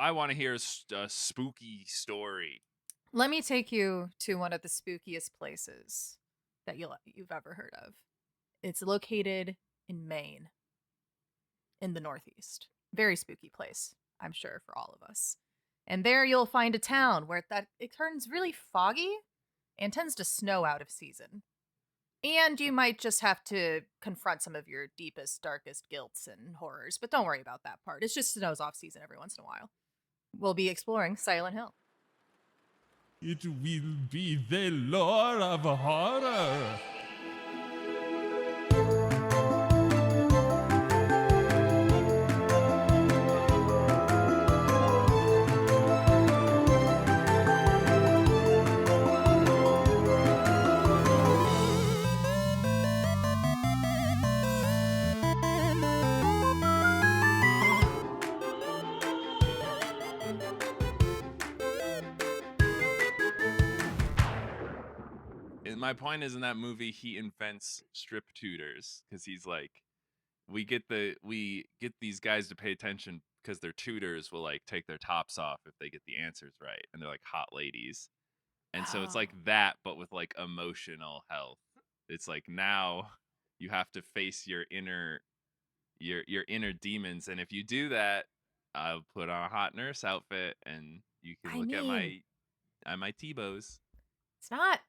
I want to hear a spooky story. Let me take you to one of the spookiest places that you've ever heard of. It's located in Maine, in the Northeast. Very spooky place, I'm sure, for all of us. And there you'll find a town where it turns really foggy and tends to snow out of season. And you might just have to confront some of your deepest, darkest guilts and horrors, but don't worry about that part. It just snows off season every once in a while. We'll be exploring Silent Hill. It will be the lore of horror. My point is, in that movie, he invents strip tutors because he's like, we get these guys to pay attention because their tutors will like take their tops off if they get the answers right, and they're like hot ladies. And so it's like that, but with like emotional health. It's like now you have to face your inner demons, and if you do that, I'll put on a hot nurse outfit, and you can look at my T-bows. It's not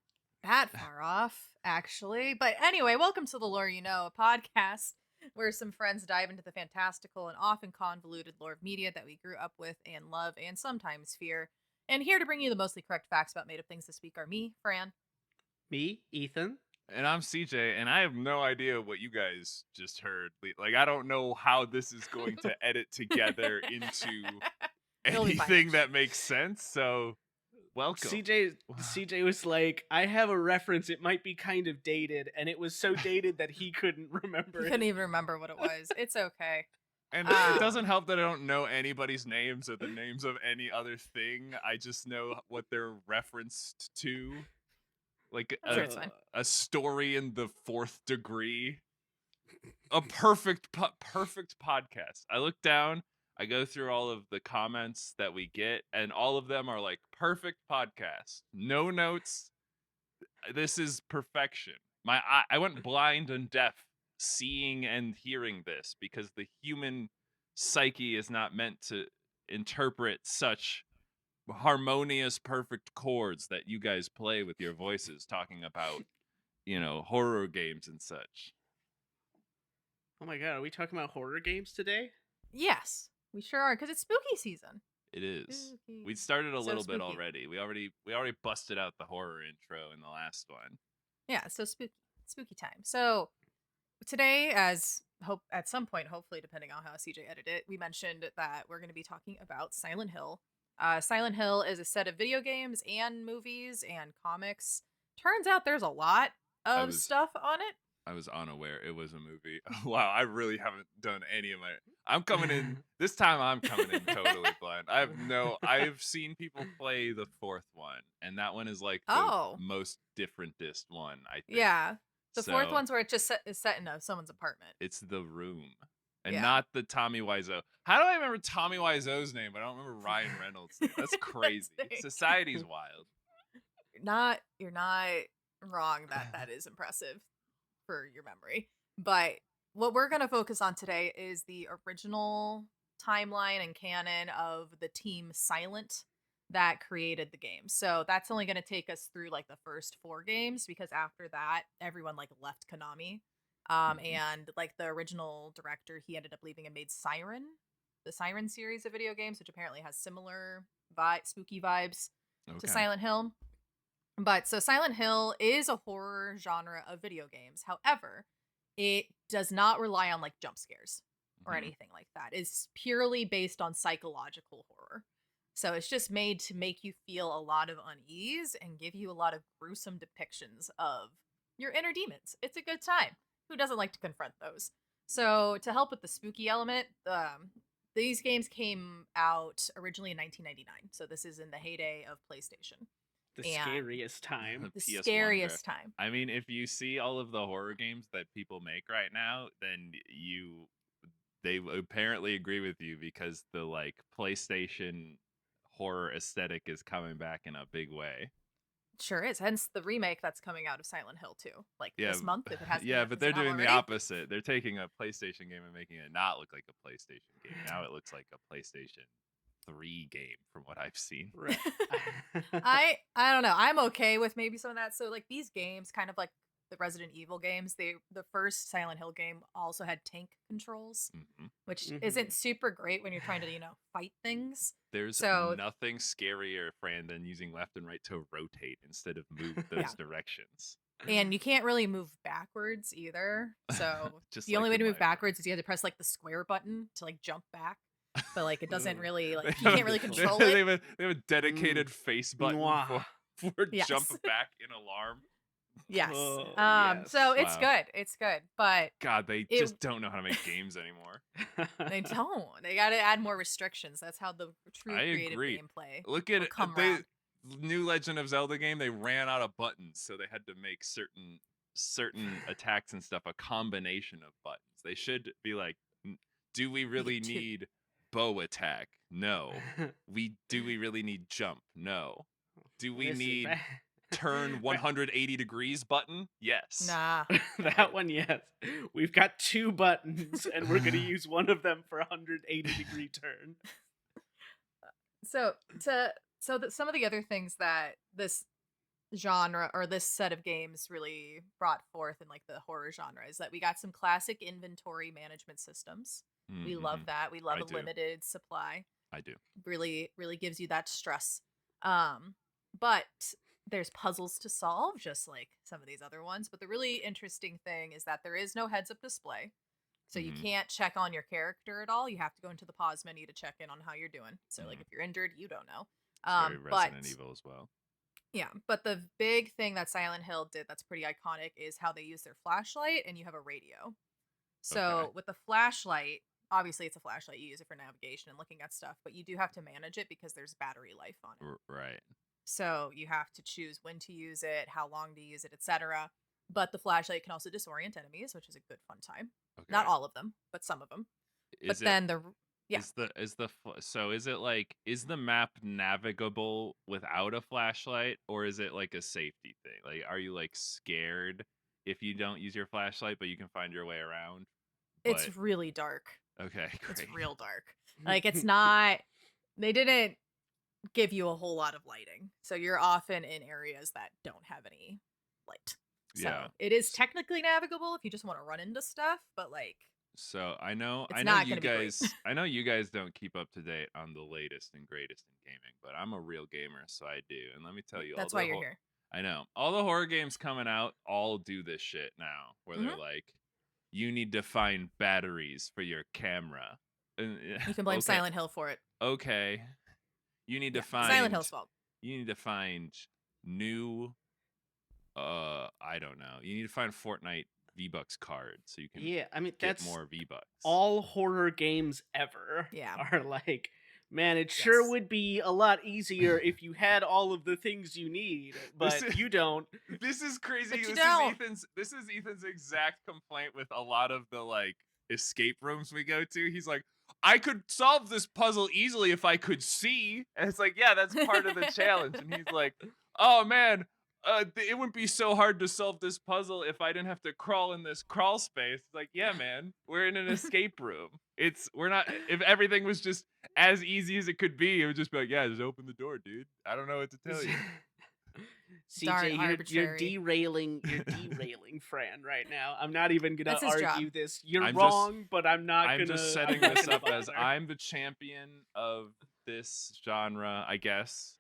that far off, actually. But anyway, welcome to The Lore You Know, a podcast where some friends dive into the fantastical and often convoluted lore of media that we grew up with and love and sometimes fear. And here to bring you the mostly correct facts about made-up things this week are me, Fran. Me, Ethan. And I'm CJ, and I have no idea what you guys just heard. Like, I don't know how this is going to edit together into anything that makes sense, so welcome. CJ was like, I have a reference, it might be kind of dated, and it was so dated that he couldn't remember He couldn't even remember what it was. It's okay. And it doesn't help that I don't know anybody's names or the names of any other thing. I just know what they're referenced to. Like a story in the fourth degree. A perfect podcast. I look down, I go through all of the comments that we get, and all of them are like, perfect podcast. No notes. This is perfection. I went blind and deaf seeing and hearing this because the human psyche is not meant to interpret such harmonious, perfect chords that you guys play with your voices talking about, horror games and such. Oh my god, are we talking about horror games today? Yes, we sure are, because it's spooky season. It is. We started a little bit already. We already busted out the horror intro in the last one. Yeah, so spooky time. So today, at some point, hopefully, depending on how CJ edited it, we mentioned that we're going to be talking about Silent Hill. Silent Hill is a set of video games and movies and comics. Turns out there's a lot of stuff on it. I was unaware it was a movie. Wow, I really haven't done any of I'm coming in this time. I'm coming in totally blind. I've seen people play the fourth one, and that one is like the most differentest one, I think. Yeah, the fourth one's where it just is set in someone's apartment. It's The Room, and not the Tommy Wiseau. How do I remember Tommy Wiseau's name, but I don't remember Ryan Reynolds' name? That's crazy. Society's wild. You're not wrong. That is impressive for your memory. But what we're going to focus on today is the original timeline and canon of the team Silent that created the game. So that's only going to take us through like the first 4 games, because after that everyone like left Konami. And like the original director, he ended up leaving and made the Siren series of video games, which apparently has similar spooky vibes to Silent Hill. But so Silent Hill is a horror genre of video games. However, it does not rely on like jump scares or anything like that. It's purely based on psychological horror. So it's just made to make you feel a lot of unease and give you a lot of gruesome depictions of your inner demons. It's a good time. Who doesn't like to confront those? So to help with the spooky element, these games came out originally in 1999. So this is in the heyday of PlayStation. The scariest time. The scariest time. I mean, if you see all of the horror games that people make right now, then they apparently agree with you because the like PlayStation horror aesthetic is coming back in a big way. Sure is. Hence the remake that's coming out of Silent Hill 2. Like Yeah, this month, if it hasn't yeah, yet, but is they're it out doing the already? opposite. They're taking a PlayStation game and making it not look like a PlayStation game. Now it looks like a PlayStation 3 game from what I've seen. Right. I don't know. I'm okay with maybe some of that. So like these games, kind of like the Resident Evil games, the first Silent Hill game also had tank controls, which isn't super great when you're trying to, fight things. There's So nothing scarier, Fran, than using left and right to rotate instead of move those directions. and you can't really move backwards either. So Just the only like way to in move life. backwards is you have to press like the square button to like jump back. But like it doesn't really like They you have- can't really control they it. have a dedicated face button Mwah. for Yes. jump back in alarm. Yes. Oh, So yes. it's Wow. good. It's good. But God, they just don't know how to make games anymore. they don't. They got to add more restrictions. That's how the true I creative agree. gameplay. Look at will it. come They around. new Legend of Zelda game. They ran out of buttons, so they had to make certain attacks and stuff a combination of buttons. They should be like, do we really do. need bow attack? No. Do we really need jump? No. Do we Listen, need back- turn 180 degrees button? Yes. Nah. that one, yes. We've got 2 buttons, and we're gonna use one of them for a 180-degree turn. So some of the other things that this genre or this set of games really brought forth in like the horror genre is that we got some classic inventory management systems. We love that. We love I a do. limited supply. I do. Really gives you that stress. But there's puzzles to solve, just like some of these other ones. But the really interesting thing is that there is no heads-up display. So you can't check on your character at all. You have to go into the pause menu to check in on how you're doing. So like if you're injured, you don't know. It's very Resident Evil as well. Yeah, but the big thing that Silent Hill did that's pretty iconic is how they use their flashlight and you have a radio. So Okay. with the flashlight, obviously it's a flashlight, you use it for navigation and looking at stuff, but you do have to manage it because there's battery life on it. Right. So you have to choose when to use it, how long to use it, etc. But the flashlight can also disorient enemies, which is a good fun time. Okay. Not all of them, but some of them. Is it, then yeah. Is the map navigable without a flashlight, or is it like a safety thing? Like, are you like scared if you don't use your flashlight, but you can find your way around? It's really dark. Okay, great. It's real dark. Like it's not. They didn't give you a whole lot of lighting, so you're often in areas that don't have any light. So Yeah. it is technically navigable if you just want to run into stuff, but like So I know not you gonna be great. guys I know you guys don't keep up to date on the latest and greatest in gaming, but I'm a real gamer, so I do. And let me tell you, that's why you're here. I know. All the horror games coming out all do this shit now, where they're like, you need to find batteries for your camera. And, You can blame okay, Silent Hill for it. Okay. You need to find Silent Hill's fault. You need to find new I don't know. You need to find Fortnite V-Bucks cards so you can Yeah, I mean, get that's more V-Bucks. all horror games ever Yeah. are like, man, it sure Yes. would be a lot easier if you had all of the things you need, but is- you don't. This is crazy. But you This don't. is Ethan's exact complaint with a lot of the like escape rooms we go to. He's like, I could solve this puzzle easily if I could see. And it's like, yeah, that's part of the challenge. And he's like, oh man, it wouldn't be so hard to solve this puzzle if I didn't have to crawl in this crawl space. It's like, yeah, man, we're in an escape room. We're not. If everything was just as easy as it could be, it would just be like, yeah, just open the door, dude. I don't know what to tell you. Darn CJ, you're arbitrary. derailing Fran right now. I'm not even gonna That's his argue job. this. You're I'm just- wrong, but I'm not I'm gonna. just setting I'm not this gonna up as bother. I'm the champion of this genre, I guess.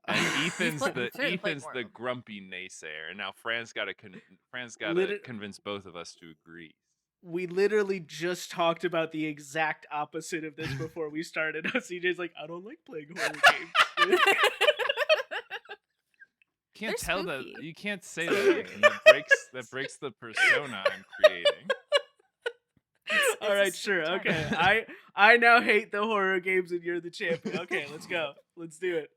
And Ethan's played- you've certainly played Ethan's more of the them. grumpy naysayer, and now Fran's got to Liter- convince both of us to agree. We literally just talked about the exact opposite of this before we started. CJ's like, I don't like playing horror games. Can't They're tell that spooky. you can't say that. Ethan. That breaks the persona I'm creating. All right, sure, okay. I now hate the horror games, and you're the champion. Okay, let's go. Let's do it.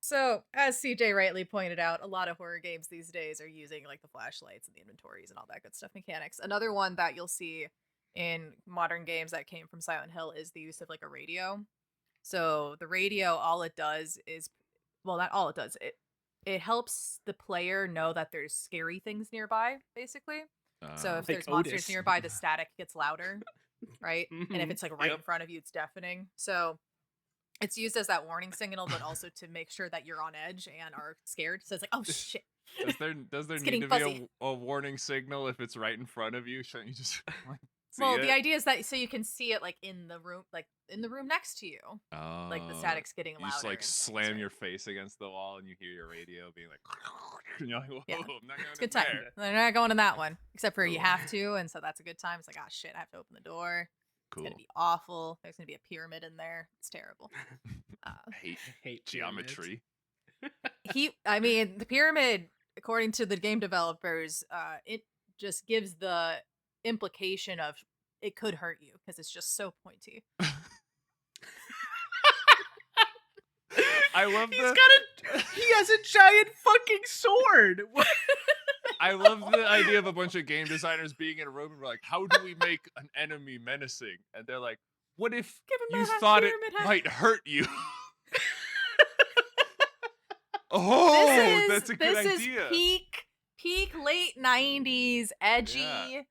So, as CJ rightly pointed out, a lot of horror games these days are using like the flashlights and the inventories and all that good stuff mechanics. Another one that you'll see in modern games that came from Silent Hill is the use of like a radio. So the radio, all it does is, well, not all it does. It helps the player know that there's scary things nearby, basically. So if Like there's monsters Otis. nearby, the static gets louder, right? And if Mhm. it's like right Yep. in front of you, it's deafening. So it's used as that warning signal, but also to make sure that you're on edge and are scared. So it's like, oh shit. Does there It's need getting to fuzzy. be a warning signal if it's right in front of you? Shouldn't you just like see Well, it? the idea is that so you can see it like in the room next to you. Like the Oh, static's getting louder. you just like and things, slam right? your face against the wall and you hear your radio being like, and you're like, whoa, Yeah. I'm not going It's a good in time. there. They're not going in that one, except for you Cool. have to, and so that's a good time. It's like, oh shit, I have to open the door. It's Cool. gonna be awful. There's gonna be a pyramid in there. It's terrible. Hate geometry. I mean, the pyramid, according to the game developers, it just gives the implication of it could hurt you because it's just so pointy. I love He has a giant fucking sword. What? I love the idea of a bunch of game designers being in a room and we're like, how do we make an enemy menacing? And they're like, what if Give him you that thought it pyramid head. might hurt you? Oh, that's a good idea. This is peak late 90s edgy Yeah.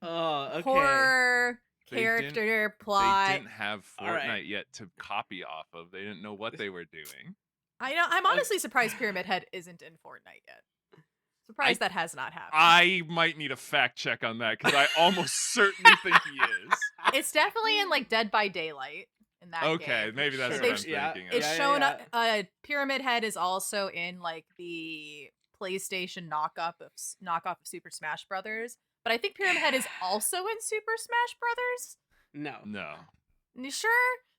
Oh, okay. horror They character plot. They didn't have All Fortnite right. yet to copy off of. They didn't know what they were doing. I know. I'm honestly surprised Pyramid Head isn't in Fortnite yet. Surprised that has not happened. I might need a fact check on that because I almost certainly think he is. It's definitely in like Dead by Daylight in that Okay, game. maybe that's Sure. what I'm Yeah. thinking. It's of. shown up. Pyramid Head is also in like the PlayStation knockoff of Super Smash Brothers. But I think Pyramid Head is also in Super Smash Brothers. No. No, You sure?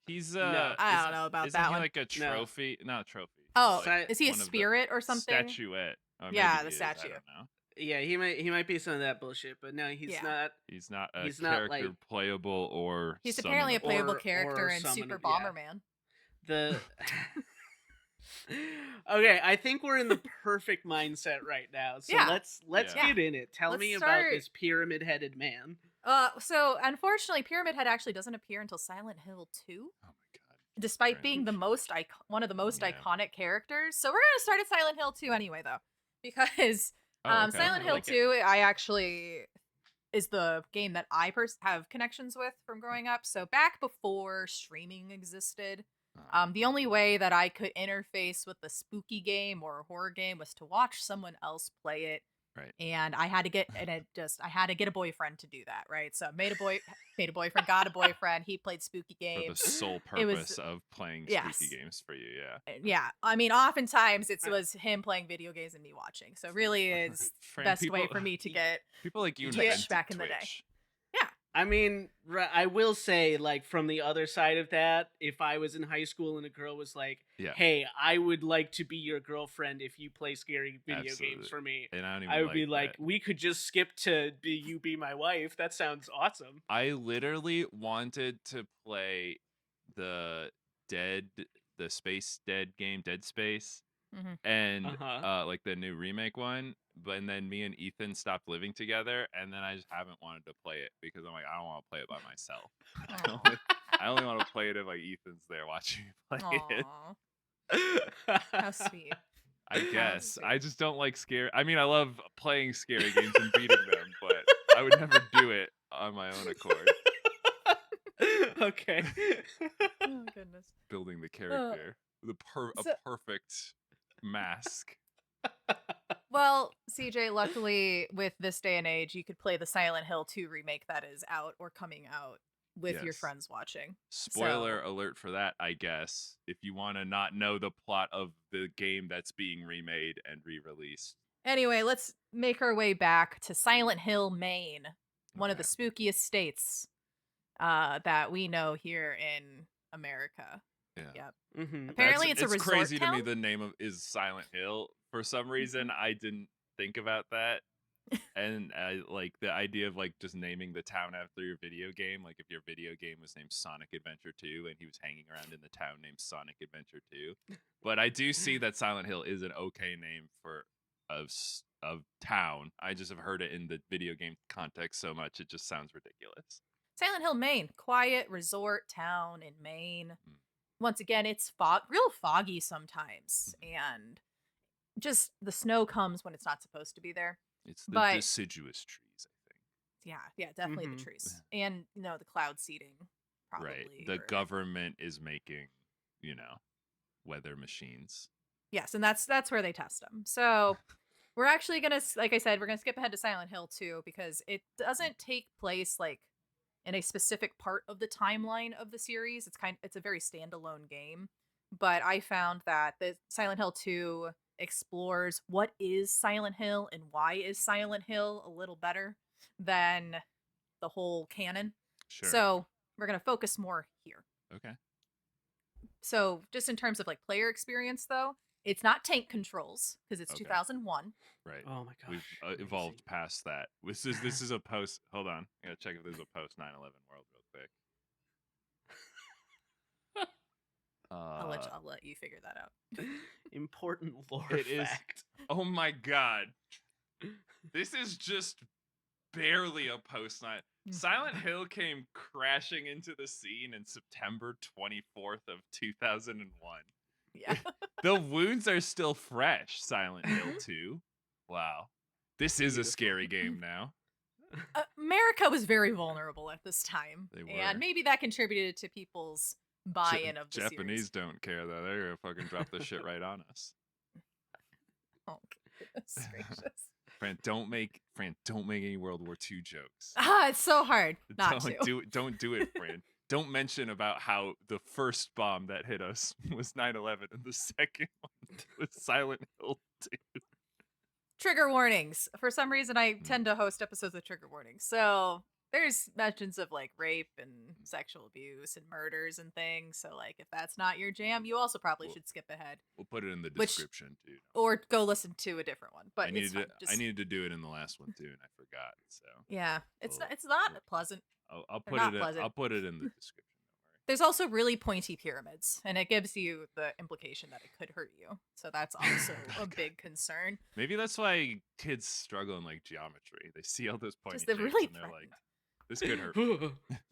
he's No. I don't know about isn't that he one. like a No. trophy? Not a trophy. Oh, Si- is he a one of the spirit or something? Statuette. Oh, maybe Yeah, he the is, statue. I don't know. Yeah, he might be some of that bullshit, but no, he's Yeah. not. He's not a He's not, character like- playable or. He's apparently a summonable. playable Or character in summon- Super yeah. Bomberman. The Okay, I think we're in the perfect mindset right now. So Yeah. let's Yeah. get in it. Tell Let's me start- about this pyramid-headed man. So unfortunately, Pyramid Head actually doesn't appear until Silent Hill 2, Oh my god. despite Right. being one of the most Yeah. iconic characters. So we're gonna start at Silent Hill 2 anyway, though, because Oh, okay. Silent I Hill like it. 2, I actually is the game that I have connections with from growing up. So back before streaming existed, the only way that I could interface with the spooky game or a horror game was to watch someone else play it. Right. And I had to get a boyfriend to do that, right? So made a boyfriend, got a boyfriend. He played spooky For the games. sole It was- purpose of playing Yes. spooky games for you, yeah. Yeah, I mean, oftentimes it was him playing video games and me watching. So really is the Fran, best way people- for me to get. People like you Twitch invented back in the day. Twitch. I mean, I will say, like, from the other side of that, if I was in high school and a girl was like, Yeah. hey, I would like to be your girlfriend if you play scary video Absolutely. games for me, And I don't even I would be like, that. we could just skip to you be my wife. That sounds awesome. I literally wanted to play the Space Dead game, Dead Space, Mhm. and Uh-huh. like the new remake one. But and then me and Ethan stopped living together, and then I just haven't wanted to play it because I'm like, I don't want to play it by myself. I only want to play it if like Ethan's there watching me play it. Aw, how sweet. I guess sweet. I just don't like scary. I mean, I love playing scary games and beating them, but I would never do it on my own accord. Okay. Oh goodness. Building the character, a so- perfect mask. Well, CJ, luckily with this day and age, you could play the Silent Hill 2 remake that is out or coming out with your Yes. friends watching. Spoiler alert for that, I guess. If you want to not know the plot of the game that's being remade and re-released. Anyway, let's make our way back to Silent Hill, Maine, one of the Okay. spookiest states that we know here in America. Yeah. Yep. Mm-hmm. Apparently, it's a resort crazy to me. town? The name of is Silent Hill. For some reason, I didn't think about that, and I like the idea of like just naming the town after your video game. Like if your video game was named Sonic Adventure 2, and he was hanging around in the town named Sonic Adventure 2. But I do see that Silent Hill is an okay name for of town. I just have heard it in the video game context so much, it just sounds ridiculous. Silent Hill, Maine. Quiet resort town in Maine. Mm. Once again, it's real foggy sometimes. And just the snow comes when it's not supposed to be there. It's the But deciduous trees, I think. yeah, definitely the trees. And, the cloud seeding, probably. Right. The government is making, weather machines. Yes, and that's where they test them. So we're actually going to, like I said, we're going to skip ahead to Silent Hill 2 because it doesn't take place, like, in a specific part of the timeline of the series. It's a very standalone game. But I found that the Silent Hill 2 explores what is Silent Hill and why is Silent Hill a little better than the whole canon. Sure. So we're going to focus more here. Okay. So just in terms of like player experience though, it's not tank controls because it's 2001. Right. Oh my gosh. We've evolved past that. This is a post. Hold on. I gotta check if there's a post 9/11 world real quick. I'll let you figure that out. Important lore It fact. Oh my god. This is just barely a post 9. Silent Hill came crashing into the scene in September 24th of 2001. Yeah. The wounds are still fresh, Silent Hill 2. Wow. This is a scary game now. America was very vulnerable at this time. They were. And maybe that contributed to people's buy-in of the Japanese series. don't care, though. They're going to fucking drop this shit right on us. Oh, goodness gracious. Fran, don't make any World War II jokes. It's so hard not to. Don't do it, Fran. Don't mention about how the first bomb that hit us was 9/11 and the second one was Silent Hill 2. Trigger warnings. For some reason, I tend to host episodes with trigger warnings. So there's mentions of like rape and sexual abuse and murders and things. So like if that's not your jam, you also probably should skip ahead. We'll put it in the description, dude. Or go listen to a different one. But I needed to do it in the last one too, and I forgot. So yeah, it's not pleasant. I'll put it in the description. There's also really pointy pyramids, and it gives you the implication that it could hurt you. So that's also a big concern. Maybe that's why kids struggle in like geometry. They see all those pointy shapes really and they're like, this could hurt.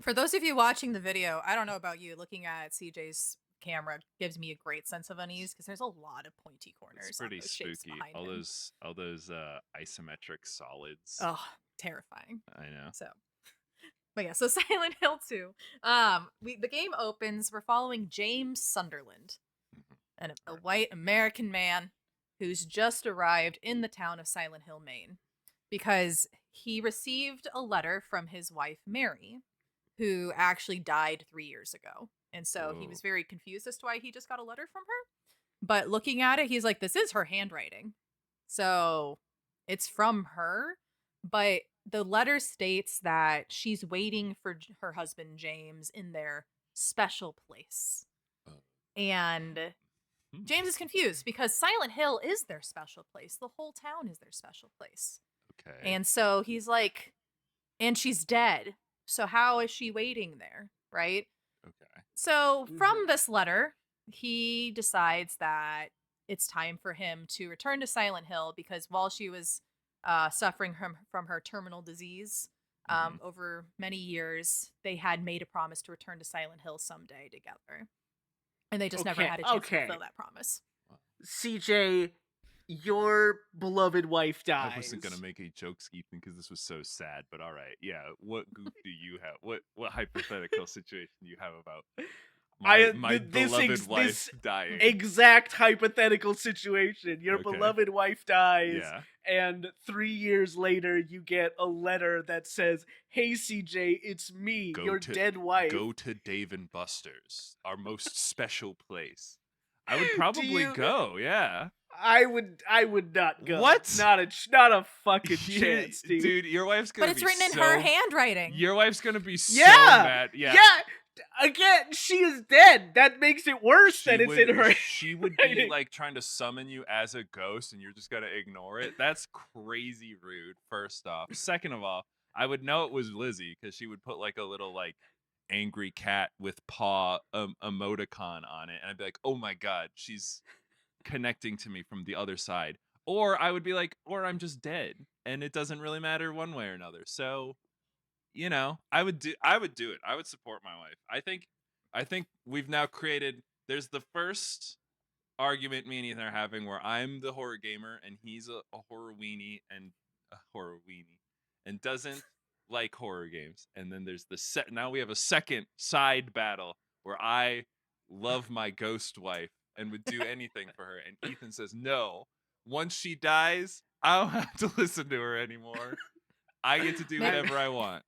For those of you watching the video, I don't know about you, looking at CJ's camera gives me a great sense of unease because there's a lot of pointy corners. It's pretty on those spooky. All him. those isometric solids. Oh, terrifying. I know. So but yeah, so Silent Hill 2. The game opens, we're following James Sunderland, a white American man who's just arrived in the town of Silent Hill, Maine, because he received a letter from his wife, Mary, who actually died 3 years ago. And so he was very confused as to why he just got a letter from her. But looking at it, he's like, this is her handwriting. So it's from her, but the letter states that she's waiting for her husband, James, in their special place. And James is confused because Silent Hill is their special place. The whole town is their special place. Okay. And so he's like, and she's dead. So how is she waiting there? Right? Okay. So from this letter, he decides that it's time for him to return to Silent Hill because while she was suffering from her terminal disease over many years, they had made a promise to return to Silent Hill someday together. And they just never had a chance to fulfill that promise. CJ, your beloved wife dies. I wasn't going to make any jokes, Ethan, because this was so sad, but all right. Yeah, what goof do you have? What hypothetical situation do you have about my beloved wife dying? Exact hypothetical situation. Your beloved wife dies, and 3 years later, you get a letter that says, "Hey, CJ, it's me, your dead wife. Go to Dave and Buster's, our most special place." I would probably go. Yeah. I would not go. What? Not a fucking chance, dude. Dude, your wife's gonna be But it's written in her handwriting. Your wife's gonna be so mad. Yeah. Again, she is dead. That makes it worse that it's in her. She would be like trying to summon you as a ghost and you're just gonna ignore it. That's crazy rude, first off. Second of all, I would know it was Lizzie because she would put like a little like angry cat with paw emoticon on it. And I'd be like, oh my God, she's connecting to me from the other side. Or I would be like, or I'm just dead. And it doesn't really matter one way or another. So you know, I would do it. I would support my wife. I think we've now created. There's the first argument me and Ethan are having where I'm the horror gamer and he's a horror weenie and doesn't like horror games. And then there's the now we have a second side battle where I love my ghost wife and would do anything for her. And Ethan says, no, once she dies, I don't have to listen to her anymore. I get to do whatever I want.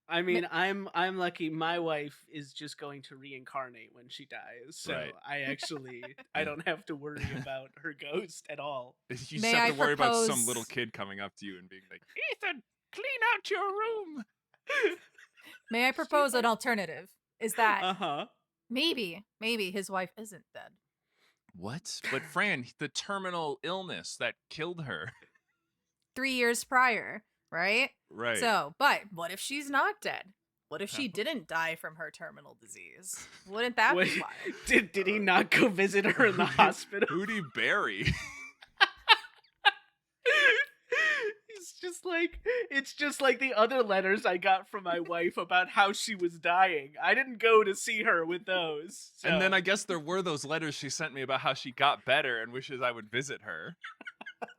I mean, I'm lucky. My wife is just going to reincarnate when she dies, so right. I don't have to worry about her ghost at all. You just have to worry about some little kid coming up to you and being like, Ethan, clean out your room. May I propose an alternative? Is that maybe his wife isn't dead. What? But Fran, the terminal illness that killed her 3 years prior. Right? Right. So, but what if she's not dead? What if she didn't die from her terminal disease? Wouldn't that be wild? Did he not go visit her in the hospital? Who'd he bury? It's just like the other letters I got from my wife about how she was dying. I didn't go to see her with those. So. And then I guess there were those letters she sent me about how she got better and wishes I would visit her.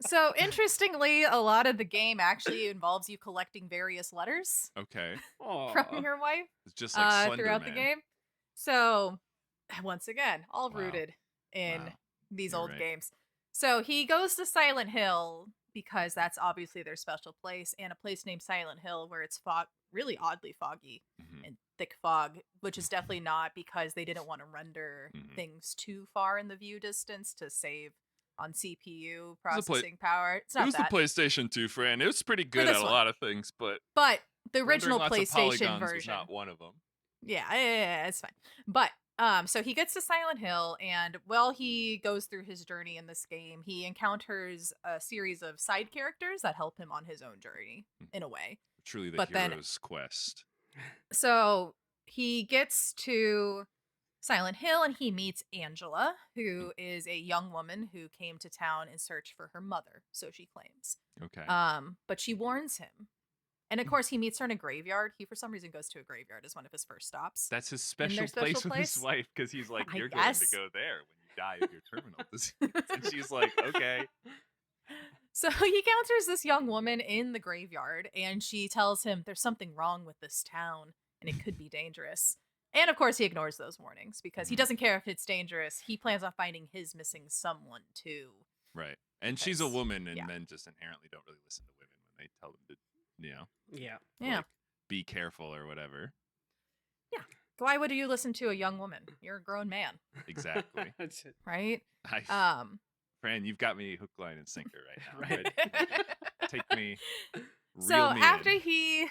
So, interestingly, a lot of the game actually involves you collecting various letters. Okay. From your wife. It's just like Slender throughout Man. the game. So, once again, all rooted in these old games. So, he goes to Silent Hill because that's obviously their special place, and a place named Silent Hill where it's really oddly foggy and thick fog, which is definitely not because they didn't want to render things too far in the view distance to save on CPU processing power. It's not it was that. The PlayStation 2, Fran. It was pretty good at a lot of things, but the original PlayStation version was not one of them. Yeah, it's fine. But so he gets to Silent Hill, and while he goes through his journey in this game, he encounters a series of side characters that help him on his own journey in a way. Truly the hero's quest. So he gets to Silent Hill and he meets Angela, who is a young woman who came to town in search for her mother, so she claims. Okay. But she warns him. And of course he meets her in a graveyard. He for some reason goes to a graveyard as one of his first stops. That's his special place with his wife, because he's like, you're going to go there when you die of your terminal disease. And she's like, okay. So he encounters this young woman in the graveyard, and she tells him there's something wrong with this town, and it could be dangerous. And of course he ignores those warnings, because he doesn't care if it's dangerous. He plans on finding his missing someone, too. Right. And she's a woman, and men just inherently don't really listen to women when they tell them to, Yeah. Be careful or whatever. Yeah. Why would you listen to a young woman? You're a grown man. Exactly. That's it. Right? Fran, you've got me hook, line, and sinker right now. Right. Take me. So after he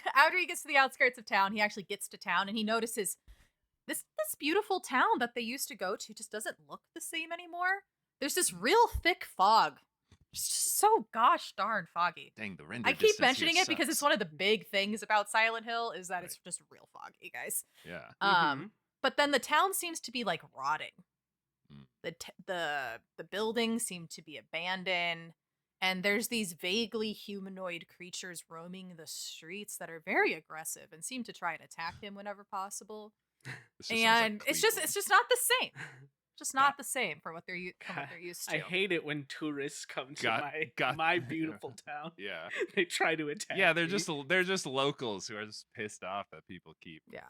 gets to the outskirts of town, he actually gets to town and he notices this beautiful town that they used to go to just doesn't look the same anymore. There's this real thick fog. Just so gosh darn foggy. Dang, the render. I keep mentioning it because it's one of the big things about Silent Hill is that it's just real foggy, guys. Yeah. But then the town seems to be like rotting. The buildings seem to be abandoned, and there's these vaguely humanoid creatures roaming the streets that are very aggressive and seem to try and attack him whenever possible. And it's just not the same. Just not the same from what they're used to. I hate it when tourists come to my beautiful town. Yeah, they try to attack. Yeah, they're just locals who are just pissed off that people keep. Yeah,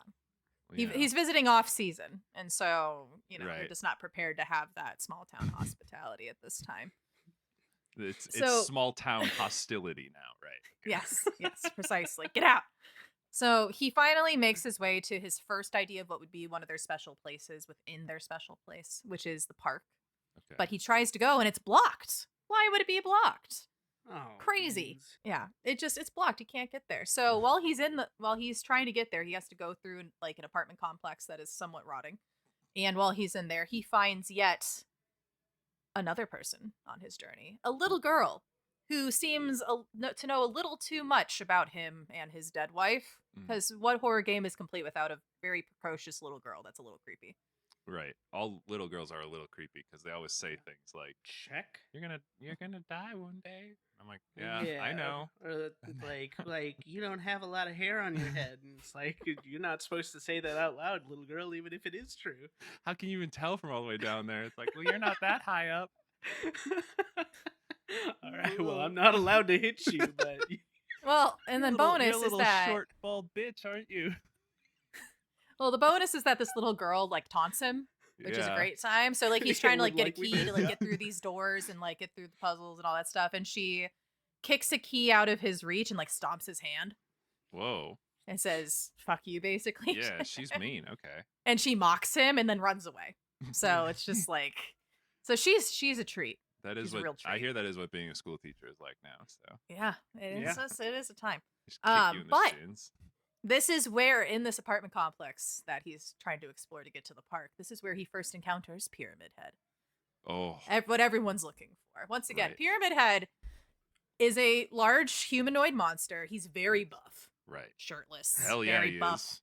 he's visiting off season, and so they're just not prepared to have that small town hospitality at this time. It's small town hostility now, right? Yes, precisely. Get out. So he finally makes his way to his first idea of what would be one of their special places within their special place, which is the park. Okay. But he tries to go and it's blocked. Why would it be blocked? Oh, crazy. Geez. Yeah, it's blocked. He can't get there. So while he's trying to get there, he has to go through like an apartment complex that is somewhat rotting. And while he's in there, he finds yet another person on his journey, a little girl who seems to know a little too much about him and his dead wife. Because what horror game is complete without a very precocious little girl? That's a little creepy. Right. All little girls are a little creepy because they always say things like, check. You're gonna die one day. I'm like, yeah, I know. Or like you don't have a lot of hair on your head, and it's like you're not supposed to say that out loud, little girl, even if it is true. How can you even tell from all the way down there? It's like, well, you're not that high up. All right, well, I'm not allowed to hit you, but well, and then bonus you're is that short, bald bitch, aren't you? well, the bonus is that this little girl like taunts him, which is a great time. So like he's trying to like get a key to like get through these doors and like get through the puzzles and all that stuff, and she kicks a key out of his reach and like stomps his hand. Whoa. And says "fuck you," basically. Yeah, she's mean. Okay. And she mocks him and then runs away. So it's just like, so she's a treat. That is what I hear. That is what being a school teacher is like now. So yeah, it is a time. Just kick you in the shins. This is where, in this apartment complex that he's trying to explore to get to the park, this is where he first encounters Pyramid Head. Oh. What everyone's looking for. Once again, right. Pyramid Head is a large humanoid monster. He's very buff. Right. Shirtless. Hell yeah, very buff. Is.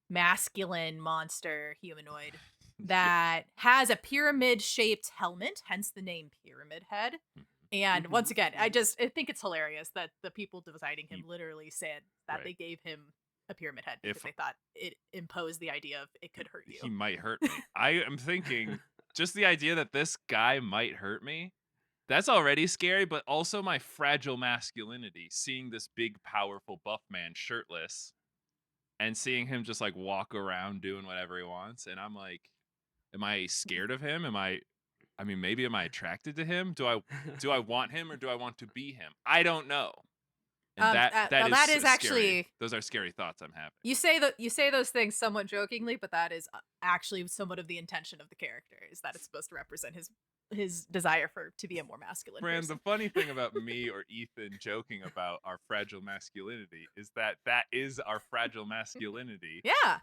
Masculine monster humanoid that has a pyramid-shaped helmet, hence the name Pyramid Head. And once again, I think it's hilarious that the people designing him literally said that they gave him a pyramid head because they thought it imposed the idea of it could hurt you. He might hurt me. I am thinking just the idea that this guy might hurt me, that's already scary, but also my fragile masculinity, seeing this big, powerful, buff man shirtless and seeing him just like walk around doing whatever he wants. And I'm like, am I scared of him? Maybe am I attracted to him? Do I want him or do I want to be him? I don't know. And that is actually, those are scary thoughts I'm having. You say those things somewhat jokingly, but that is actually somewhat of the intention of the character, is that it's supposed to represent his desire to be a more masculine person. The funny thing about me or Ethan joking about our fragile masculinity is that is our fragile masculinity. Yeah.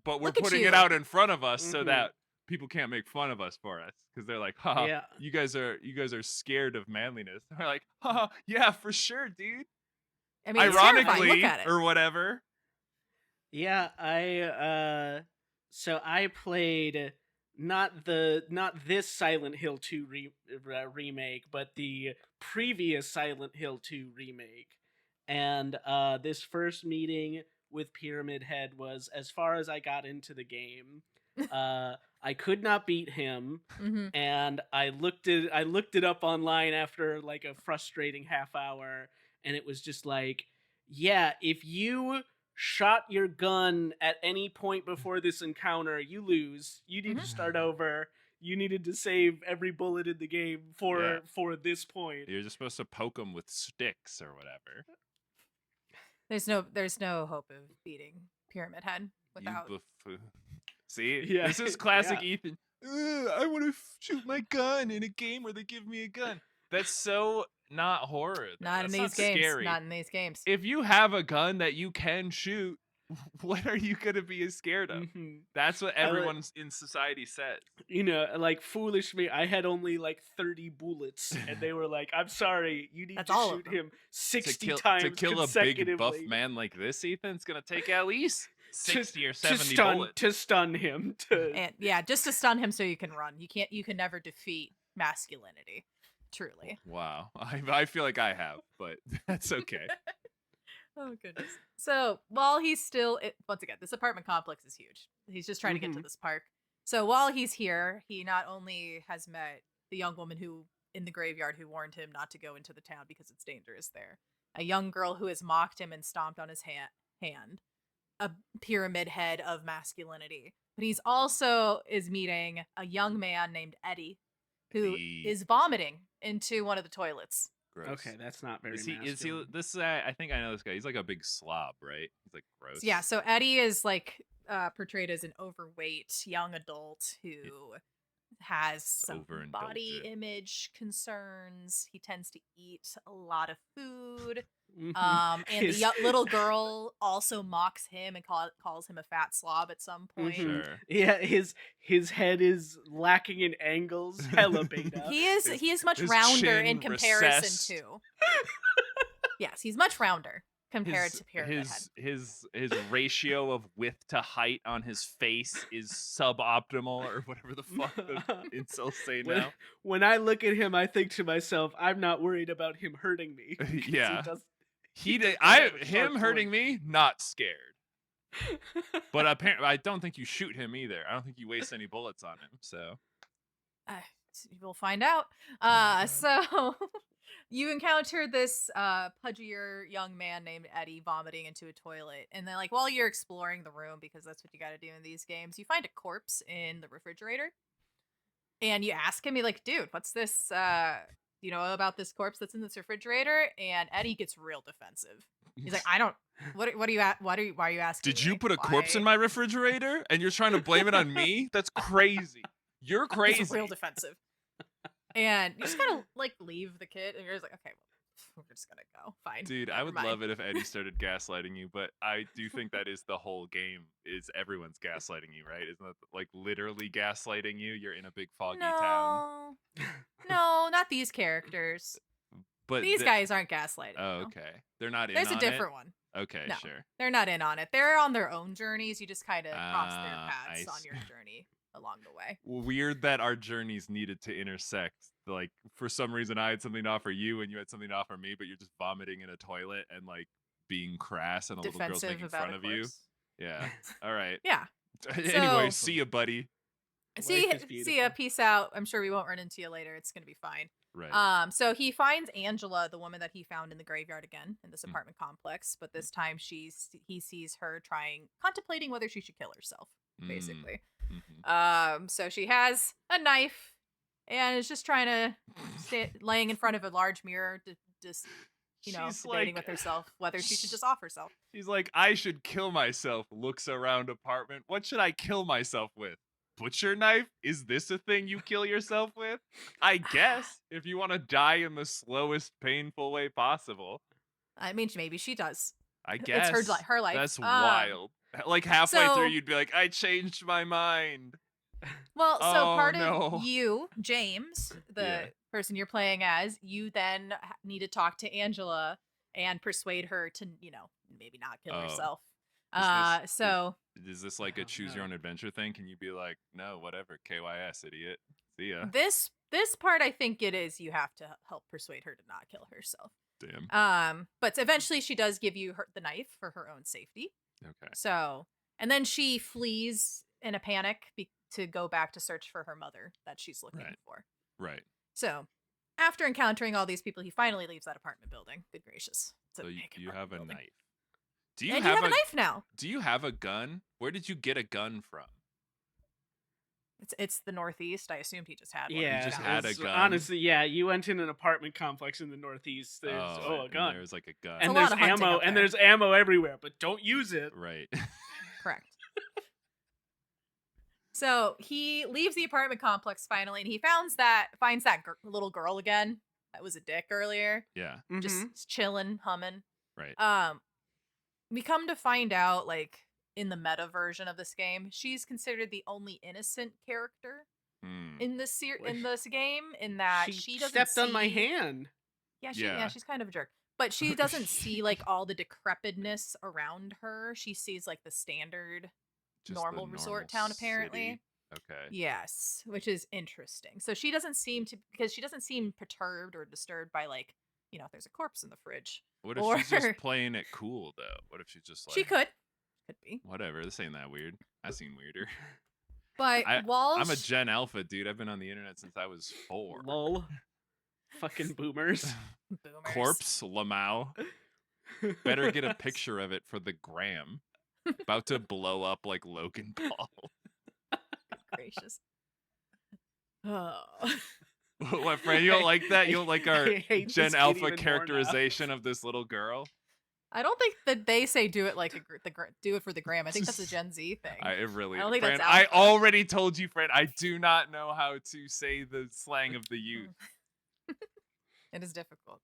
But we're putting it out in front of us so that people can't make fun of us for us, because they're like, haha, you guys are scared of manliness. And we're like, haha, yeah, for sure, dude. I mean, ironically, or whatever. Yeah, I played not this Silent Hill 2 remake, but the previous Silent Hill 2 remake. And this first meeting with Pyramid Head was as far as I got into the game. I could not beat him, and I looked it up online after like a frustrating half hour, and it was just like, yeah, if you shot your gun at any point before this encounter, you lose. You need to start over. You needed to save every bullet in the game for this point. You're just supposed to poke them with sticks or whatever. There's no hope of beating Pyramid Head without. See, this is classic Ethan. I want to shoot my gun in a game where they give me a gun. That's so not horror. Not in these games. Scary. Not in these games. If you have a gun that you can shoot, what are you gonna be scared of? That's what everyone in society says. You know, like foolish me, I had only like 30 bullets, and they were like, "I'm sorry, you need to shoot him 60 times to kill a big buff man like this, Ethan. It's gonna take at least 60 or 70 bullets to stun him. Just to stun him so you can run. You can never defeat masculinity. Truly. Wow. I feel like I have, but that's okay. Oh, goodness. So while he's still, once again, this apartment complex is huge. He's just trying to get to this park. So while he's here, he not only has met the young woman in the graveyard who warned him not to go into the town because it's dangerous there. A young girl who has mocked him and stomped on his hand. A pyramid head of masculinity. But he's also meeting a young man named Eddie, who is vomiting into one of the toilets. Gross. Okay, that's not very masculine. Is he this I think I know this guy. He's like a big slob, right? He's like gross. Yeah, so Eddie is like portrayed as an overweight young adult who has some body image concerns. He tends to eat a lot of food. And the little girl also mocks him and calls him a fat slob at some point. Sure. Yeah, his head is lacking in angles. Hella beta. He is much rounder in comparison to. Yes, he's much rounder compared to Pyramid Head. His ratio of width to height on his face is suboptimal, or whatever the fuck the incels say now. When I look at him, I think to myself, I'm not worried about him hurting me. Yeah. Him hurting me, not scared. But apparently, I don't think you shoot him either. I don't think you waste any bullets on him. So we'll find out. So you encounter this pudgier young man named Eddie vomiting into a toilet, and then, like, while you're exploring the room, because that's what you got to do in these games, you find a corpse in the refrigerator, and you ask him, you're like, dude, what's this? You know about this corpse that's in this refrigerator? And Eddie gets real defensive. He's like, I don't. Why are you asking? Did you put a corpse in my refrigerator and you're trying to blame it on me? That's crazy. You're crazy. It's real defensive. And you just gotta, like, leave the kid, and you're just like, okay, well, we're just gonna go. Fine. Dude, I would love it if Eddie started gaslighting you, but I do think that is the whole game. Is everyone's gaslighting you, right? Isn't that, like, literally gaslighting you? You're in a big foggy town. No, not these characters. But these guys aren't gaslighting. Oh, okay. They're not in There's on it? a different one. Okay, No, sure. They're not in on it. They're on their own journeys. You just kind of cross their paths on your journey along the way. Weird that our journeys needed to intersect. Like, for some reason, I had something to offer you, and you had something to offer me, but you're just vomiting in a toilet and, like, being crass, and a little girl's making fun of you. Yeah. All right. Yeah. Anyway, see ya, buddy. See ya. Peace out. I'm sure we won't run into you later. It's gonna be fine. Right. So he finds Angela, the woman that he found in the graveyard again in this apartment complex, but this time he sees her contemplating whether she should kill herself, basically. Mm-hmm. So she has a knife and is just trying to laying in front of a large mirror, just debating with herself whether she should just off herself. She's like, I should kill myself. Looks around apartment. What should I kill myself with? Butcher knife? Is this a thing you kill yourself with? I guess, if you want to die in the slowest, painful way possible. I mean, maybe she does. I guess. It's her life. That's wild. Like, halfway through, you'd be like, I changed my mind. Well, so part of you, James, the person you're playing as, you then need to talk to Angela and persuade her to, maybe not kill herself. Is this like a choose your own adventure thing? Can you be like, no, whatever, KYS, idiot. See ya. This part, I think it is. You have to help persuade her to not kill herself. Damn. But eventually she does give you the knife for her own safety. Okay. So, and then she flees in a panic to go back to search for her mother that she's looking for. Right. So, after encountering all these people, he finally leaves that apartment building. Good gracious. So you have a knife. Do you have a knife now? Do you have a gun? Where did you get a gun from? It's the Northeast. I assumed he just had one. Yeah, he just had a gun. Honestly, yeah, you went in an apartment complex in the Northeast. There's a gun. There's like a gun. And there's ammo, and there's ammo everywhere, but don't use it. Right. Correct. So he leaves the apartment complex finally, and he finds that little girl again. That was a dick earlier. Yeah. Just chilling, humming. Right. We come to find out, like, in the meta version of this game, she's considered the only innocent character in this game, in that she doesn't stepped on my hand. Yeah, she's kind of a jerk. But she doesn't see, like, all the decrepitness around her. She sees, like, the standard normal resort town, apparently. City. Okay. Yes, which is interesting. So she doesn't seem perturbed or disturbed by, like, if there's a corpse in the fridge. What if she's just playing it cool, though? What if she's just like... She could be. Whatever, this ain't that weird. I've seen weirder. But I'm a Gen Alpha, dude. I've been on the internet since I was 4. Lol. Fucking boomers. Corpse, Lamau. Better get a picture of it for the gram. About to blow up like Logan Paul. Good gracious. Oh. What, friend? You don't like that? You don't like our Gen Alpha characterization of this little girl? I don't think that they say do it like do it for the gram. I think that's a Gen Z thing. I don't think friend, that's I already told you, friend. I do not know how to say the slang of the youth. It is difficult.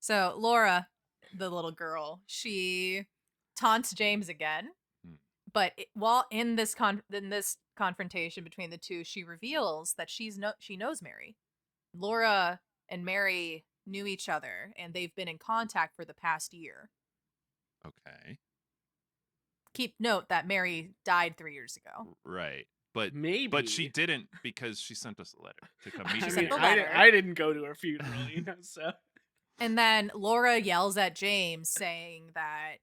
So Laura, the little girl, she taunts James again, but while in this confrontation between the two, she reveals that she knows Mary. Laura and Mary knew each other, and they've been in contact for the past year. Okay. Keep note that Mary died 3 years ago. Right. But Maybe. But she didn't, because she sent us a letter to come meet She her sent here. the letter. I didn't go to her funeral, so. And then Laura yells at James saying that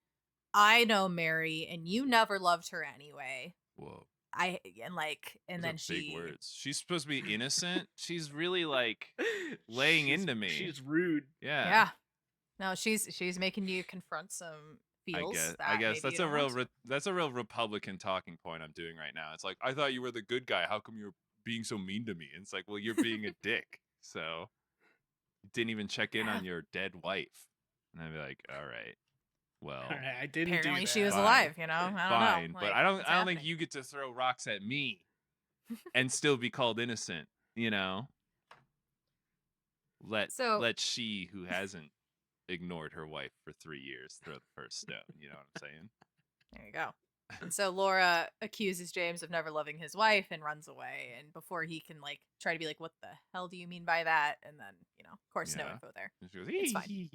I know Mary and you never loved her anyway. Whoa. And then big words. She's supposed to be innocent. She's really laying into me. She's rude. Yeah. Yeah. No, she's making you confront some feels. I guess that's a real Republican talking point I'm doing right now. It's like, I thought you were the good guy. How come you're being so mean to me? And it's like, well, you're being a dick. So you didn't even check in on your dead wife. And I'd be like, all right. Well, All right, I didn't apparently do that. she was Fine. alive, I don't fine, know. but I don't think you get to throw rocks at me and still be called innocent, Let she who hasn't ignored her wife for 3 years throw the first stone, you know what I'm saying? There you go. And so Laura accuses James of never loving his wife and runs away. And before he can try to be like, what the hell do you mean by that? And then, of course, no info there. And she goes, It's fine.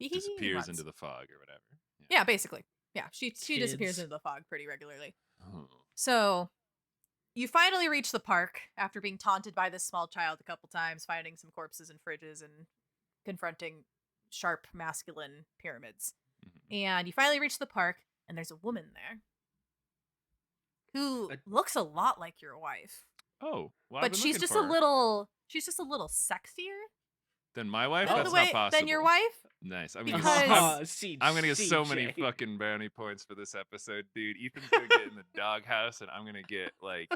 and disappears into the fog or whatever. Yeah, basically. Yeah, she Kids. disappears into the fog pretty regularly. Oh. So you finally reach the park after being taunted by this small child a couple times, finding some corpses in fridges and confronting sharp masculine pyramids. Mm-hmm. And you finally reach the park, and there's a woman there who looks a lot like your wife. Oh, well, but she's just a little sexier than my wife. by That's the way, not possible. than your wife. Nice. I'm Because- gonna get so many fucking brownie points for this episode, dude. Ethan's gonna get in the doghouse, and I'm gonna get I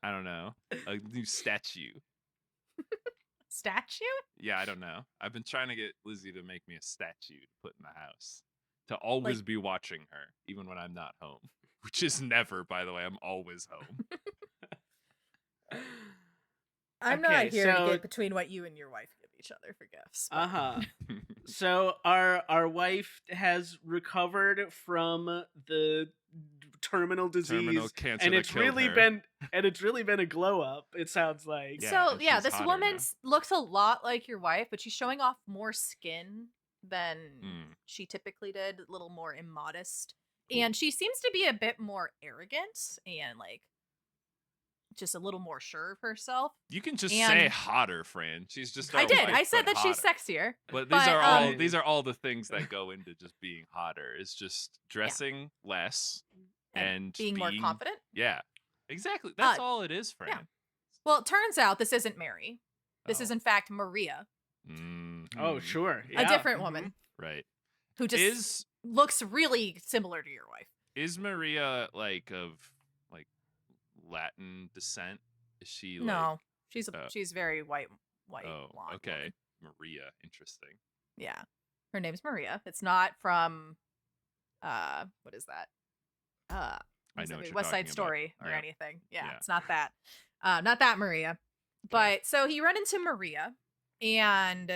don't know, a new statue. Statue? Yeah, I don't know. I've been trying to get Lizzie to make me a statue to put in the house, to always be watching her, even when I'm not home. Which is never, by the way. I'm always home. I'm not here to get between what you and your wife give each other for gifts. So our wife has recovered from the terminal disease, cancer, and it's really been a glow up. It sounds like. Yeah, this woman looks a lot like your wife, but she's showing off more skin than she typically did. A little more immodest, and she seems to be a bit more arrogant and just a little more sure of herself. You can just say hotter, Fran. She's just. I did. Wife, I said that hotter. she's sexier. But these are all the things that go into just being hotter. It's just dressing less and being more confident. Yeah, exactly. That's all it is, Fran. Yeah. Well, it turns out this isn't Mary. This is in fact Maria. Mm-hmm. Oh, sure. Yeah. A different woman. Right. Who just looks really similar to your wife. Is Maria of Latin descent? Is she No, she's very white blonde. Okay. Maria, interesting. Yeah. Her name's Maria. It's not from what is that? I know what you're West Side talking Story about. or Yeah. anything. Yeah, it's not that. Not that Maria. But so you run into Maria and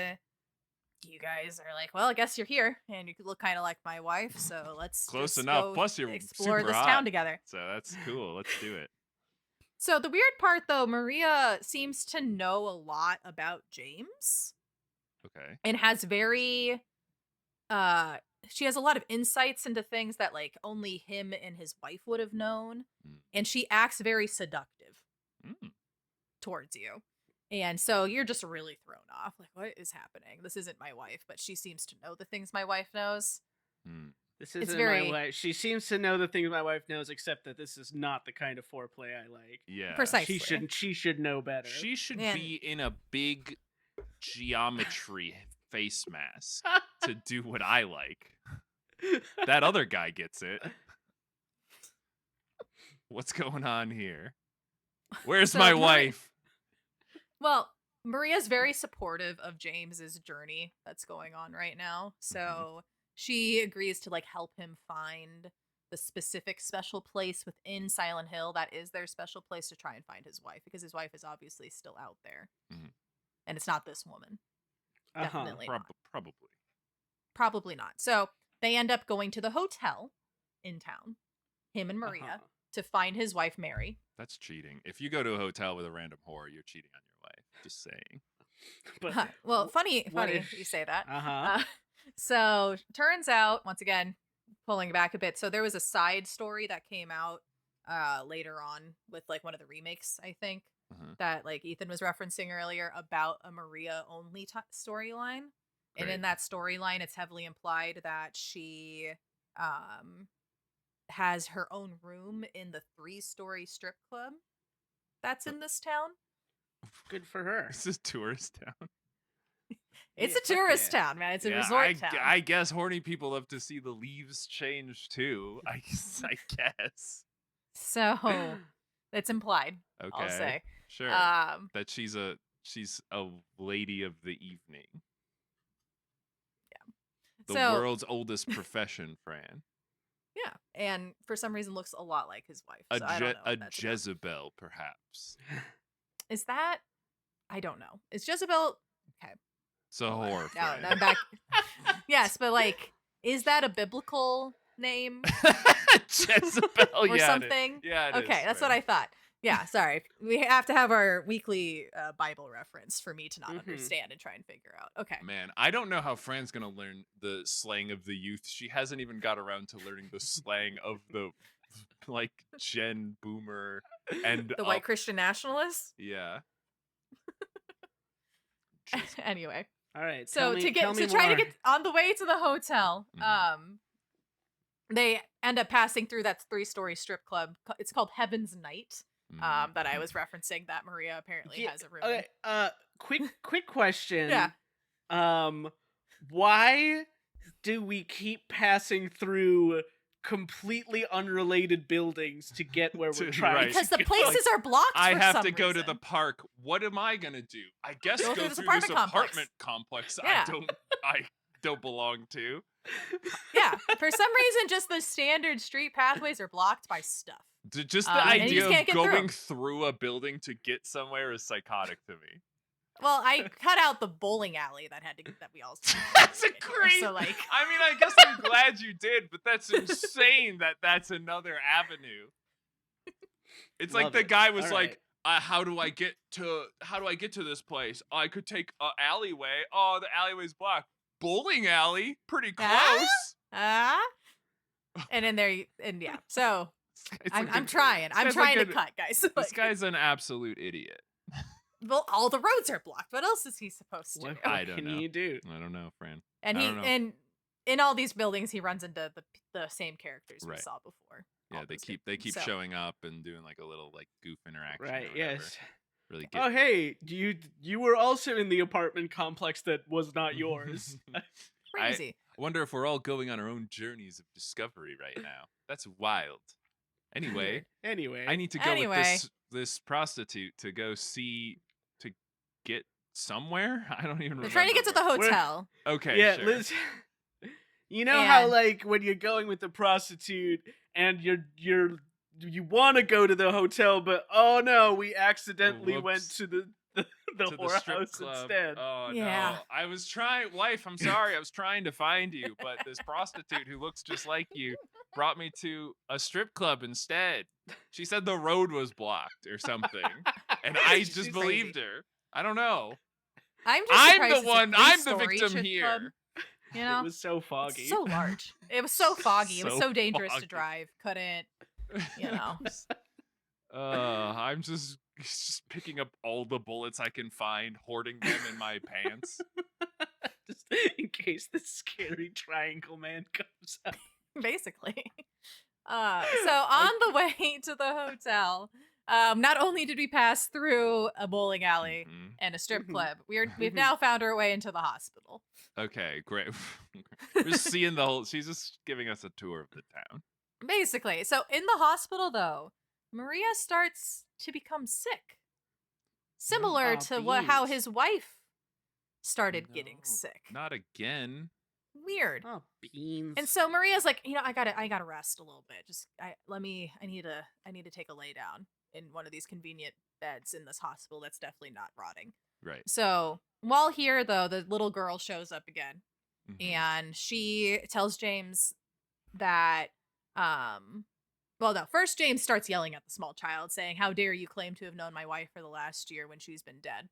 you guys are like, well, I guess you're here and you look kind of like my wife, so let's close just enough. go Plus you're explore super this hot. town together. So that's cool. Let's do it. So the weird part though, Maria seems to know a lot about James. Okay. And has very she has a lot of insights into things that only him and his wife would have known. And she acts very seductive towards you. And so you're just really thrown off. What is happening? This isn't my wife, but she seems to know the things my wife knows. This isn't my wife. She seems to know the things my wife knows, except that this is not the kind of foreplay I like. Yeah. Precisely. She should know better. She should be in a big geometry face mask to do what I like. That other guy gets it. What's going on here? Where's my wife? Well, Maria's very supportive of James's journey that's going on right now. So she agrees to help him find the specific special place within Silent Hill that is their special place to try and find his wife, because his wife is obviously still out there. And it's not this woman. Definitely not. Probably not. So they end up going to the hotel in town, him and Maria, to find his wife, Mary. That's cheating. If you go to a hotel with a random whore, you're cheating on your wife. Just saying. But well, funny you say that. So turns out, once again, pulling back a bit. So there was a side story that came out later on with like one of the remakes, I think, that like Ethan was referencing earlier about a Maria only storyline. And in that storyline, it's heavily implied that she has her own room in the 3-story strip club that's in this town. Good for her. This is tourist town. It's a tourist town, man. It's a resort town. I guess horny people love to see the leaves change too. I guess. So it's implied. Okay. I'll say. Sure. That she's a lady of the evening. Yeah. The world's oldest profession, Fran. Yeah, and for some reason looks a lot like his wife. So A Jezebel, perhaps. Is that? I don't know. Is Jezebel okay? It's a whore. No, I'm back. Yes, but like, is that a biblical name? Jezebel, or something? Yeah. Okay, that's what I thought. Yeah, sorry. We have to have our weekly Bible reference for me to not understand and try and figure out. Okay. Man, I don't know how Fran's gonna learn the slang of the youth. She hasn't even got around to learning the slang of the like Gen Boomer and the white Christian nationalists. Yeah. Anyway. All right. So try to get on the way to the hotel, they end up passing through that 3-story strip club. It's called Heaven's Night. That I was referencing that Maria apparently has a room. Okay. Quick question. Yeah. Why do we keep passing through completely unrelated buildings to get where we're trying? Because the places are blocked. I for have some to go reason. to the park. What am I gonna do? I guess go through this apartment complex. Yeah. I don't belong to. Yeah. For some reason, just the standard street pathways are blocked by stuff. Just the idea of going through. through a building to get somewhere is psychotic to me. Well, I cut out the bowling alley that we all. That's a crazy. So like, I mean, I guess I'm glad you did, but that's insane that that's another avenue. It's like the guy was like, how do I get to this place? I could take an alleyway. Oh, the alleyway's blocked. Bowling alley, pretty close. And in there, and yeah. So I'm trying. I'm trying to cut, guys. This guy's an absolute idiot. Well, all the roads are blocked. What else is he supposed to do? I don't know. Can you do? I don't know, Fran. And and in all these buildings, he runs into the same characters we saw before. Yeah, they keep showing up and doing like a little like goof interaction. Right. Yes. Really. Oh, hey, you were also in the apartment complex that was not yours. Crazy. I wonder if we're all going on our own journeys of discovery right now. That's wild. Anyway, I need to go with this prostitute to go get somewhere. I don't even remember. We're trying to get to the hotel. Okay, yeah, sure. Liz. You know how like when you're going with the prostitute and you want to go to the hotel, but oh no, we accidentally went to the whorehouse instead. Oh no. I was trying, wife, I'm sorry. I was trying to find you, but this prostitute who looks just like you brought me to a strip club instead. She said the road was blocked or something. And I just believed her. I don't know. I'm the victim here. Club, you know? It was so foggy. It's so large. It was so foggy. It was so dangerous to drive. Couldn't, you know. I'm just picking up all the bullets I can find, hoarding them in my pants. Just in case the scary triangle man comes out. Basically. So on the way to the hotel, not only did we pass through a bowling alley and a strip club, we've now found our way into the hospital. Okay, great. We're just seeing the whole. She's just giving us a tour of the town. Basically. So in the hospital, though, Maria starts to become sick. Similar to how his wife started getting sick. Not again. Weird. Oh, beans. And so Maria's like, I gotta rest a little bit. Just I need to take a lay down in one of these convenient beds in this hospital that's definitely not rotting. Right. So while here, though, the little girl shows up again, and she tells James that, well, no, first James starts yelling at the small child, saying, "How dare you claim to have known my wife for the last year when she's been dead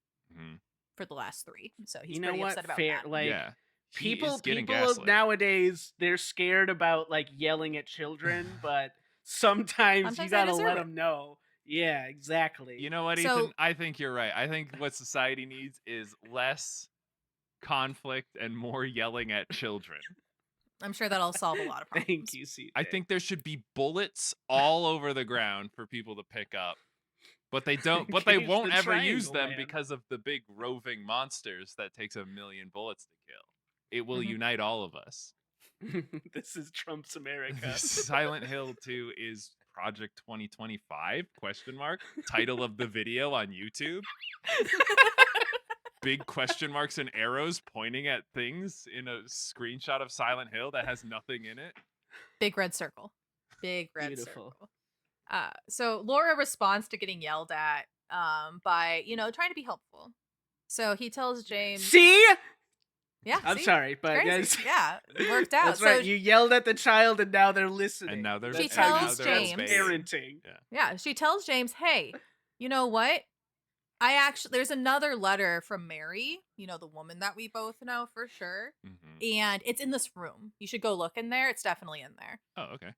for the last 3?" So he's pretty upset about that. Like, yeah. people gaslit. nowadays, they're scared about like yelling at children, but sometimes you gotta let them know. Yeah, exactly. You know what, Ethan? I think you're right. I think what society needs is less conflict and more yelling at children. I'm sure that'll solve a lot of problems. Thank you, CJ. I think there should be bullets all over the ground for people to pick up. But they don't. But they won't ever use them because of the big roving monsters that takes 1 million bullets to kill. It will unite all of us. This is Trump's America. Silent Hill 2 is Project 2025? ? Title of the video on YouTube. Big question marks and arrows pointing at things in a screenshot of Silent Hill that has nothing in it. Big red circle. Big red circle. So Laura responds to getting yelled at by, trying to be helpful. So he tells James... See? Yeah, I'm sorry, but yes. Yeah, it worked out. That's right. You yelled at the child, and now they're listening. And now they're She tells James parenting. Yeah, she tells James, "Hey, you know what? There's another letter from Mary. The woman that we both know for sure, and it's in this room. You should go look in there. It's definitely in there." Oh, okay.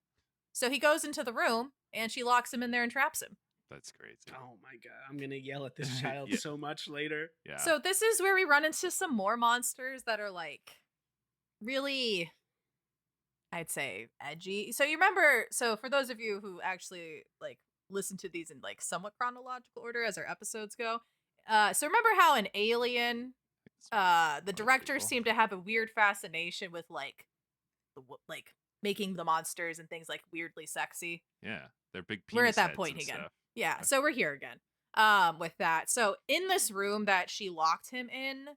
So he goes into the room, and she locks him in there and traps him. That's crazy. Oh my god, I'm gonna yell at this child so much later. Yeah. So this is where we run into some more monsters that are like really, I'd say, edgy. So you remember, for those of you who actually like listen to these in like somewhat chronological order as our episodes go, so remember how in Alien, the directors seem to have a weird fascination with like making the monsters and things like weirdly sexy. Yeah, they're big. We're at that point again. Stuff. Yeah, so we're here again with that. So in this room that she locked him in,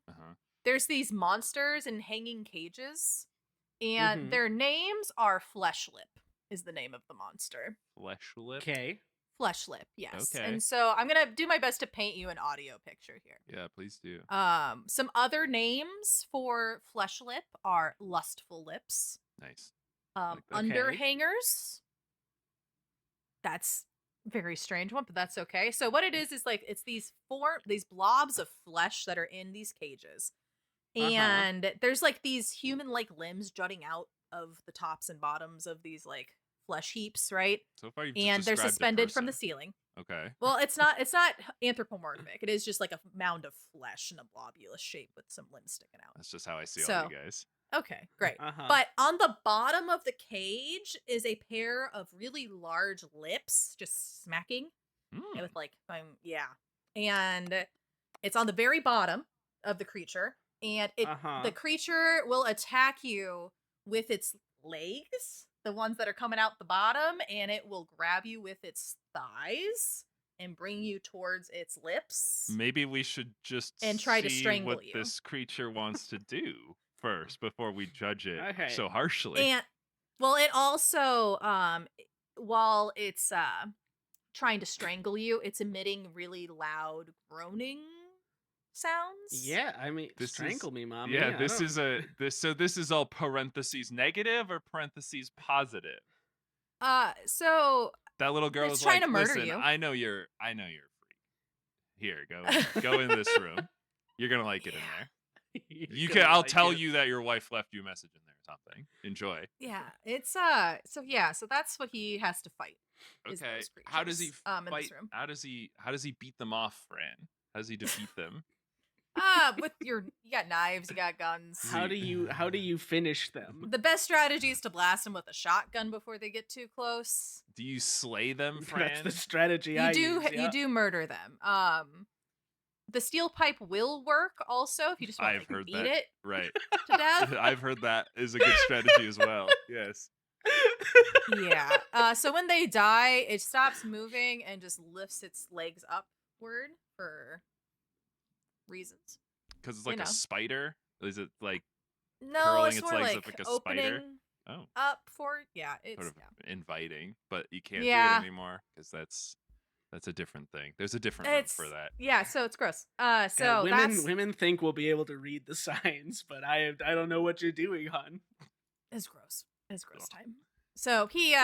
there's these monsters in hanging cages, and their names are Fleshlip is the name of the monster. Fleshlip? Okay. Fleshlip, yes. Okay. And so I'm going to do my best to paint you an audio picture here. Yeah, please do. Some other names for Fleshlip are Lustful Lips. Nice. Underhangers. That's very strange one, but that's okay. So what it is like it's these blobs of flesh that are in these cages, and there's like these human-like limbs jutting out of the tops and bottoms of these like flesh heaps, right? So far, and they're suspended from the ceiling. Okay. Well, it's not anthropomorphic. It is just like a mound of flesh in a globulous shape with some limbs sticking out. That's just how I see all you guys. Okay, great. But on the bottom of the cage is a pair of really large lips just smacking with like, and it's on the very bottom of the creature, and the creature will attack you with its legs, the ones that are coming out the bottom, and it will grab you with its thighs and bring you towards its lips. Maybe we should just try to strangle what this creature wants to do first before we judge it so harshly. And it also while it's trying to strangle you, it's emitting really loud groaning sounds. Yeah, I mean, strangle me, mom. Yeah, this is all parentheses negative or parentheses positive. So that little girl is trying like, to murder listen, you. I know you're a freak. Here, go in this room. You're gonna like it in there. I'll tell you that your wife left you a message in there or something. Enjoy. Yeah, it's so that's what he has to fight. Okay. How does he fight? In this room. How does he beat them off, Fran? How does he defeat them? You got knives, you got guns. How do you finish them? The best strategy is to blast them with a shotgun before they get too close. Do you slay them, Fran? That's the strategy You do murder them. The steel pipe will work also if you just want to beat it right to death. I've heard that is a good strategy as well. Yes. Yeah. So when they die, it stops moving and just lifts its legs upward for reasons. Because it's like a spider? Is it like curling its more legs like up like a spider? Oh. Up for it's sort of inviting, but you can't do it anymore because that's a different thing. There's a different room for that. Yeah, so it's gross. Women think we'll be able to read the signs, but I don't know what you're doing, hon. It's gross. It's gross time. So he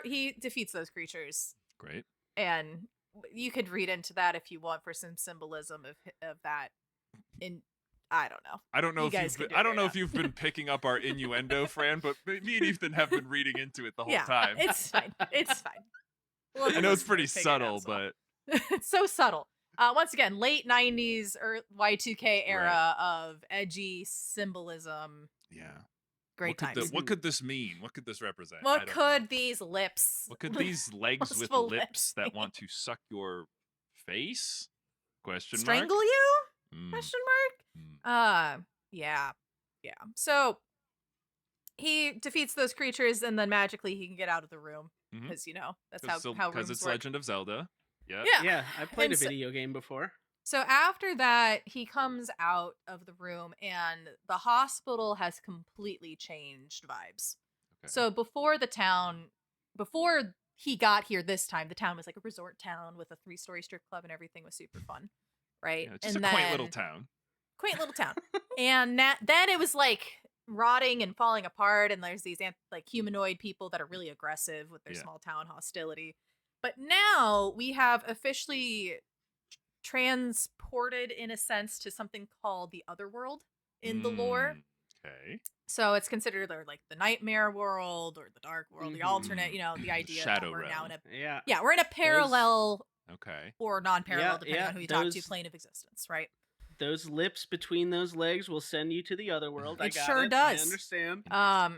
he defeats those creatures. Great. And you could read into that if you want for some symbolism of that in I don't know. I don't know You if guys you've can been, do I it don't right know now. if you've been picking up our innuendo, Fran, but me and Ethan have been reading into it the whole Yeah, time. it's fine. It's fine. We'll I know it's pretty figure it out subtle, as well. but It's so subtle. Once again, late 90s or Y2K era of edgy symbolism. yeah. Great times. What could this mean? What could this represent? I What don't could know. these lips? What could these legs with lustful lips that mean? want to suck your face? Question mark. Strangle you? Mm, Question mm. mark? Yeah. So he defeats those creatures and then magically he can get out of the room Mhm. because that's Because how rooms it's work. Legend of Zelda. Yeah. Yeah, I played And a video game before. So after that, he comes out of the room and the hospital has completely changed vibes. Okay. So before he got here this time, the town was like a resort town with a 3-story strip club and everything was super fun, right? Yeah, just and a quaint little town. Quaint little town. And then it was like rotting and falling apart, and there's these like humanoid people that are really aggressive with their small town hostility. But now we have officially transported in a sense to something called the Otherworld in the lore. Okay. So it's considered like the nightmare world or the dark world, the alternate, the idea Shadow that we're now in realm. a we're in a parallel Okay. or non-parallel depending on who you talk to plane of existence, right? Those lips between those legs will send you to the other world. It sure does. I understand.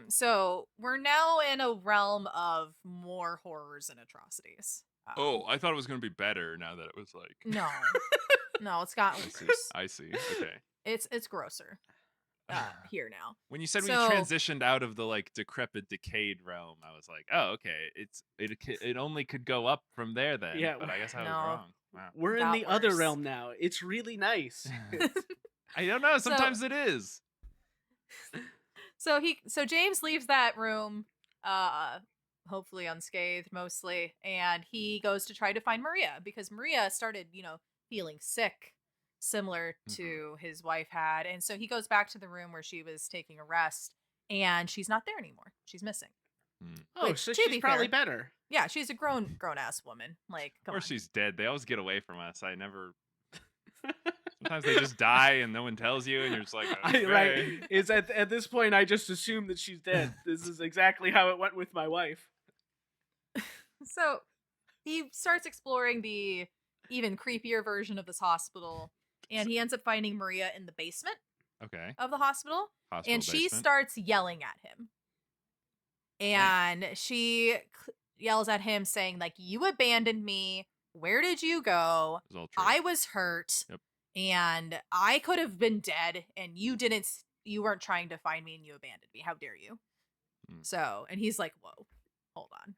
So we're now in a realm of more horrors and atrocities. I thought it was going to be better now that it was like. No, it's gotten worse. I see. Okay. It's grosser here now. When you said we transitioned out of the like decrepit, decayed realm, I was like, oh, okay. It only could go up from there then. Yeah, but I guess I was wrong. Wow. We're in the other realm now. It's really nice. I don't know. Sometimes it is. So James leaves that room, hopefully unscathed mostly, and he goes to try to find Maria because Maria started, feeling sick, similar to his wife had, and so he goes back to the room where she was taking a rest, and she's not there anymore. She's missing. Oh, so she's probably better. Yeah, she's a grown ass woman. Like, come on. She's dead. They always get away from us. I never. Sometimes they just die and no one tells you, and you're just like, okay. Right. It's at this point, I just assume that she's dead. This is exactly how it went with my wife. So he starts exploring the even creepier version of this hospital, and he ends up finding Maria in the basement. Okay. Of the hospital and she basement. starts yelling at him. And she yells at him saying, like, you abandoned me. Where did you go? I was hurt. Yep. And I could have been dead, and you weren't trying to find me, and you abandoned me. How dare you? So, and he's like, whoa, hold on.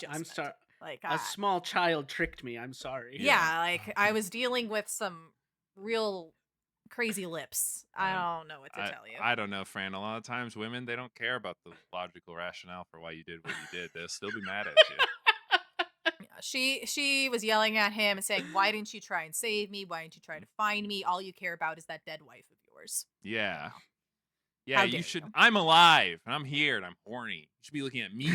I'm sorry. Like, a small child tricked me. I'm sorry. Yeah, like, I was dealing with some real crazy lips. I don't know what to tell you. I don't know, Fran. A lot of times women, they don't care about the logical rationale for why you did what you did. They'll still be mad at you. Yeah, she was yelling at him and saying, why didn't you try and save me? Why didn't you try to find me? All you care about is that dead wife of yours. Yeah. How you dare should. you? I'm alive and I'm here and I'm horny. You should be looking at me.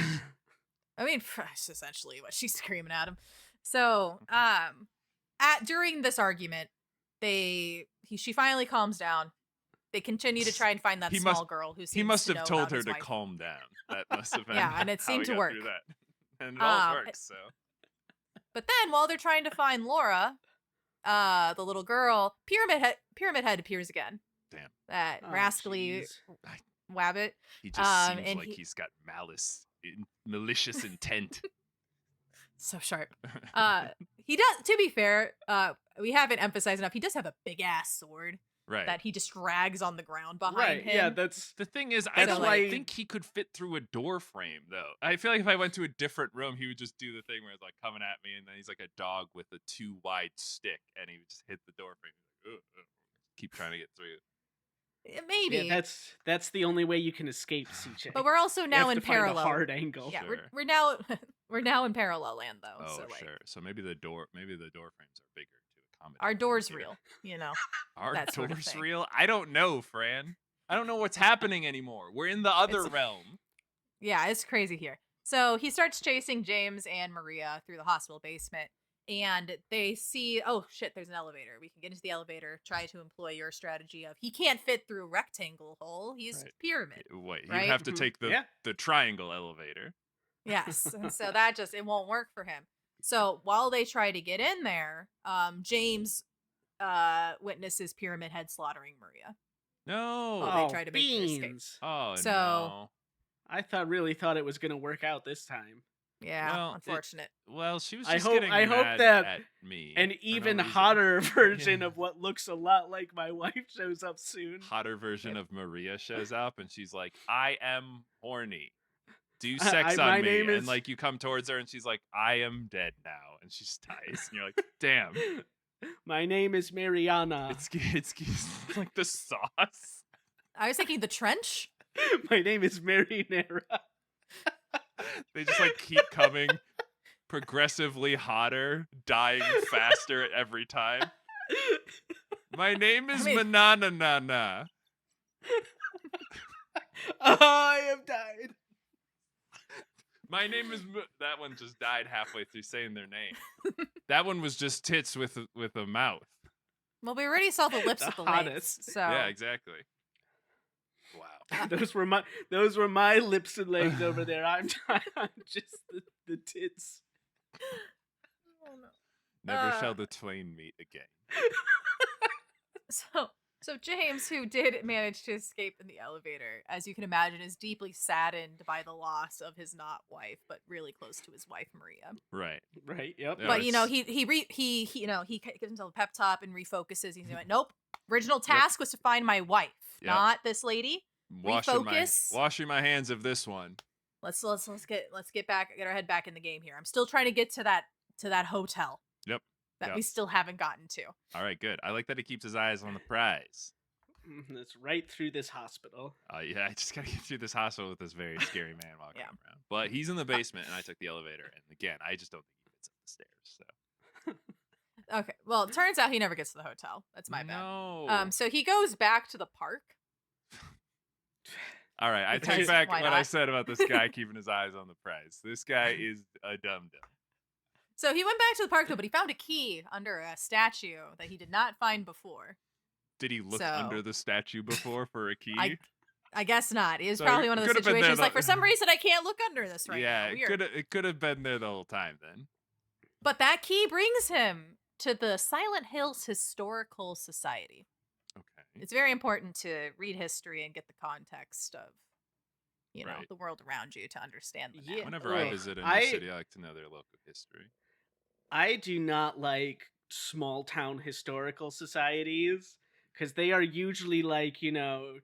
I mean, that's essentially what she's screaming at him. So, during this argument, she finally calms down. They continue to try and find that small girl who seems he must to have know told about her his to wife. calm down. That must have been Yeah, and it how seemed we to got work. through that. And it all works. So. But then, while they're trying to find Laura, the little girl, Pyramid Head appears again. Damn. That rascally wabbit. He just seems and like he's got malicious intent. So sharp. He does. To be fair, we haven't emphasized enough. He does have a big ass sword, right? That he just drags on the ground behind him. Yeah, that's the thing. Is I don't think he could fit through a door frame though. I feel like if I went to a different room, he would just do the thing where it's like coming at me, and then he's like a dog with a too wide stick, and he would just hit the door frame. Like, keep trying to get through. Maybe. Yeah, that's the only way you can escape, CJ. But we're also now in parallel. Find a hard angle. Yeah, sure. we're now in parallel land though. Oh, so sure. So maybe the door frames are bigger to accommodate. Our door's real, Our that sort of door's thing. real? I don't know, Fran. I don't know what's happening anymore. We're in the other realm. Yeah, it's crazy here. So he starts chasing James and Maria through the hospital basement, And they see, oh shit, there's an elevator. We can get into the elevator, try to employ your strategy of he can't fit through a rectangle hole. He's Right. pyramid. Wait, right? you have to Mhm. take Yeah. the triangle elevator. Yes. And so that just, it won't work for him. So while they try to get in there, James witnesses Pyramid Head slaughtering Maria No. while they try to make their escape. beans. Oh So- no. I really thought it was gonna work out this time. Yeah, Well, unfortunate. Well, she was I just hope- getting I hope mad that at me. An for no even reason. hotter version of what looks a lot like my wife shows up soon. Hotter version of Maria shows up and she's like, "I am horny. Do I- sex my on me." name And is- like you come towards her and she's like, "I am dead now," and she just dies. And you're like, "Damn, My name is Mariana. it's like the sauce." I was thinking the trench. My name is Marinara. They just like keep coming progressively hotter, dying faster at every time. My name is Manana. I have died. My name is that one just died halfway through saying their name. That one was just tits with a mouth. Well, we already saw the lips The with the legs. hottest. So Yeah, exactly. Wow. those were my lips and legs over there. I'm just the tits. Oh, no. Never shall the twain meet again. So James, who did manage to escape in the elevator, as you can imagine, is deeply saddened by the loss of his not wife, but really close to his wife Maria. Right. Right. Yep. Yeah, But you know, it's- he gives himself a pep talk and refocuses. He's like, nope. Original task was to find my wife, Yep. not this lady. Refocus. Washing my hands of this one. Let's get our head back in the game here. I'm still trying to get to that hotel. Yep. That Yep. we still haven't gotten to. All right, good. I like that he keeps his eyes on the prize. It's right through this hospital. Yeah, I just gotta get through this hospital with this very scary man walking Yeah. around. But he's in the basement, and I took the elevator. And again, I just don't think he gets up the stairs. So Okay. Well, it turns out he never gets to the hotel. That's my bad. no. So he goes back to the park. All right, I take Because back why what I not? said about this guy keeping his eyes on the prize. This guy is a dum dum. So he went back to the park though, but he found a key under a statue that he did not find before. Did he look So- under the statue before for a key? I guess not. It was So probably it one of those could've been there situations the- like for some reason I can't look under this right yeah, now. Weird. it could have been there the whole time then. But that key brings him to the Silent Hills Historical Society. Okay. It's very important to read history and get the context of, Right. the world around you to understand the Yeah. map. Whenever I Ugh, visit a new I- city, I like to know their local history. I do not like small town historical societies because they are usually like, oh,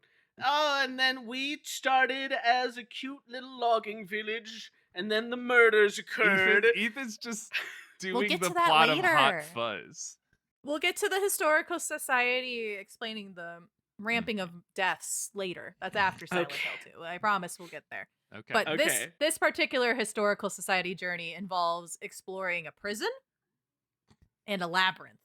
and then we started as a cute little logging village, and then the murders occurred. Ethan's just doing get the to that plot of Hot later. Fuzz. We'll get to the Historical Society explaining the ramping of deaths later. That's after Silent Okay. Hill 2. I promise we'll get there. Okay. But Okay. this particular Historical Society journey involves exploring a prison and a labyrinth.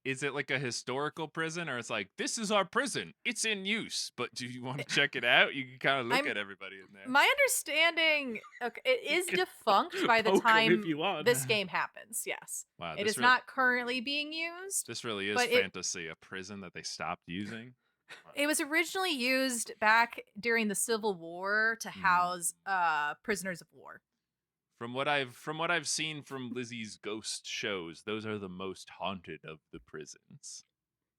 Is it like a historical prison, or it's like, this is our prison, it's in use, but do you want to check it out? You can kind of look I'm- at everybody in there. My understanding, okay, it is can defunct by the Poke 'em time if you want. this game happens. Yes, Wow, it this is not currently being used. This really is but it- fantasy, a prison that they stopped using. It was originally used back during the Civil War to house prisoners of war. From what I've seen from Lizzie's ghost shows, those are the most haunted of the prisons.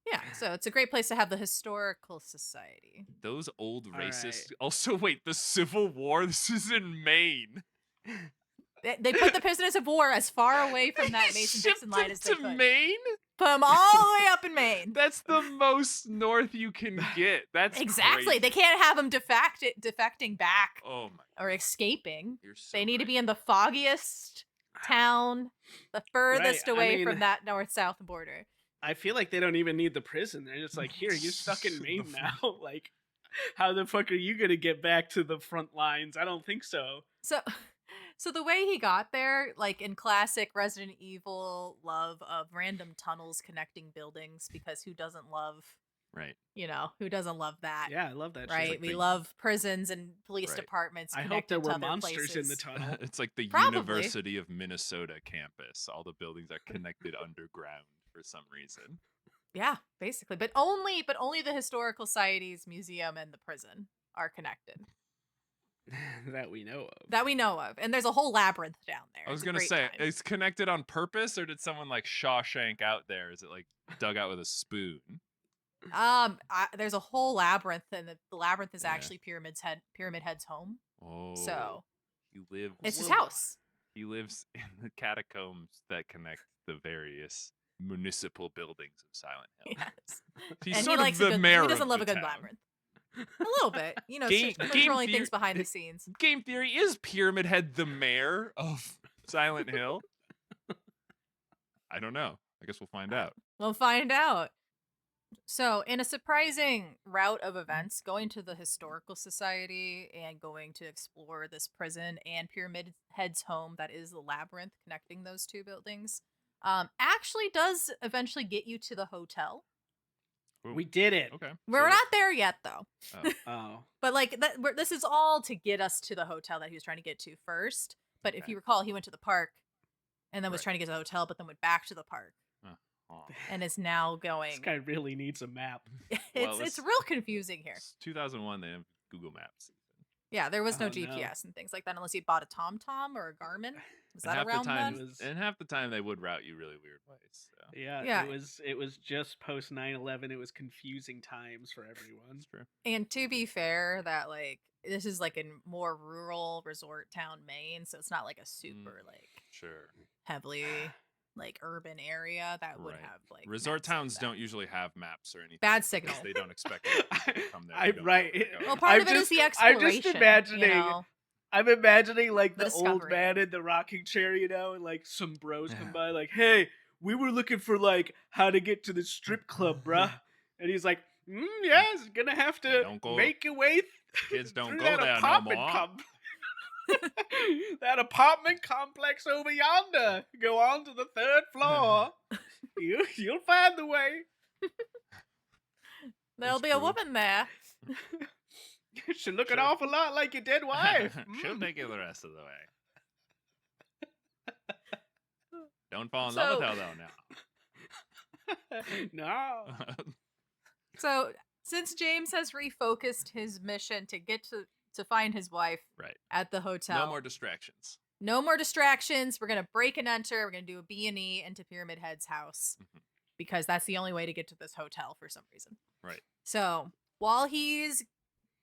Yeah, so it's a great place to have the Historical Society. Those old All racist. right. Also, wait, the Civil War. This is in Maine. They put the prisoners of war as far away from that They Mason-Dixon shipped line them as they to could. Maine. Put them all the way up in Maine. That's the most north you can get. That's Exactly. crazy. They can't have them defecting back Oh my! or escaping. You're so They need to right. be in the foggiest town, the furthest Right, I away mean- from that north-south border. I feel like they don't even need the prison. They're just like, here, you're stuck in Maine now. Like, how the fuck are you gonna get back to the front lines? I don't think so. So the way he got there, like in classic Resident Evil love of random tunnels connecting buildings, because who doesn't love Right. Who doesn't love that? Yeah, I love that shit. Right? like we the- love prisons and police Right. departments I connected hope there to were other monsters in the places. tunnel. It's like the Probably. University of Minnesota campus. All the buildings are connected underground for some reason. Yeah, basically. But only the Historical Society's museum and the prison are connected. That we know of. That we know of. And there's a whole labyrinth down there. I was It's a gonna great say, time. it's connected on purpose, or did someone like Shawshank out there? Is it like dug out with a spoon? There's a whole labyrinth, and the labyrinth is Yeah. actually Pyramid Head's home. Oh, So he lives. it's his Whoa. house. He lives in the catacombs that connect the various municipal buildings of Silent Hill. Yes. He's And sort he of likes the mayor he doesn't of love the a good town. labyrinth. A little bit. Game controlling theory- things behind the scenes. Game theory, is Pyramid Head the mayor of Silent Hill? I don't know. I guess we'll find out. We'll find out. So, in a surprising route of events, going to the Historical Society and going to explore this prison and Pyramid Head's home, that is the labyrinth connecting those two buildings, actually does eventually get you to the hotel. Ooh, We did it. okay. We're not there yet, though. Oh, Oh. But this is all to get us to the hotel that he was trying to get to first. But if Okay. you recall, he went to the park and then was Right. trying to get to the hotel, but then went back to the park aw. and is now This going. guy really needs a map. Well, It's it's- real confusing here. It's 2001. They have Google Maps. Yeah, there was no Oh, no. GPS and things like that unless you bought a TomTom or a Garmin. Was And that half around the time, then? was- and half the time they would route you really weird ways. So. Yeah, Yeah. It was just post 9/11. It was confusing times for everyone. That's true. And to be fair, that this is like a more rural resort town, Maine, so it's not like a super Sure. heavily urban area that would Right. have Resort maps like towns that. don't usually have maps or anything. Bad because signal. They don't expect people to come there. I- They don't know right. where to go. Well, part I'm of it is the just- I'm exploration. just imagining- I'm imagining like The the old discovery. man in the rocking chair, and like some bros come by, like, "Hey, we were looking for like how to get to the strip club, bruh," and he's like, "Yes, gonna have to Don't go- make your way." Kids don't through go that there no apartment more. that apartment complex over yonder. Go on to the 3rd floor. You'll find the way. There'll That's be a true. woman there. Should look an Sure. awful lot like your dead wife. She'll Mm. take you the rest of the way. Don't fall in love with her though No. now. So, since James has refocused his mission to get to find his wife Right. at the hotel, No more distractions. no more distractions. We're gonna break and enter. We're gonna do a B&E into Pyramid Head's house Mhm. because that's the only way to get to this hotel for some reason. Right. So while he's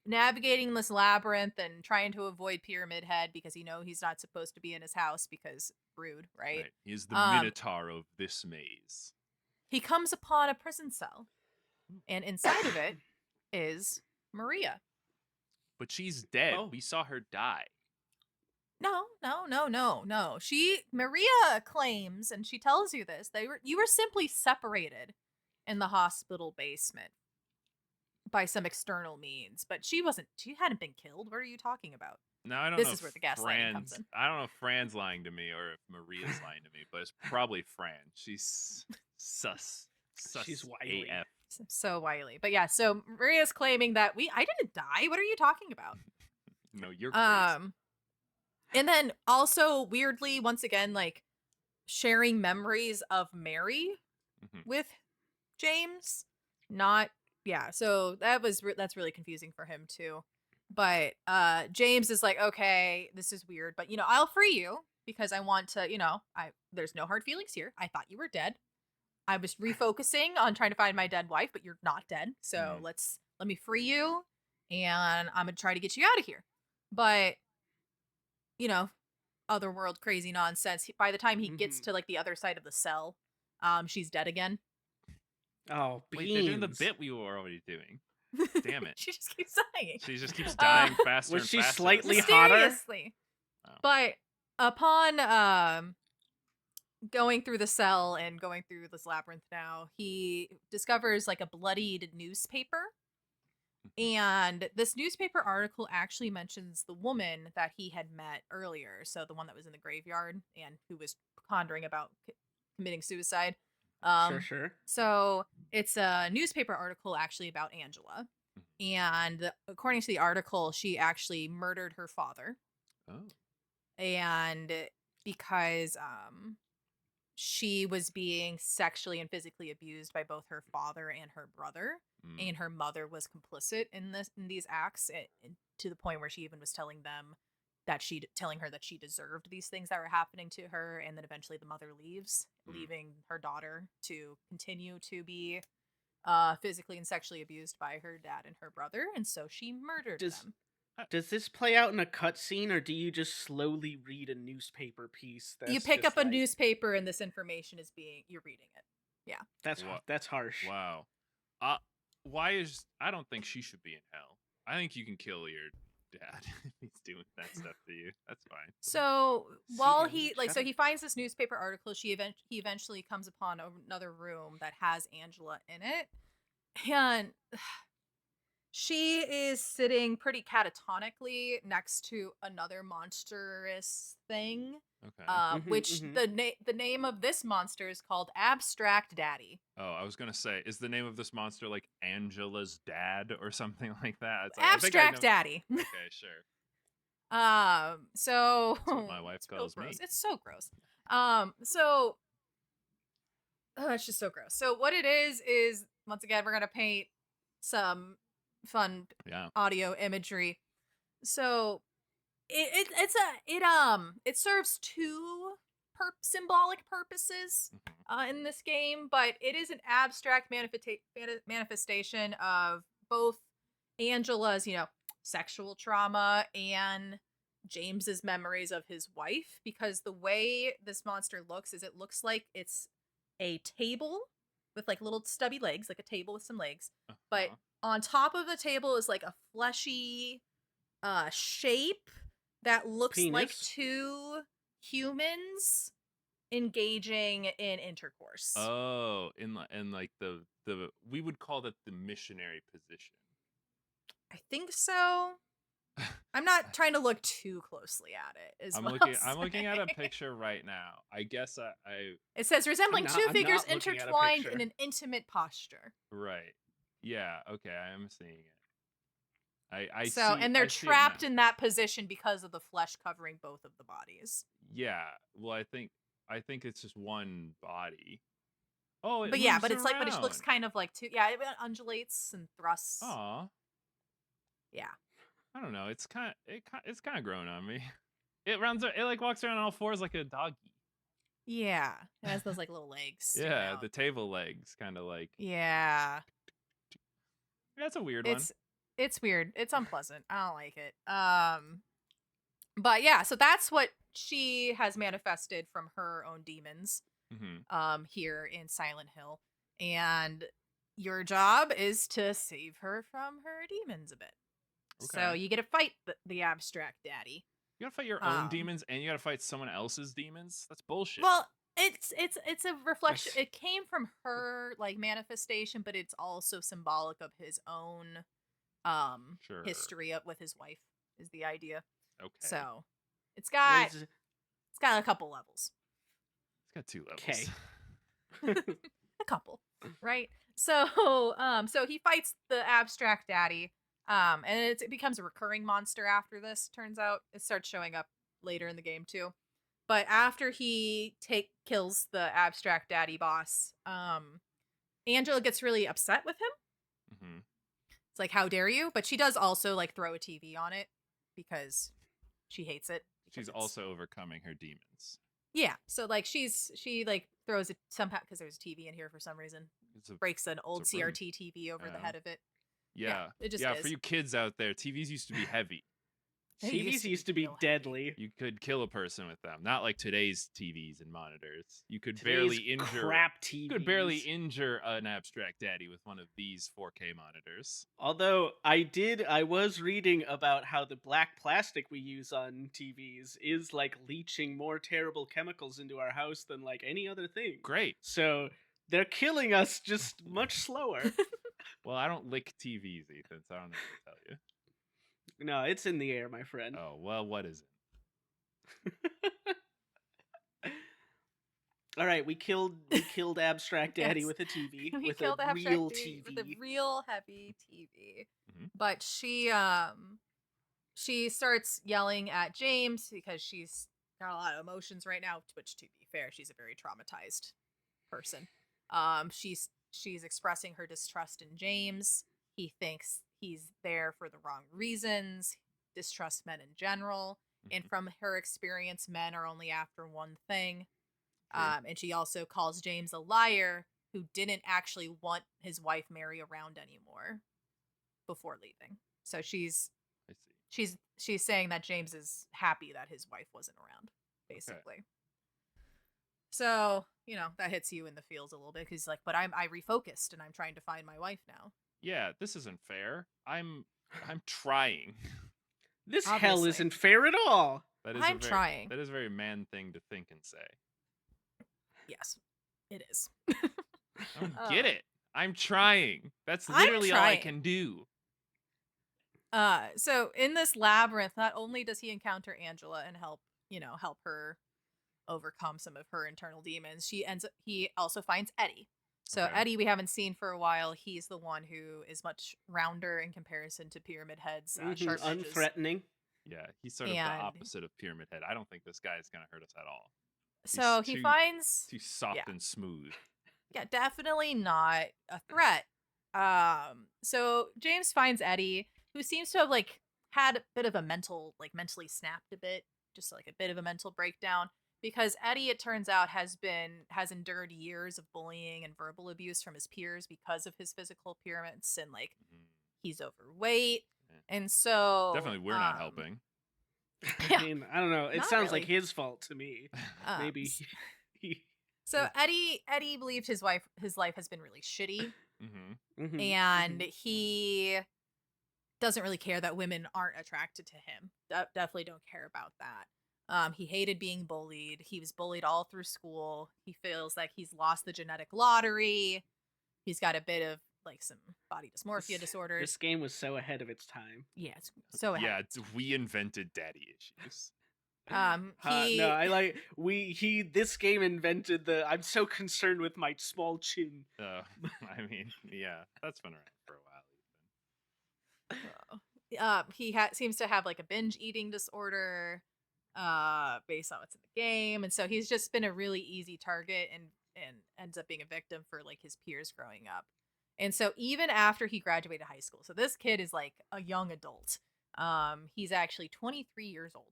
navigating this labyrinth and trying to avoid Pyramid Head because he's not supposed to be in his house because rude, right? He's the Um, minotaur of this maze. He comes upon a prison cell, and inside of it is Maria. But she's dead. Oh. We saw her die. No. Maria claims, and she tells you this, you were simply separated in the hospital basement by some external means, but she hadn't been killed. What are you talking about? Now I don't This know is if where the gaslighting comes in. I don't know if Fran's lying to me or if Maria's lying to me, but it's probably Fran. She's sus. She's wily. AF. So wily. But yeah, so Maria's claiming that I didn't die. What are you talking about? No, you're crazy. And then also weirdly, once again, sharing memories of Mary Mhm. with James. So that's really confusing for him too. But James is like, okay, this is weird, but I'll free you because I want to, there's no hard feelings here. I thought you were dead. I was refocusing on trying to find my dead wife, but you're not dead. So let me free you, and I'm gonna try to get you out of here. But otherworld crazy nonsense. By the time he gets to the other side of the cell, she's dead again. Oh, Wait, they're doing the beans. bit we were already doing. Damn it. She just keeps dying. She just keeps dying faster Was and she faster. slightly hotter? Mysteriously. Oh. But upon going through the cell and going through this labyrinth now, he discovers a bloodied newspaper. And this newspaper article actually mentions the woman that he had met earlier. So the one that was in the graveyard and who was pondering about committing suicide. Sure. So it's a newspaper article actually about Angela. And according to the article, she actually murdered her father. Oh. And because she was being sexually and physically abused by both her father and her brother, and her mother was complicit in these acts, to the point where she even was telling her that she deserved these things that were happening to her. And then eventually the mother leaves, leaving her daughter to continue to be physically and sexually abused by her dad and her brother, and so she murdered them. Does this play out in a cutscene, or do you just slowly read a newspaper piece? You pick up a newspaper, and this information is you're reading it. Yeah, that's harsh. Wow. I don't think she should be in hell. I think you can kill your dad if he's doing that stuff to you. That's fine. So while he finds this newspaper article, he eventually comes upon another room that has Angela in it, and she is sitting pretty catatonically next to another monstrous thing. Okay. Which the name of this monster is called Abstract Daddy. Oh, I was gonna say, is the name of this monster like Angela's dad or something like that? It's Abstract Daddy. Okay, sure. So that's what my wife calls me. It's so gross. It's just so gross. So what it is once again we're gonna paint some fun audio imagery. So it serves two symbolic purposes in this game, but it is an abstract manifestation of both Angela's, sexual trauma and James's memories of his wife, because the way this monster looks is it looks like it's a table with like little stubby legs, like a table with some legs, but on top of the table is like a fleshy shape that looks like two humans engaging in intercourse. Oh, in like the we would call that the missionary position. I think so. I'm not trying to look too closely at it. I'm looking at a picture right now. I guess I it says resembling two figures intertwined in an intimate posture. Right. Yeah. Okay. I am seeing it. I so see, and they're trapped in that position because of the flesh covering both of the bodies. Yeah. Well, I think it's just one body. Oh, but it looks kind of like two. Yeah, it undulates and thrusts. Aw. Yeah. I don't know. It's kind of growing on me. It like walks around on all fours like a doggy. Yeah, it has those like little legs. Yeah, the table legs, kind of like. Yeah. That's a weird one. It's weird. It's unpleasant. I don't like it. But yeah, so that's what she has manifested from her own demons. Here in Silent Hill, and your job is to save her from her demons a bit. Okay. So you get to fight the Abstract Daddy. You gotta fight your own demons, and you gotta fight someone else's demons. That's bullshit. Well, it's a reflection. It came from her like manifestation, but it's also symbolic of his own history with his wife. Is the idea? Okay. So it's got a couple levels. It's got 2 levels. Okay. A couple, right? So he fights the Abstract Daddy. And it becomes a recurring monster after this, turns out. It starts showing up later in the game, too. But after he kills the Abstract Daddy boss, Angela gets really upset with him. It's like, how dare you? But she does also, like, throw a TV on it because she hates it. She's also overcoming her demons. Yeah, so, like, she throws it somehow, because there's a TV in here for some reason. Breaks an old CRT TV over the head of it. Yeah, it just is. For you kids out there, TVs used to be heavy. TVs used to be deadly. You could kill a person with them. Not like today's TVs and monitors. You could barely injure crap TVs. You could barely injure an Abstract Daddy with one of these 4K monitors. Although I was reading about how the black plastic we use on TVs is like leaching more terrible chemicals into our house than like any other thing. Great. So they're killing us just much slower. Well, I don't lick TVs, Ethan, so I don't know what to tell you. No, it's in the air, my friend. Oh, well, what is All right, we killed Abstract Daddy with a TV, We with killed a Abstract real Daddy TV. with a real heavy TV. Mm-hmm. But she starts yelling at James because she's got a lot of emotions right now, which, to be fair, she's a very traumatized person. She's expressing her distrust in James. He thinks he's there for the wrong reasons, distrusts men in general, and from her experience, men are only after one thing. And she also calls James a liar who didn't actually want his wife Mary around anymore before leaving. So she's saying that James is happy that his wife wasn't around, basically. Okay. So, that hits you in the feels a little bit because but I refocused and I'm trying to find my wife now. Yeah, this isn't fair. I'm trying. This hell isn't fair at all. I'm trying. That is a very man thing to think and say. Yes, it is. I don't get it. I'm trying. That's literally all I can do. So in this labyrinth, not only does he encounter Angela and help her overcome some of her internal demons, he also finds Eddie. So Eddie we haven't seen for a while. He's the one who is much rounder in comparison to Pyramid Head's sharp edges. Unthreatening. Yeah, he's sort of the opposite of Pyramid Head. I don't think this guy is going to hurt us at all. So he finds too soft and smooth. Yeah, definitely not a threat. So James finds Eddie, who seems to have had a bit of a mentally snapped a bit, just a bit of a mental breakdown, because Eddie, it turns out, has endured years of bullying and verbal abuse from his peers because of his physical appearance, and he's overweight, and so definitely we're not helping. I mean, I don't know. It sounds like his fault to me. Maybe he. So Eddie believed his life has been really shitty, and he doesn't really care that women aren't attracted to him. Definitely don't care about that. He hated being bullied. He was bullied all through school. He feels like he's lost the genetic lottery. He's got a bit of some body dysmorphia disorders. This game was so ahead of its time. Yeah, it's so ahead. Yeah, we invented daddy issues. This game invented the I'm so concerned with my small chin. I mean, yeah, that's been around for a while. He seems to have a binge eating disorder, based on what's in the game, and so he's just been a really easy target and ends up being a victim for his peers growing up. And so even after he graduated high school, so this kid is a young adult. He's actually 23 years old.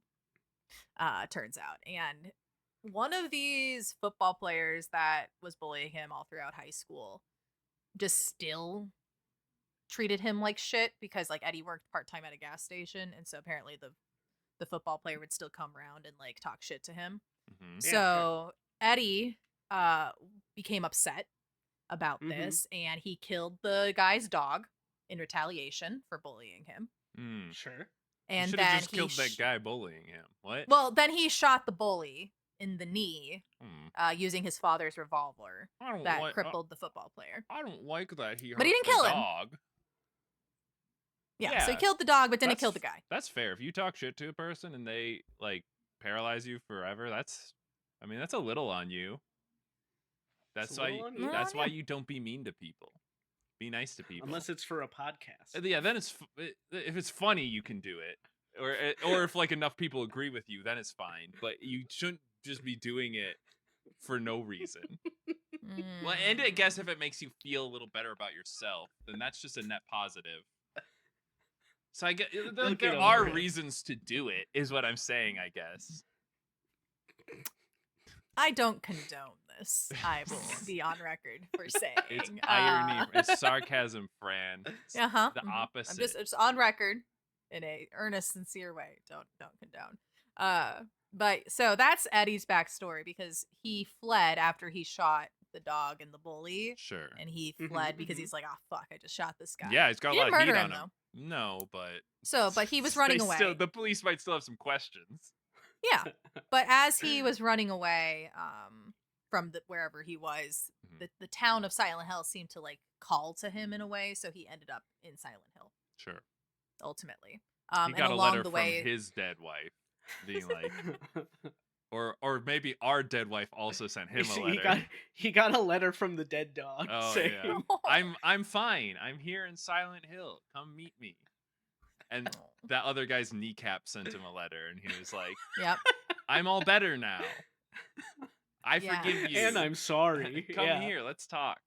Turns out. And one of these football players that was bullying him all throughout high school just still treated him like shit because Eddie worked part-time at a gas station, and so apparently the football player would still come around and talk shit to him. So Eddie became upset about this, and he killed the guy's dog in retaliation for bullying him. Sure. And should have just killed that guy bullying him. What? Well, then he shot the bully in the knee using his father's revolver that crippled the football player. I don't like that he hurt but he didn't kill him. Dog. Yeah, so he killed the dog, but didn't kill the guy. That's fair. If you talk shit to a person and they paralyze you forever, that's a little on you. That's why you don't be mean to people. Be nice to people. Unless it's for a podcast. Yeah, then if it's funny, you can do it. Or if enough people agree with you, then it's fine. But you shouldn't just be doing it for no reason. Well, and I guess if it makes you feel a little better about yourself, then that's just a net positive. So I get there are reasons to do it, is what I'm saying, I guess. I don't condone this. I will be on record for saying it's irony, it's sarcasm, Fran. It's the opposite. I'm just on record in a earnest, sincere way. Don't condone. But so that's Eddie's backstory because he fled after he shot the dog and the bully. Sure. And he fled because he's like, oh fuck, I just shot this guy. Yeah, he's got a lot of heat on him. No, but he was running away. The police might still have some questions. Yeah, but as he was running away from wherever he was, the town of Silent Hill seemed to call to him in a way, so he ended up in Silent Hill. Sure. Ultimately, he got a letter from his dead wife, being like, Or maybe our dead wife also sent him a See, letter. he got a letter from the dead dog Oh saying, yeah. I'm fine. I'm here in Silent Hill. Come meet me. And that other guy's kneecap sent him a letter, and he was like, Yep. I'm all better now. I Yeah. forgive you. and I'm sorry. Come Yeah. here, let's talk.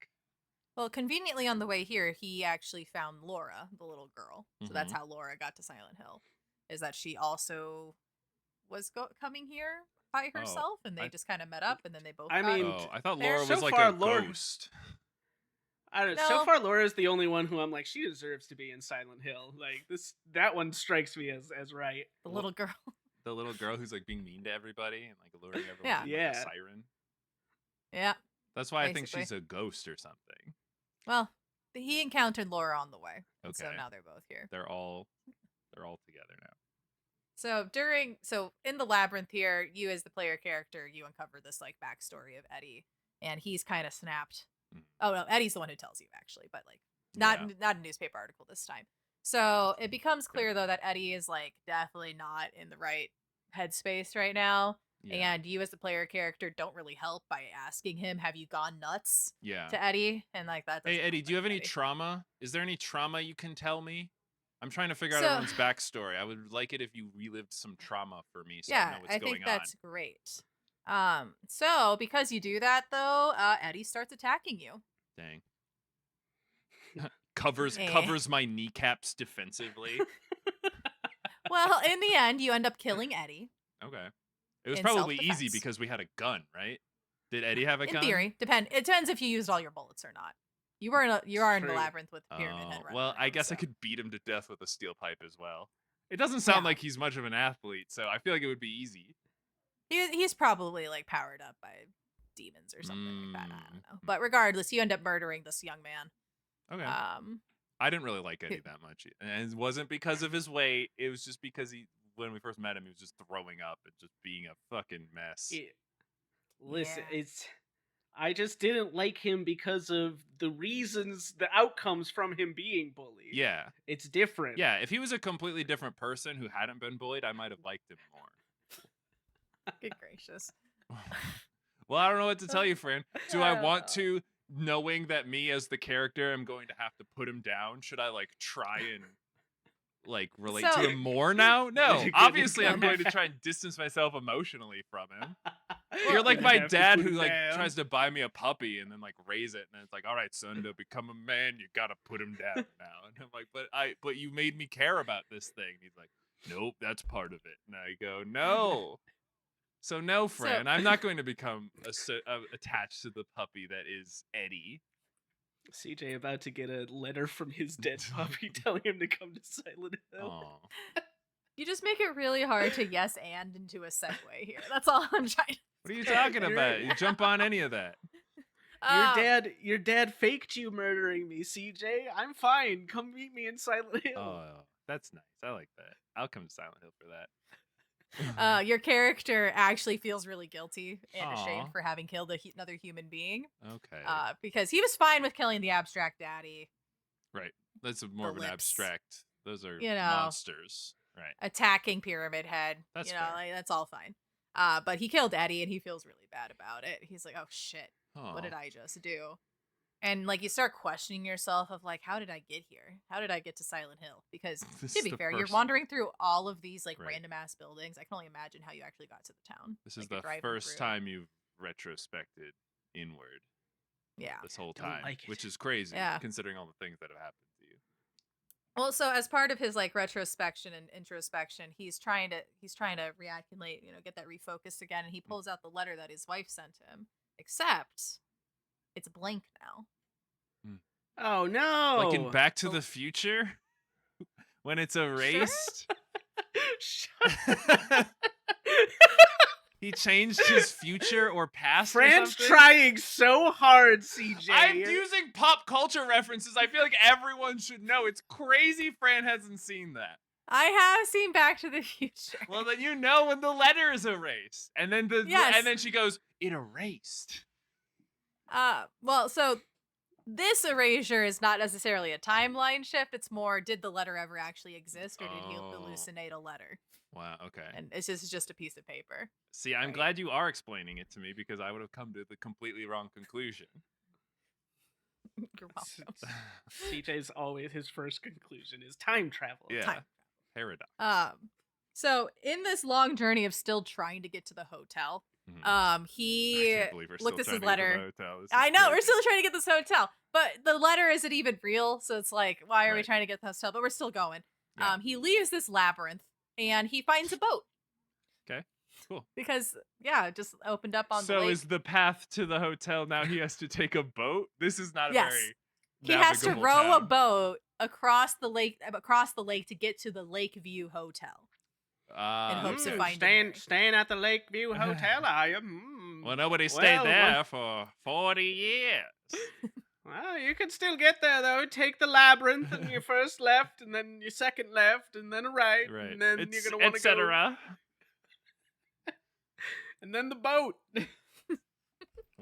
Well, conveniently on the way here, he actually found Laura, the little girl. So that's how Laura got to Silent Hill. Is that she also was coming here by herself, and they just kind of met up, and then they both. I mean, Oh, I thought there. Laura So was like far, a Laura- ghost. I don't know. So far, Laura's the only one who I'm like, she deserves to be in Silent Hill. Like that one strikes me as right. The little girl. The little girl who's like being mean to everybody and like luring everyone Yeah. in, like a siren. Yeah. That's why I think Basically. she's a ghost or something. Well, he encountered Laura on the way. And so Okay. now they're both here. They're all together now. So in the labyrinth here, you as the player character, you uncover this like backstory of Eddie, and he's kind of snapped. Oh no, Eddie's the one who tells you actually, but like not a newspaper article this time. So it becomes clear though that Eddie is like definitely not in the right headspace right now. Yeah. And you as the player character don't really help by asking him, have you gone nuts Yeah. to Eddie? And like that. Hey Eddie, do you have any Eddie. trauma? Is there any trauma you can tell me? I'm trying to figure out So- everyone's backstory. I would like it if you relived some trauma for me so I know what's I going think that's great. So because you do that though, Eddie starts attacking you. Dang. covers my kneecaps defensively. Well, in the end, you end up killing Eddie. Okay. It was In probably easy self-defense. because we had a gun, right? Did Eddie have a In gun? theory, it depends if you used all your bullets or not. You are in the True. labyrinth with Pyramid Head. running Well, I around, guess I so. could beat him to death with a steel pipe as well. It doesn't sound Yeah. like he's much of an athlete, so I feel like it would be easy. He's probably like powered up by demons or something like that. I don't know. But regardless, you end up murdering this young man. Okay. I didn't really like Eddie that much, and it wasn't because of his weight. It was just because when we first met him, he was just throwing up and just being a fucking mess. Listen, Yeah. I just didn't like him because of the outcomes from him being bullied. Yeah. It's different. Yeah, if he was a completely different person who hadn't been bullied, I might have liked him more. Good gracious. Well, I don't know what to tell you, Fran. Do I want Oh. to, knowing that me as the character am going to have to put him down? Should I like try and like relate So- to him more now? No. You're Obviously, I'm gonna going to try and distance myself emotionally from him. You're You're like gonna my have to dad put who him like down. tries to buy me a puppy and then like raise it, and it's like, all right, son, to become a man, you gotta put him down now. And I'm like, but you made me care about this thing. And he's like, nope, that's part of it. And I go, no. So no, Fran, I'm not going to become attached to the puppy that is Eddie. CJ about to get a letter from his dead puppy telling him to come to Silent Hill. Aw. You just make it really hard to yes and into a segue here. That's all I'm trying to. What are you talking about? You jump on any of that. Your dad faked you murdering me, CJ. I'm fine. Come meet me in Silent Hill. Oh, that's nice. I like that. I'll come to Silent Hill for that. Your character actually feels really guilty and ashamed Aw. for having killed another human being. Okay. Because he was fine with killing the abstract daddy, Right. That's more of an lips. abstract. Those are You know. monsters. Right. attacking Pyramid Head. That's you know, fair. like, that's all fine. But he killed Eddie, and he feels really bad about it. He's like, "Oh shit, what did Aw. I just do?" And like you start questioning yourself of like, "How did I get here? How did I get to Silent Hill?" Because This to is be the fair, you're first- wandering through all of these like Right. random ass buildings. I can only imagine how you actually got to the town. This Like, is you're the driving first through. time you've retrospected inward Yeah. this whole Don't time, like it. which is crazy Yeah. considering all the things that have happened to you. Well, so as part of his like retrospection and introspection, he's trying to reaccumulate, get that refocused again, and he pulls out the letter that his wife sent him. Except it's blank now. Oh no! Like in Back to Oh. the Future, when it's erased. Shut He changed his future or past. or Fran's something? trying so hard, CJ. I'm using pop culture references. I feel like everyone should know. It's crazy Fran hasn't seen that. I have seen Back to the Future. Well, then you know when the letter is erased, and then Yes. and then she goes, "It erased." Well, so this erasure is not necessarily a timeline shift. It's more, did the letter ever actually exist, or did he hallucinate a letter? Wow, okay. And it's just a piece of paper. See, I'm glad you are explaining it to me because I would have come to the completely wrong conclusion. You're welcome. CJ's always, his first conclusion is time travel. Yeah. Paradox. So in this long journey of still trying to get to the hotel, he looked at his letter. I know, we're still trying to get this hotel, but the letter isn't even real, so it's like, why are we trying to get the hotel? But we're still going. Yeah. He leaves this labyrinth and he finds a boat. Okay, cool. Because it just opened up on the lake. So is the path to the hotel now he has to take a boat? This is not a very he has to row a boat across the lake to get to the Lakeview Hotel. In hopes of finding staying at the Lakeview Hotel, are you? Well, nobody stayed there for 40 years. Well, you can still get there, though. Take the labyrinth, and your first left, and then your second left, and then a right, and then you're going to want to go... etc. And then the boat.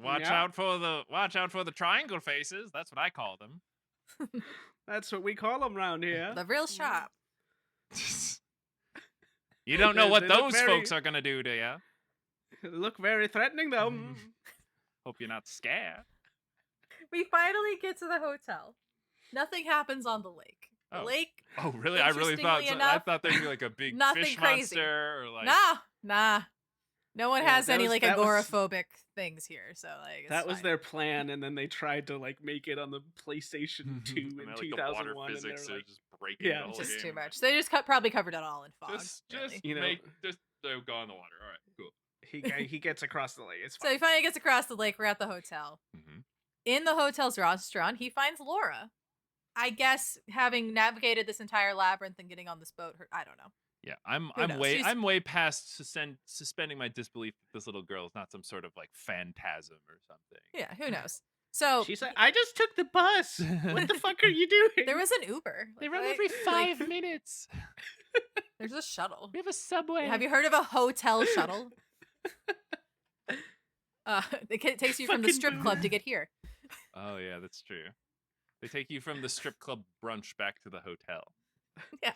Watch out for the triangle faces. That's what I call them. That's what we call them around here. The real shop. You don't know what those folks are going to do to you. Look very threatening, though. Hope you're not scared. We finally get to the hotel. Nothing happens on the lake. The lake. Oh, really? I really thought. I thought there'd be like a big fish monster or like. Nah. No one has any like agoraphobic things here, so like. That was their plan, and then they tried to like make it on the PlayStation 2 in 2001. The water physics are just breaking. The whole just game. too much. They just probably covered it all in fog. Just go in the water. All right, cool. He gets across the lake. It's fine. So he finally gets across the lake. We're at the hotel. Mm-hmm. In the hotel's restaurant, he finds Laura. I guess having navigated this entire labyrinth and getting on this boat, I don't know. Yeah, I'm way past suspending my disbelief that this little girl is not some sort of like phantasm or something. Yeah, who knows? So she's like, I just took the bus. What the fuck are you doing? There was an Uber. They run every 5 minutes. There's a shuttle. We have a subway. Have you heard of a hotel shuttle? It takes you from the strip club to get here. Oh yeah, that's true. They take you from the strip club brunch back to the hotel. Yeah,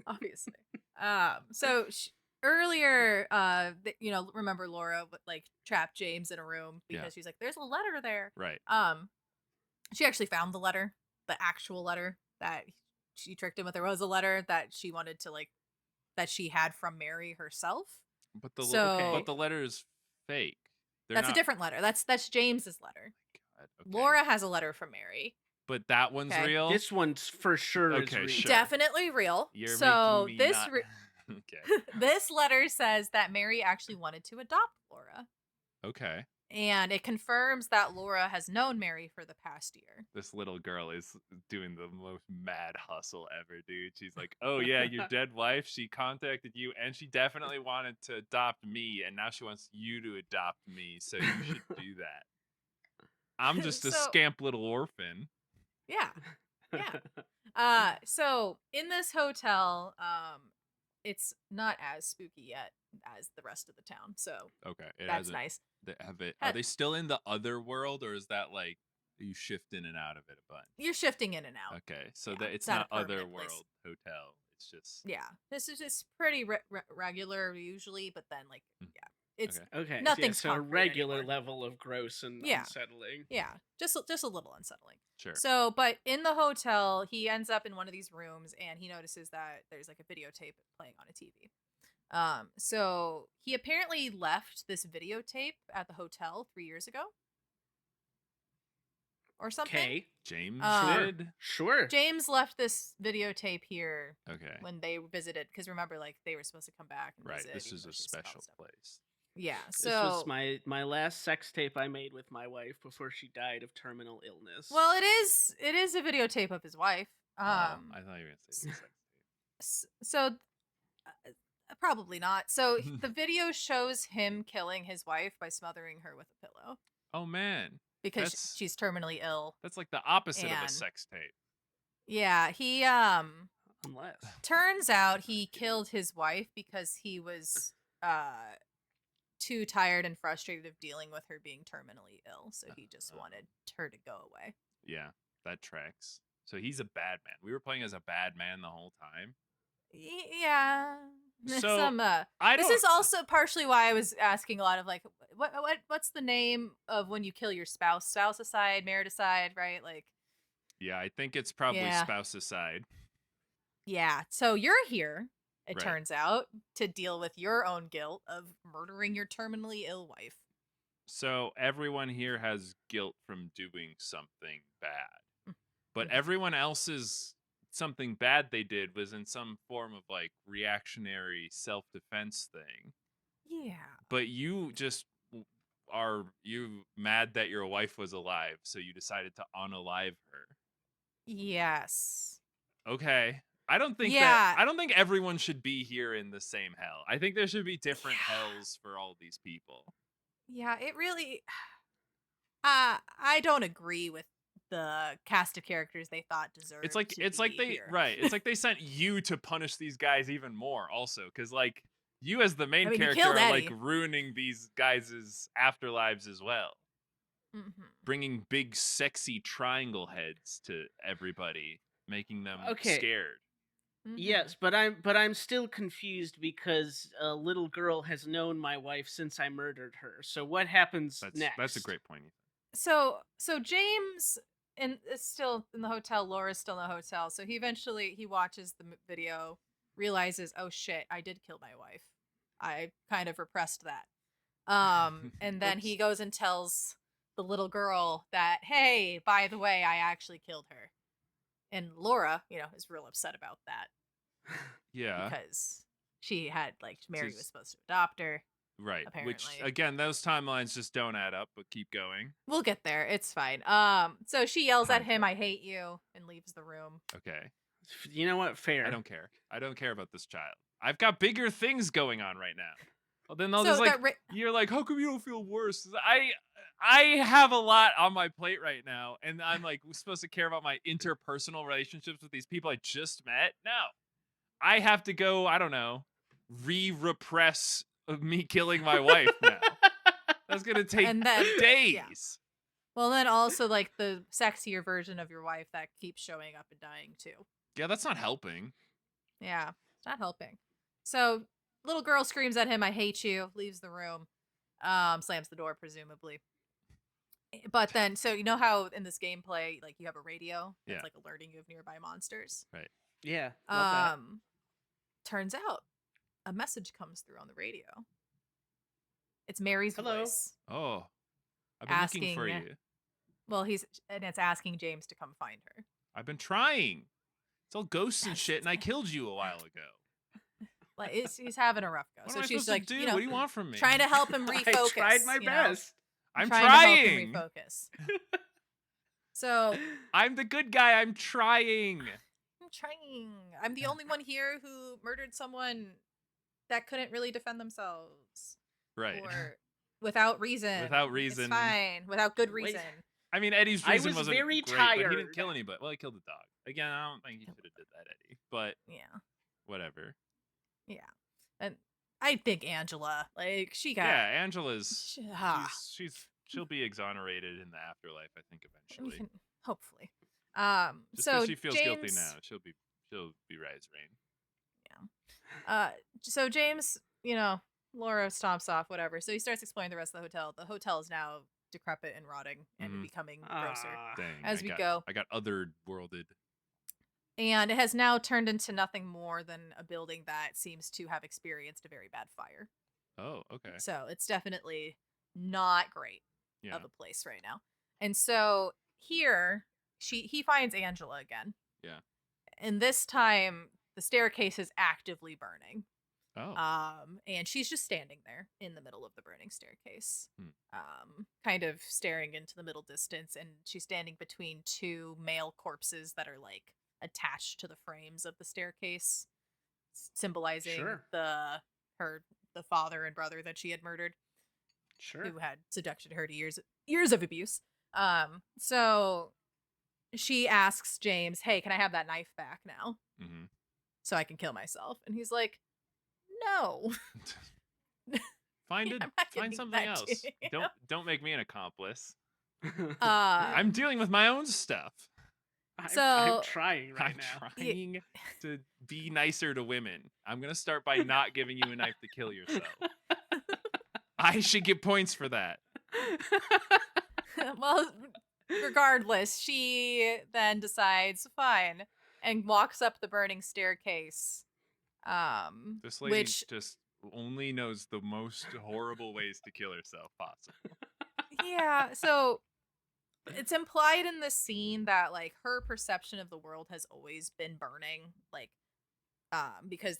obviously. So earlier, remember Laura like trapped James in a room because she's like, "There's a letter there." Right. She actually found the letter, the actual letter that she tricked him with. There was a letter that she wanted to that she had from Mary herself. But the letter is fake. That's a different letter. That's James's letter. God, okay. Laura has a letter from Mary. But that one's real? This one's for sure is real. Sure. Definitely real. You're making me okay. This letter says that Mary actually wanted to adopt Laura. Okay. And it confirms that Laura has known Mary for the past year. This little girl is doing the most mad hustle ever, dude. She's like, oh yeah, your dead wife, she contacted you and she definitely wanted to adopt me and now she wants you to adopt me, so you should do that. I'm just a scamp little orphan. Yeah. So in this hotel, it's not as spooky yet as the rest of the town. So that's nice. Are they still in the other world, or is that like you shift in and out of it a bunch? You're shifting in and out. Okay, so that it's not other world hotel. It's just This is just pretty regular usually, but then it's okay. Nothing's so a regular anymore. Level of gross and unsettling. Yeah, just a little unsettling. Sure. So, but in the hotel, he ends up in one of these rooms, and he notices that there's like a videotape playing on a TV. So he apparently left this videotape at the hotel 3 years ago, or something. Okay, James did. Sure. James left this videotape here. Okay. When they visited, because remember, like they were supposed to come back. And visit, this is a special place. Yeah, so this was my last sex tape I made with my wife before she died of terminal illness. Well, it is a videotape of his wife. I thought you were gonna say sex tape. So probably not. So the video shows him killing his wife by smothering her with a pillow. Oh man, because she's terminally ill. That's like the opposite of a sex tape. Yeah, he unless turns out he killed his wife because he was too tired and frustrated of dealing with her being terminally ill, so he just wanted her to go away. Yeah, that tracks. So he's a bad man. We were playing as a bad man the whole time. Yeah. So This is also partially why I was asking a lot of like, what's the name of when you kill your spouse? Spouse-icide, marriage-icide, right? Like. Yeah, I think it's probably spouse-icide. Yeah. So you're here, it Right. turns out, to deal with your own guilt of murdering your terminally ill wife. So everyone here has guilt from doing something bad. But Mhm. everyone else's something bad they did was in some form of like reactionary self-defense thing. Yeah. But you just are you mad that your wife was alive, so you decided to unalive her. Yes. Okay. I don't think everyone should be here in the same hell. I think there should be different hells for all these people. Yeah, it really I don't agree with the cast of characters they thought deserved It's like they here. right. It's like they sent you to punish these guys even more also cuz like you as the main character are Eddie. like ruining these guys' afterlives as well. Mm-hmm. Bringing big sexy triangle heads to everybody, making them scared. Mm-hmm. Yes, but I'm still confused because a little girl has known my wife since I murdered her. So what happens next? That's a great point. So James is still in the hotel. Laura's still in the hotel. So he watches the video, realizes, oh shit, I did kill my wife. I kind of repressed that. And then he goes and tells the little girl that, hey, by the way, I actually killed her. And Laura, is real upset about that. Yeah. Because she had, Mary was supposed to adopt her. Right. Apparently. Which, again, those timelines just don't add up, but keep going. We'll get there. It's fine. So she yells at him, I hate you, and leaves the room. Okay. You know what? Fair. I don't care. I don't care about this child. I've got bigger things going on right now. Well, then they'll just you're like, how come you don't feel worse? I have a lot on my plate right now, and I'm like supposed to care about my interpersonal relationships with these people I just met? No. I have to go, I don't know, repress me killing my wife now. That's gonna take days. Yeah. Well, then also the sexier version of your wife that keeps showing up and dying too. Yeah, that's not helping. Yeah, it's not helping. So little girl screams at him, I hate you, leaves the room, slams the door presumably. But then, so you know how in this gameplay, you have a radio that's alerting you of nearby monsters? Right. Yeah. Love that. Turns out a message comes through on the radio. It's Mary's voice. Oh, I've been looking for you. Well, it's asking James to come find her. I've been trying. It's all ghosts and shit, and I killed you a while ago. He's having a rough go. What she's like, do? What do you want from me? Trying to help him refocus. I tried my best. I'm trying. To help him refocus. So I'm the good guy. I'm trying. I'm the only one here who murdered someone that couldn't really defend themselves. Right. Or without reason. It's fine. Without good reason. I mean, Eddie's reason wasn't very great, tired. but he didn't kill anybody. Well, he killed the dog. Again, I don't think he should have did that, Eddie. But yeah, whatever. Yeah, and I think Angela, she got. Yeah, Angela's. She'll be exonerated in the afterlife. I think eventually. Hopefully. Just so she feels James, guilty now. She'll be right as rain. Yeah. So James, Laura stomps off, whatever. So he starts exploring the rest of the hotel. The hotel is now decrepit and rotting and becoming grosser as we go. I got otherworlded. And it has now turned into nothing more than a building that seems to have experienced a very bad fire. Oh, okay. So it's definitely not great of a place right now. And so here he finds Angela again. Yeah. And this time the staircase is actively burning. Oh. And she's just standing there in the middle of the burning staircase. Kind of staring into the middle distance, and she's standing between two male corpses that are attached to the frames of the staircase, symbolizing the father and brother that she had murdered. Sure. Who had subjected her to years of abuse. So she asks James, hey, can I have that knife back now? Mm-hmm. So I can kill myself. And he's like, no. Find something else. Don't make me an accomplice. I'm dealing with my own stuff. I'm trying right now. I'm trying to be nicer to women. I'm going to start by not giving you a knife to kill yourself. I should get points for that. Well, regardless, she then decides, fine, and walks up the burning staircase. This lady Which, just only knows the most horrible ways to kill herself possible. yeah, so it's implied in this scene that like her perception of the world has always been burning, like because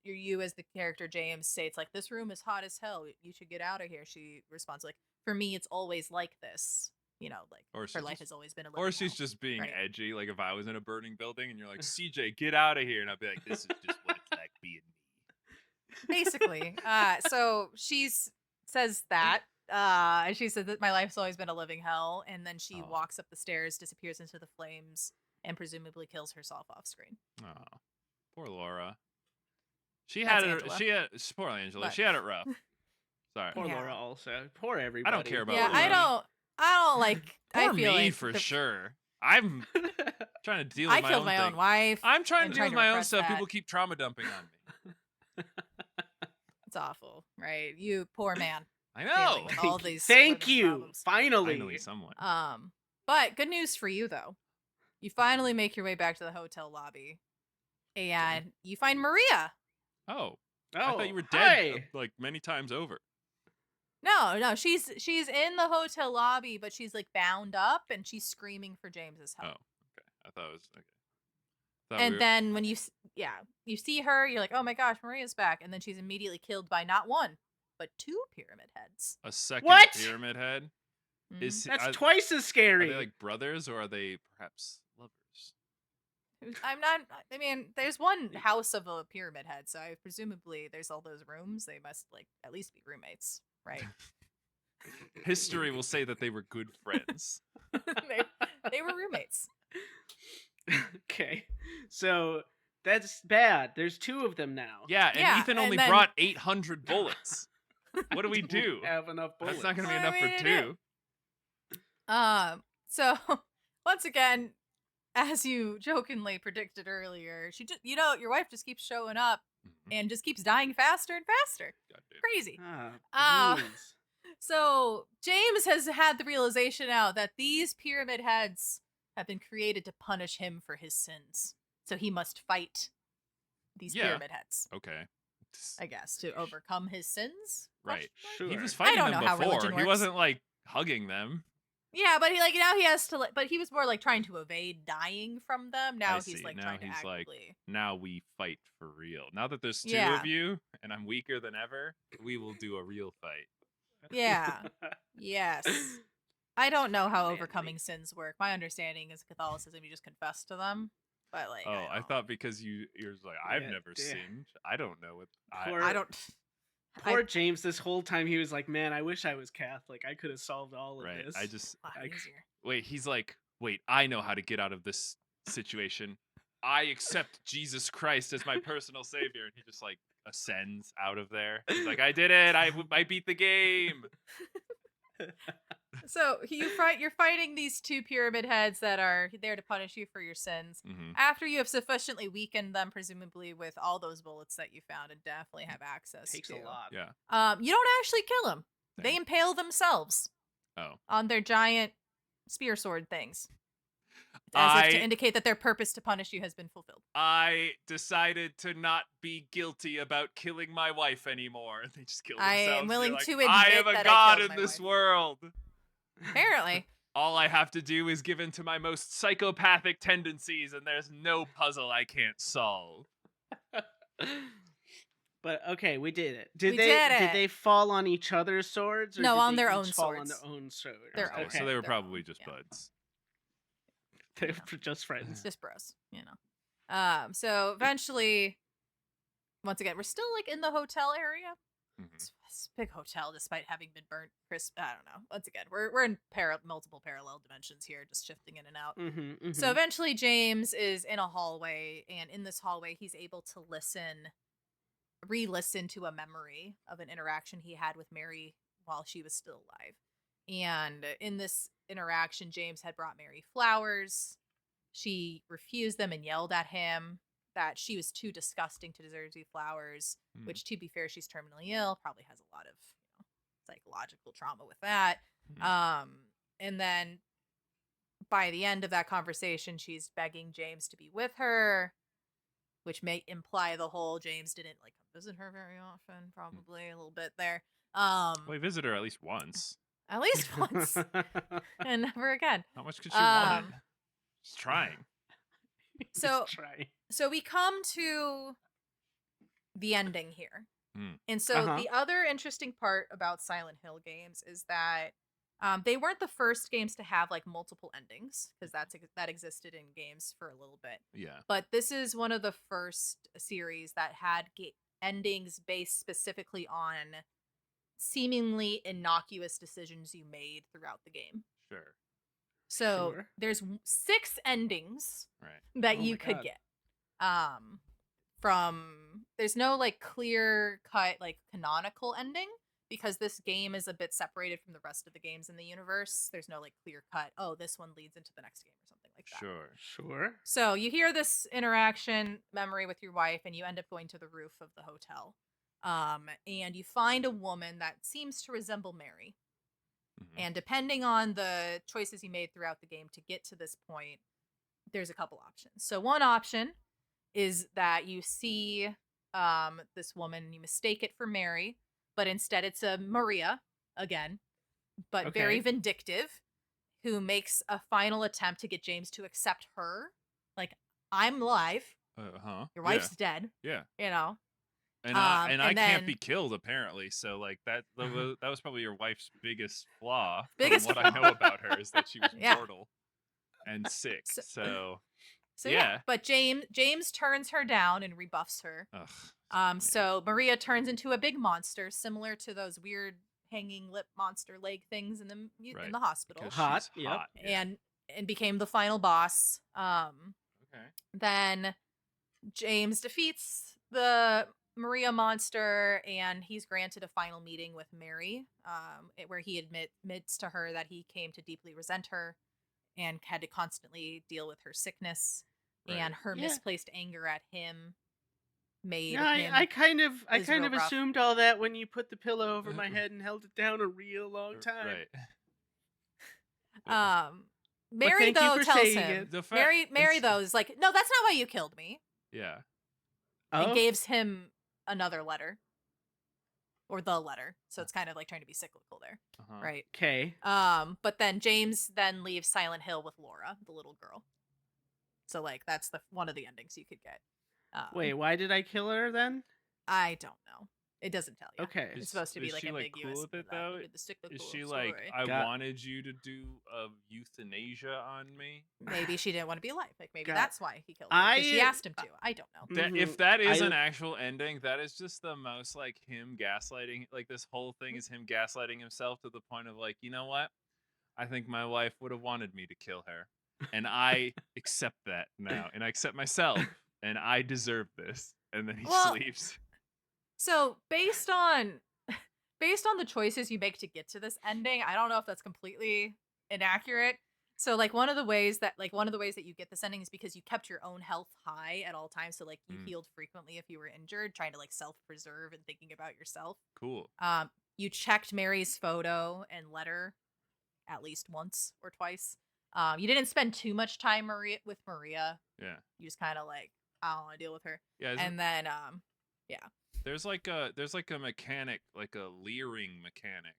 you as the character James states like, this room is hot as hell, you should get out of here. She responds like, for me it's always like this, like her life has always been a living or she's hell, just being right? edgy. Like if I was in a burning building and you're like, CJ, get out of here, and I'd be like, this is just what it's like being me. Basically. So she says that. She said that my life's always been a living hell, and then she walks up the stairs, disappears into the flames, and presumably kills herself off screen. Oh, poor Laura. She had poor Angela. She had it rough. Sorry. Poor Laura also. Poor everybody. I don't care about Laura. I don't like. Poor I feel me like for sure. I'm trying to deal with I my killed own my thing. own wife. I'm trying to deal with my own stuff. That. People keep trauma dumping on me. It's awful, right? You poor man. I know. With all these Thank you. problems. Finally someone. But good news for you though. You finally make your way back to the hotel lobby, and you find Maria. Oh, I thought you were dead like many times over. No, she's in the hotel lobby, but she's like bound up and she's screaming for James's help. Oh, okay. I thought it was okay. And then when you see her, you're like, oh my gosh, Maria's back, and then she's immediately killed by not one, but 2 pyramid heads. A second pyramid head? Mm-hmm. That's twice as scary. Are they like brothers or are they perhaps lovers? I mean, there's one house of a pyramid head, so presumably there's all those rooms. They must like at least be roommates, right? History will say that they were good friends. they were roommates. Okay, so that's bad. There's 2 of them now. Yeah, and Ethan only brought 800 bullets. What do we do? Have enough bullets. That's not going to be enough for 2. So once again, as you jokingly predicted earlier, she just, your wife just keeps showing up and just keeps dying faster and faster. Crazy. So James has had the realization now that these pyramid heads have been created to punish him for his sins. So he must fight these pyramid heads. Okay. I guess to overcome his sins. Right. Sure. He was fighting them before. He wasn't like hugging them. Yeah, but now he has to. But he was more like trying to evade dying from them. Now he's like trying to actively. Now we fight for real. Now that there's 2 of you and I'm weaker than ever, we will do a real fight. Yeah. Yes. I don't know how overcoming sins work. My understanding is Catholicism, you just confess to them. But like, I thought because you're like, I've never sinned. I don't know what I don't. Poor James. This whole time he was like, "Man, I wish I was Catholic. I could have solved all of this." I just wait. He's like, wait. I know how to get out of this situation. I accept Jesus Christ as my personal savior, and he just like ascends out of there. He's like, I did it. I beat the game. So you're fighting these 2 pyramid heads that are there to punish you for your sins. Mm-hmm. After you have sufficiently weakened them, presumably with all those bullets that you found and definitely have access Takes to. a lot. Yeah. You don't actually kill them. They impale themselves. On their giant spear sword things. As if to indicate that their purpose to punish you has been fulfilled. I decided to not be guilty about killing my wife anymore. They just killed themselves. I am willing to admit I am a god in this world. Apparently. All I have to do is give in to my most psychopathic tendencies, and there's no puzzle I can't solve. But okay, we did it. Did they fall on each other's swords? Or no, did on they their own fall swords. On their own swords. Okay. So they were probably just buds. They were just friends. Just bros, So eventually, once again, we're still like in the hotel area. Mm-hmm. It's a big hotel, despite having been burnt crisp. I don't know. Once again, we're in multiple parallel dimensions here, just shifting in and out. Mm-hmm. So eventually, James is in a hallway, and in this hallway, he's able to re-listen to a memory of an interaction he had with Mary while she was still alive. And in this interaction, James had brought Mary flowers. She refused them and yelled at him that she was too disgusting to deserve these flowers, which, to be fair, she's terminally ill, probably has a lot of psychological trauma with that. And then by the end of that conversation, she's begging James to be with her, which may imply the whole James didn't visit her very often, probably a little bit there. Well, he visited her at least once. At least once. And never again. How much could she want it? She's trying. So we come to the ending here. And so the other interesting part about Silent Hill games is that they weren't the first games to have multiple endings, because that existed in games for a little bit. Yeah. But this is one of the first series that had endings based specifically on seemingly innocuous decisions you made throughout the game. Sure. So there's 6 endings that you could get. There's no clear cut canonical ending, because this game is a bit separated from the rest of the games in the universe. There's no clear cut, oh, this one leads into the next game or something like that. Sure. So you hear this interaction memory with your wife, and you end up going to the roof of the hotel. And you find a woman that seems to resemble Mary. And depending on the choices you made throughout the game to get to this point, there's a couple options. So one option is that you see this woman and you mistake it for Mary, but instead it's a Maria again, but very vindictive, who makes a final attempt to get James to accept her. I'm alive. Your wife's dead. Yeah. You know. And I can't be killed, apparently. So that was probably your wife's biggest flaw. What I know about her is that she was mortal and sick. So yeah. But James turns her down and rebuffs her. So Maria turns into a big monster, similar to those weird hanging lip monster leg things in the hospital. Hot. And became the final boss. Then James defeats the Maria monster, and he's granted a final meeting with Mary, where he admits to her that he came to deeply resent her and had to constantly deal with her sickness and her misplaced anger at him. I kind of assumed all that when you put the pillow over my head and held it down a real long time. Mary though tells him, Mary though is like, no, that's not why you killed me. Yeah. And gives him another letter, or the letter. So it's kind of trying to be cyclical there, right? Okay. But then James then leaves Silent Hill with Laura, the little girl. So that's one of the endings you could get. Wait, why did I kill her then? I don't know. It doesn't tell you. Okay. It's supposed to be ambiguous. Cool with it though? Is she story. I wanted you to do a euthanasia on me? Maybe she didn't want to be alive. Maybe that's why he killed her. She asked him to. I don't know. If that is an actual ending, that is just the most him gaslighting. This whole thing is him gaslighting himself to the point of you know what? I think my wife would have wanted me to kill her. And I accept that now. And I accept myself. And I deserve this. And then he sleeps. So based on the choices you make to get to this ending, I don't know if that's completely inaccurate. So one of the ways that you get this ending is because you kept your own health high at all times. So you healed frequently if you were injured, trying to self-preserve and thinking about yourself. Cool. You checked Mary's photo and letter at least once or twice. You didn't spend too much time with Maria. Yeah. You just kind of I don't want to deal with her. Yeah. And then There's a mechanic, a leering mechanic,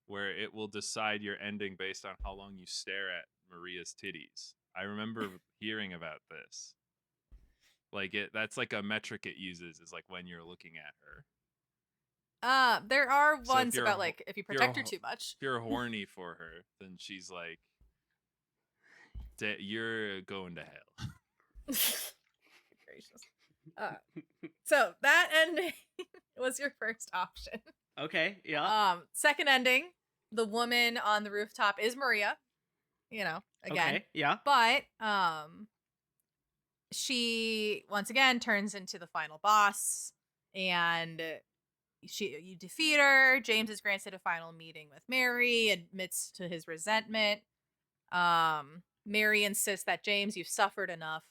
where it will decide your ending based on how long you stare at Maria's titties. I remember hearing about this. That's a metric it uses, is when you're looking at her. There are ones about if you protect her too much. If you're horny for her, then she's you're going to hell. Gracious. So that ending was your first option. Okay, yeah. Second ending, the woman on the rooftop is Maria. Again. Okay, yeah. But she once again turns into the final boss, and you defeat her. James is granted a final meeting with Mary, admits to his resentment. Mary insists that James, you've suffered enough.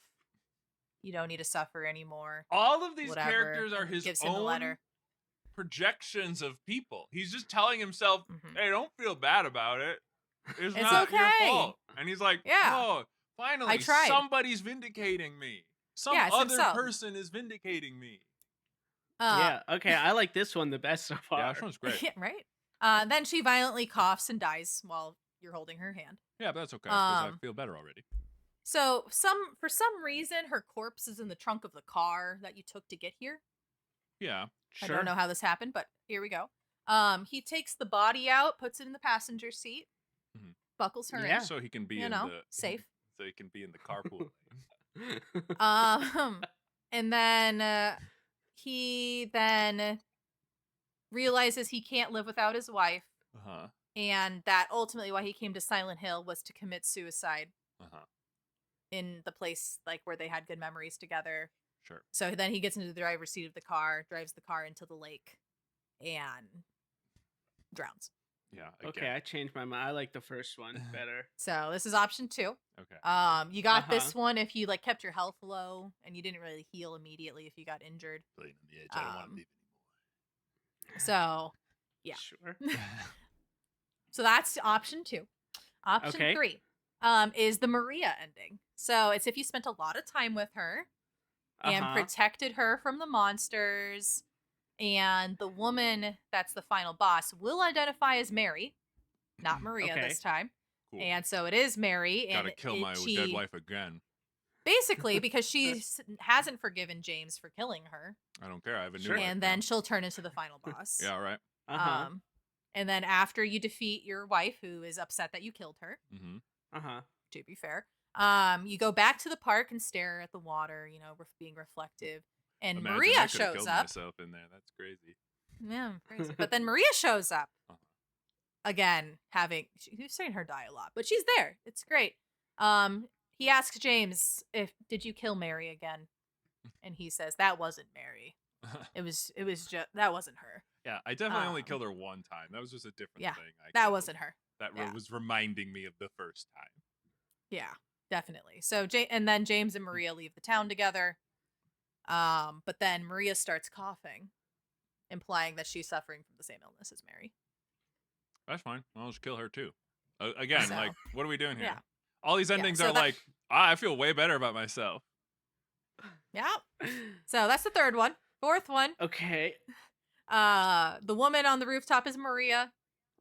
You don't need to suffer anymore. All of these Whatever. characters are And his gives him the own letter. projections of people. He's just telling himself, hey, don't feel bad about it. It's not okay. your fault. And he's like, Yeah. oh, finally, I tried. somebody's vindicating me. Some Yeah, it's other himself. person is vindicating me. Yeah, okay, I like this one the best so far. Yeah, this one's great. Yeah, right? Then she violently coughs and dies while you're holding her hand. Yeah, but that's okay, because I feel better already. So, for some reason, her corpse is in the trunk of the car that you took to get here. Yeah. I don't know how this happened, but here we go. He takes the body out, puts it in the passenger seat, buckles her in. So he can be safe. So he can be in the carpool lane. And then he then realizes he can't live without his wife. And that ultimately why he came to Silent Hill was to commit suicide. In the place like where they had good memories together. Sure. So then he gets into the driver's seat of the car, drives the car into the lake, and drowns. Yeah. Again. Okay, I changed my mind. I like the first one better. So this is option 2. Okay. You got this one if you like kept your health low and you didn't really heal immediately if you got injured. Playing on the edge. I don't want to leave anymore. So, yeah. Sure. So that's option 2. Option 3 is the Maria ending. So it's if you spent a lot of time with her and protected her from the monsters, and the woman that's the final boss will identify as Mary, not Maria this time. Cool. And so it is Mary. Gotta kill my dead wife again. Basically, because she hasn't forgiven James for killing her. I don't care. I have a new wife. And then she'll turn into the final boss. Yeah, right. And then after you defeat your wife, who is upset that you killed her, to be fair, you go back to the park and stare at the water, being reflective. And Imagine Maria I shows killed up. myself in there. That's crazy. Yeah, crazy. But then Maria shows up again, who's saying her die a lot, but she's there. It's great. He asks James did you kill Mary again, and he says that wasn't Mary. It was just that wasn't her. Yeah, I definitely only killed her one time. That was just a different thing. That wasn't her. That was reminding me of the first time. Yeah, definitely. So and then James and Maria leave the town together. But then Maria starts coughing, implying that she's suffering from the same illness as Mary. That's fine. I'll just kill her too. Again, like, what are we doing here? Yeah. All these endings are like, I feel way better about myself. Yeah. So that's the third one. Fourth one. Okay. The woman on the rooftop is Maria.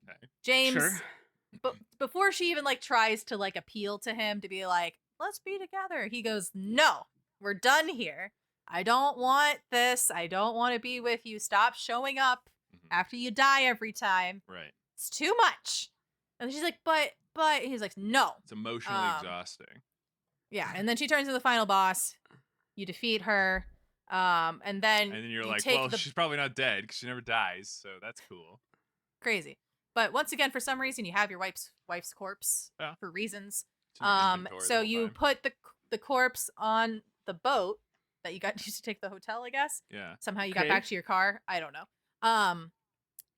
Okay. James. Sure. Before she even tries to appeal to him to be like, let's be together, he goes, no, we're done here. I don't want this. I don't want to be with you. Stop showing up after you die every time. Right. It's too much. And she's like, but he's like, no. It's emotionally exhausting. Yeah. And then she turns into the final boss. You defeat her. And then you're like, well, she's probably not dead because she never dies. So that's cool. Crazy. But once again, for some reason, you have your wife's corpse for reasons. So you put the corpse on the boat that you got used to take the hotel, I guess. Yeah. Somehow you got back to your car. I don't know.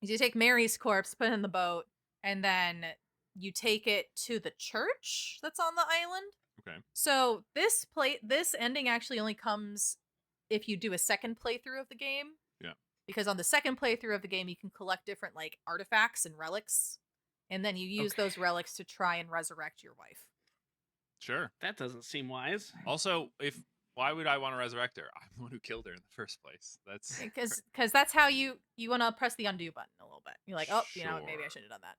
You take Mary's corpse, put it in the boat, and then you take it to the church that's on the island. Okay. So this ending actually only comes if you do a second playthrough of the game. Yeah. Because on the second playthrough of the game, you can collect different artifacts and relics, and then you use those relics to try and resurrect your wife. Sure. That doesn't seem wise. Also, why would I want to resurrect her? I'm the one who killed her in the first place. That's because that's how you want to press the undo button a little bit. You're like, oh, sure. Maybe I should have done that.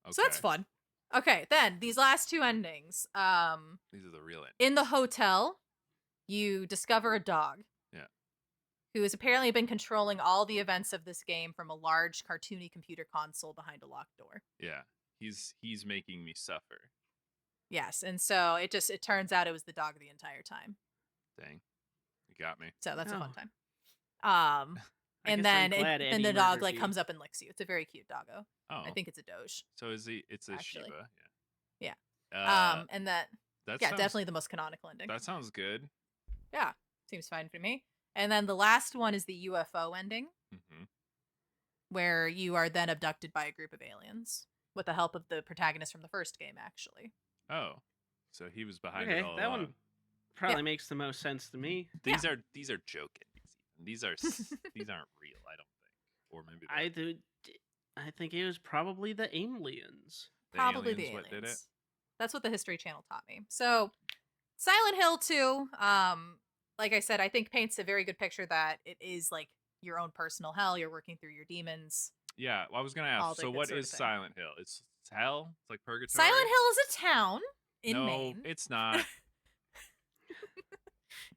Okay. So that's fun. Okay, then these last two endings. These are the real endings. In the hotel, you discover a dog. Yeah. Who has apparently been controlling all the events of this game from a large cartoony computer console behind a locked door. Yeah. He's making me suffer. Yes, and so it turns out it was the dog the entire time. Dang. You got me. So that's a fun time. And then the dog comes up and licks you. It's a very cute doggo. Oh. I think it's a Doge. So it's a Shiba. Yeah. And that's definitely the most canonical ending. That sounds good. Yeah. Seems fine for me. And then the last one is the UFO ending. Mm-hmm. where you are then abducted by a group of aliens with the help of the protagonist from the first game, actually. Oh, so he was behind Okay, it all that along. one probably makes the most sense to me. These are joking. These aren't real. I don't think, or maybe I think it was probably the aliens. Probably the what did it. That's what the History Channel taught me. So, Silent Hill 2, like I said, I think paints a very good picture that it is like your own personal hell. You're working through your demons. Yeah, well, I was gonna All ask. the So, good what sort of is thing. Silent Hill? It's hell. It's like purgatory. Silent Hill is a town in no, Maine. it's not.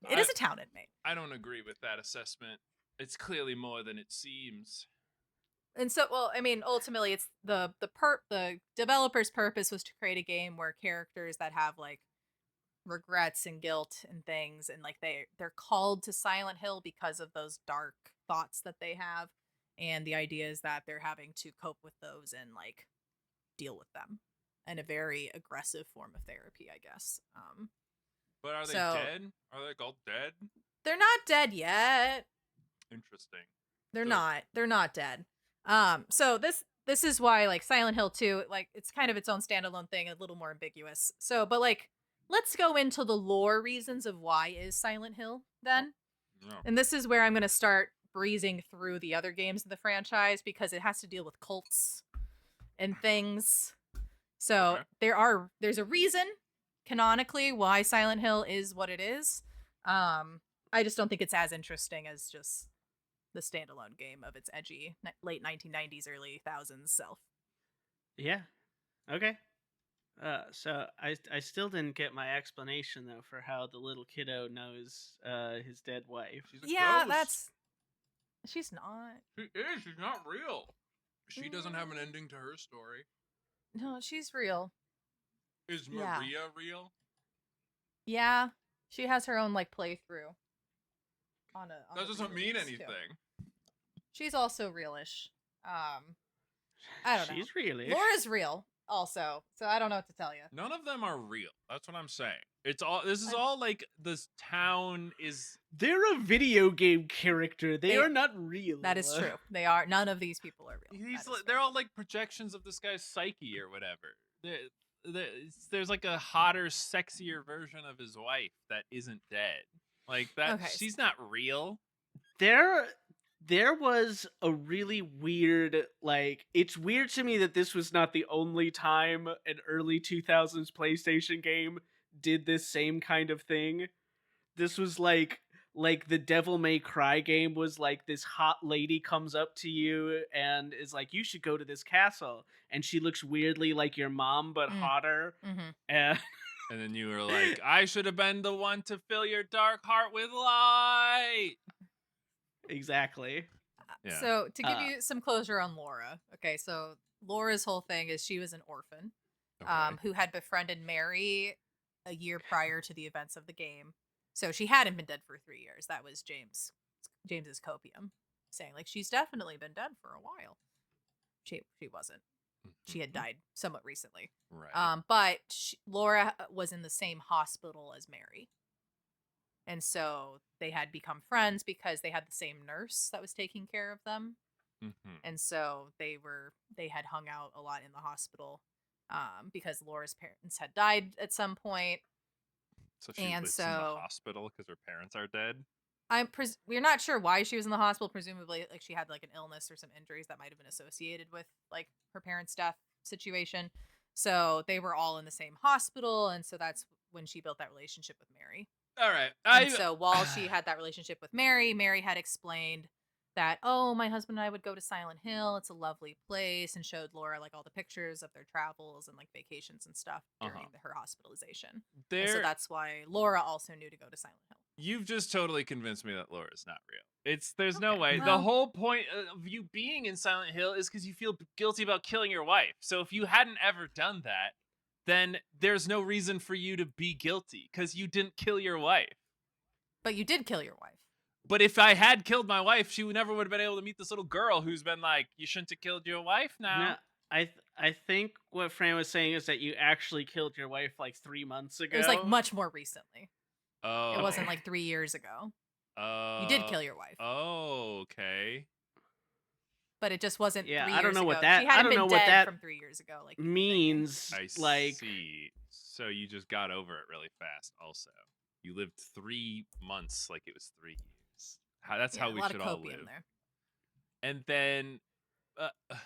It is a town in Maine. I don't agree with that assessment. It's clearly more than it seems. And so, well, I mean, ultimately, it's the developer's purpose was to create a game where characters that have like regrets and guilt and things, and like they're called to Silent Hill because of those dark thoughts that they have, and the idea is that they're having to cope with those and like deal with them in a very aggressive form of therapy, I guess. But are they dead? Are they all dead? They're not dead yet. Interesting. They're not. They're not dead. So this is why like Silent Hill 2, like it's kind of its own standalone thing, a little more ambiguous. So, but like let's go into the lore reasons of why is Silent Hill then. No. And this is where I'm going to start breezing through the other games of the franchise because it has to deal with cults and things. So, there's a reason canonically why Silent Hill is what it is. I just don't think it's as interesting as just the standalone game of its edgy late 1990s, early 2000s self. Yeah. Okay. So I still didn't get my explanation though for how the little kiddo knows his dead wife. She's a ghost. She's not. She is. She's not real. She doesn't have an ending to her story. No, she's real. Is Maria real? Yeah, she has her own like playthrough. That doesn't mean anything. Too. She's also realish. I don't know. She's realish. Laura's real also, so I don't know what to tell you. None of them are real. That's what I'm saying. It's all. This is all like this town is. They're a video game character. They are not real. That is true. They are. None of these people are real. They're all like projections of this guy's psyche or whatever. There's like a hotter, sexier version of his wife that isn't dead. Like that. Okay. She's not real. There was a really weird, like, it's weird to me that this was not the only time an early 2000s PlayStation game did this same kind of thing. This was like the Devil May Cry game was like this hot lady comes up to you and is like, you should go to this castle. And she looks weirdly like your mom, but hotter. Mm-hmm. And then you were like, I should have been the one to fill your dark heart with light. Exactly. Yeah. So to give you some closure on Laura, okay, so Laura's whole thing is she was an orphan who had befriended Mary a year prior to the events of the game. So she hadn't been dead for 3 years. That was James's copium saying like she's definitely been dead for a while. She wasn't. She had died somewhat recently. Right. But Laura was in the same hospital as Mary. And so they had become friends because they had the same nurse that was taking care of them. Mm-hmm. And so they had hung out a lot in the hospital because Laura's parents had died at some point. So she lives in the hospital because her parents are dead? We're not sure why she was in the hospital. Presumably like she had like an illness or some injuries that might have been associated with like her parents' death situation. So they were all in the same hospital. And so that's when she built that relationship with Mary. All right. And so while she had that relationship with Mary had explained that, oh, my husband and I would go to Silent Hill. It's a lovely place, and showed Laura like all the pictures of their travels and like vacations and stuff during her hospitalization. And so that's why Laura also knew to go to Silent Hill. You've just totally convinced me that Laura's not real. There's no way. Well, the whole point of you being in Silent Hill is because you feel guilty about killing your wife. So if you hadn't ever done that, then there's no reason for you to be guilty because you didn't kill your wife. But you did kill your wife. But if I had killed my wife, she never would have been able to meet this little girl who's been like, you shouldn't have killed your wife now. No, I think what Fran was saying is that you actually killed your wife like 3 months ago. It was like much more recently. Oh. It wasn't like 3 years ago. You did kill your wife. Oh, okay. but it just wasn't. Yeah, 3 I don't years know ago. what that. She I hadn't don't been know what dead that from 3 years ago. Like you were thinking. means. I Like, see. So you just got over it really fast. Also, you lived 3 months like it was 3 years. That's Yeah, how a we lot should of all copium live. there. And then, whatever.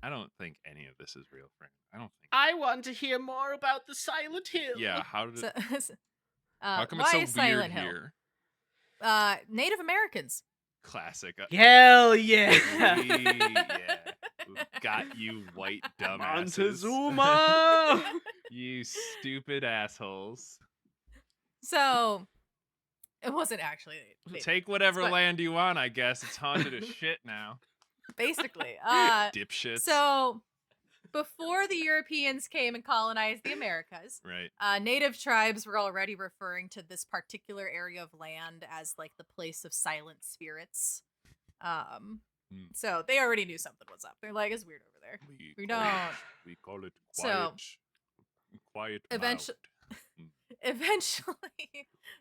I don't think any of this is real, Frank. I don't think. I want to hear more about the Silent Hill. Yeah. How did? So, How come why it's so is weird Silent Hill? here? Native Americans. Classic. Hell yeah. Yeah. Got you, white dumbasses. Montezuma. You stupid assholes. So it wasn't actually Native Take whatever but- land you want, I guess. It's haunted as shit now. basically. Dipshits. So before the Europeans came and colonized the Americas, right. native tribes were already referring to this particular area of land as like the place of silent spirits. So they already knew something was up. They're like, it's weird over there. We don't. We call it So, quiet. Eventually,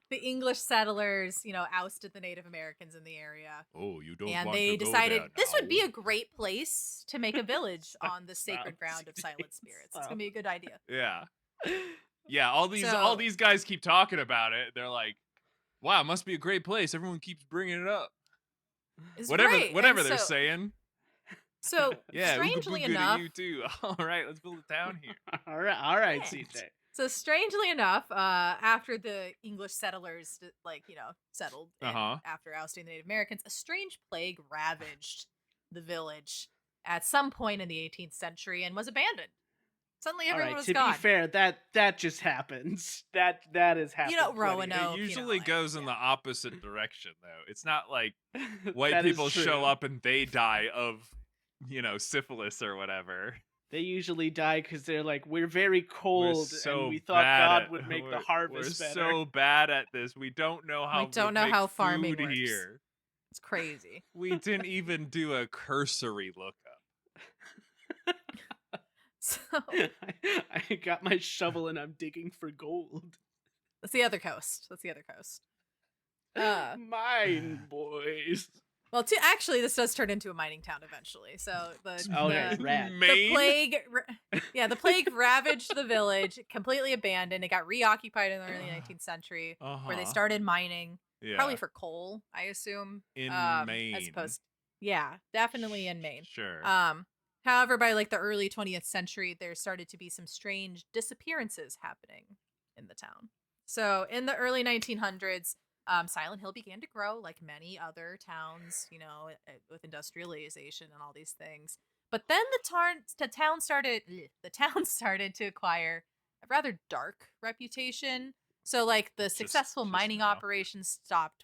the English settlers, ousted the Native Americans in the area. Oh, you don't And want they to go decided there this would be now. a great place to make a village on the sacred ground of silent spirits. It's gonna be a good idea. Yeah. Yeah, all So- these guys keep talking about it. They're like, "Wow, it must be a great place." Everyone keeps bringing it up. It's Whatever great. whatever And they're so- saying. So Yeah, strangely ooga booga to enough, you too. All right, let's build a town here. all right, Yeah. CJ. So strangely enough, after the English settlers, settled in, Uh-huh. after ousting the Native Americans, a strange plague ravaged the village at some point in the 18th century and was abandoned. Suddenly, All everyone right, was to gone. be fair, that just happens. That has happened. Roanoke. It usually like, goes in yeah. the opposite direction, though. It's not like white That is people show true. up and they die of, syphilis or whatever. They usually die because they're like, we're very cold, so and we thought bad God at- would make the we're- harvest we're better. so bad at this. We don't know how. don't to know make how farming food works. here. It's crazy. We didn't even do a cursory lookup. So I got my shovel and I'm digging for gold. that's the other coast. Mine, boys. Well, actually, this does turn into a mining town eventually. So Okay, rad. the Maine? the plague ravaged the village, completely abandoned. It got reoccupied in the early 19th century, where they Uh-huh. started mining, Yeah. probably for coal, I assume. In as Maine. opposed, yeah, definitely in Maine. Sure. However, by like the early 20th century, there started to be some strange disappearances happening in the town. So in the early 1900s, Silent Hill began to grow like many other towns, with industrialization and all these things. But then the town started to acquire a rather dark reputation. So like the successful just mining now. operations stopped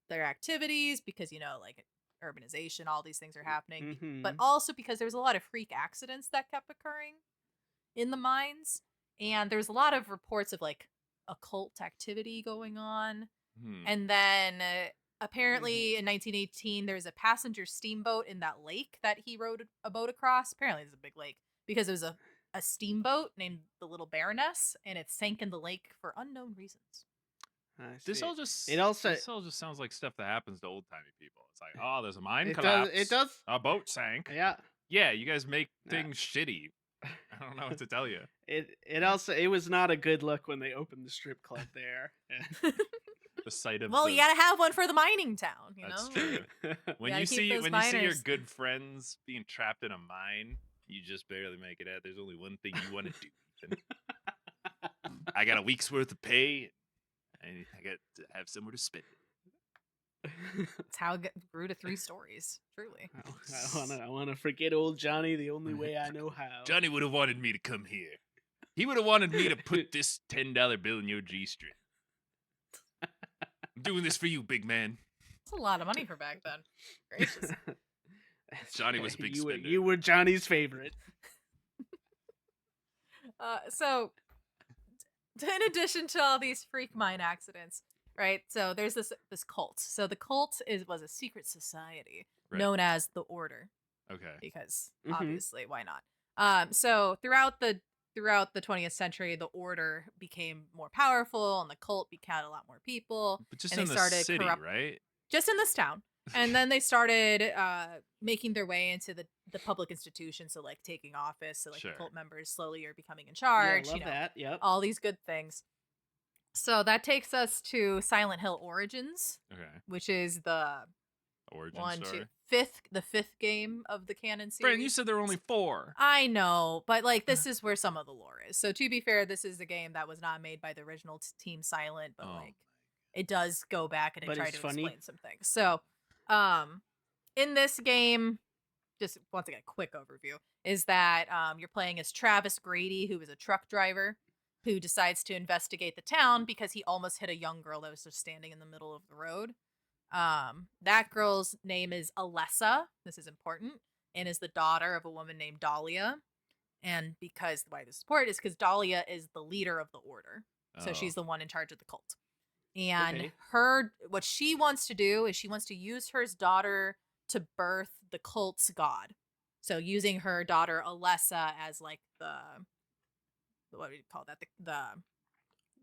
their activities because like urbanization, all these things are happening, Mhm. but also because there was a lot of freak accidents that kept occurring in the mines, and there was a lot of reports of like occult activity going on. Hmm. And then apparently in 1918 there was a passenger steamboat in that lake that he rowed a boat across. Apparently it's a big lake because it was a steamboat named the Little Baroness, and it sank in the lake for unknown reasons. I This see. all just It also- this all just sounds like stuff that happens to old timey people. It's like, oh, there's a mine It collapse. does. It does. A boat sank. Yeah. Yeah, you guys make Yeah. things shitty. I don't know what to tell you. It was not a good look when they opened the strip club there. The sight of Well, the, you gotta have one for the mining town, That's know? true. When gotta you keep see those when you see your miners. good friends being trapped in a mine, you just barely make it out. There's only one thing you want to do. Ethan. I got a week's worth of pay, and I got to have somewhere to spend it. That's how it grew to 3 stories, truly. I wanna forget old Johnny the only way I know how. Johnny would have wanted me to come here. He would have wanted me to put this $10 bill in your G-string. I'm doing this for you, big man. It's a lot of money for back then. Gracious. Johnny was a big spender. You were Johnny's favorite. So, in addition to all these freak mine accidents, right? So there's this cult. So the cult was a secret society Right. known as the Order, Okay. because Mhm. obviously, why not? So throughout the 20th century, the Order became more powerful, and the cult became a lot more people. But just And in they the started city, corrupt- right? Just in this town. And then they started making their way into the public institutions, so like taking office, so like Sure. the cult members slowly are becoming in Yeah, charge. love that. Yep. All these good things. So that takes us to Silent Hill Origins, Okay. which is the Origin one, story. two, fifth game of the canon series. Brandon, you said there were only 4. I know, but like this is where some of the lore is. So to be fair, this is a game that was not made by the original Team Silent, but like it does go back and it But tries it's to funny. explain some things. So, in this game, just once again, quick overview is that you're playing as Travis Grady, who is a truck driver who decides to investigate the town because he almost hit a young girl that was just standing in the middle of the road. That girl's name is Alessa. This is important, and is the daughter of a woman named Dahlia. And because why this is important is because Dahlia is the leader of the order, so she's the one in charge of the cult. And what she wants to do is she wants to use her daughter to birth the cult's god. So using her daughter Alessa as like what do you call that? The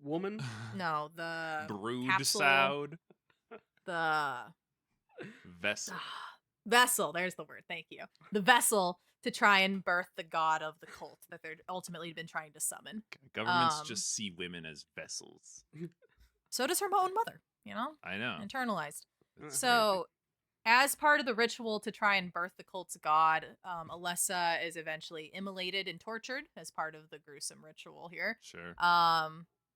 Woman? no, the brood capsule, sound. the Vessel. vessel. There's the word. Thank you. The vessel to try and birth the god of the cult that they're ultimately been trying to summon. Governments just see women as vessels. So does her own mother, I know. internalized. So, as part of the ritual to try and birth the cult's god, Alessa is eventually immolated and tortured as part of the gruesome ritual here. Sure.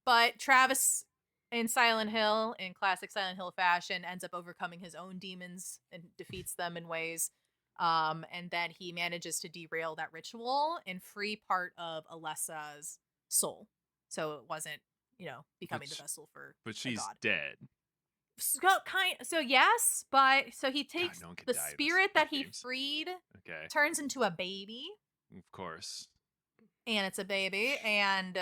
But Travis in Silent Hill, in classic Silent Hill fashion, ends up overcoming his own demons and defeats them in ways. And then he manages to derail that ritual and free part of Alessa's soul. So it wasn't, becoming the vessel for But she's god. dead. So yes, but so he takes no one can the die in spirit that he games. freed, Okay. turns into a baby, Of course. and it's a baby, and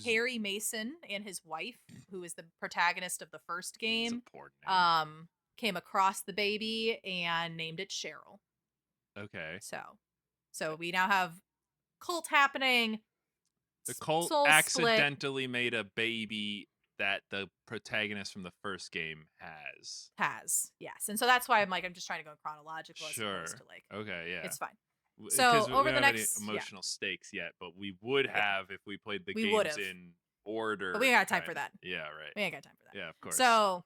Harry Mason and his wife, who is the protagonist of the first It's game, a poor name. came across the baby and named it Cheryl. Okay. So we now have cult happening. The cult soul accidentally made a baby that the protagonist from the first game has. Yes, and so that's why I'm just trying to go chronological Sure. as opposed to like Okay, yeah. it's fine. Because So we over don't the have next any emotional stakes yet, but we would have if we played the We games would've. in order. But we ain't got time for kinda. that. Yeah, right. We ain't got time for that. Yeah, of course. So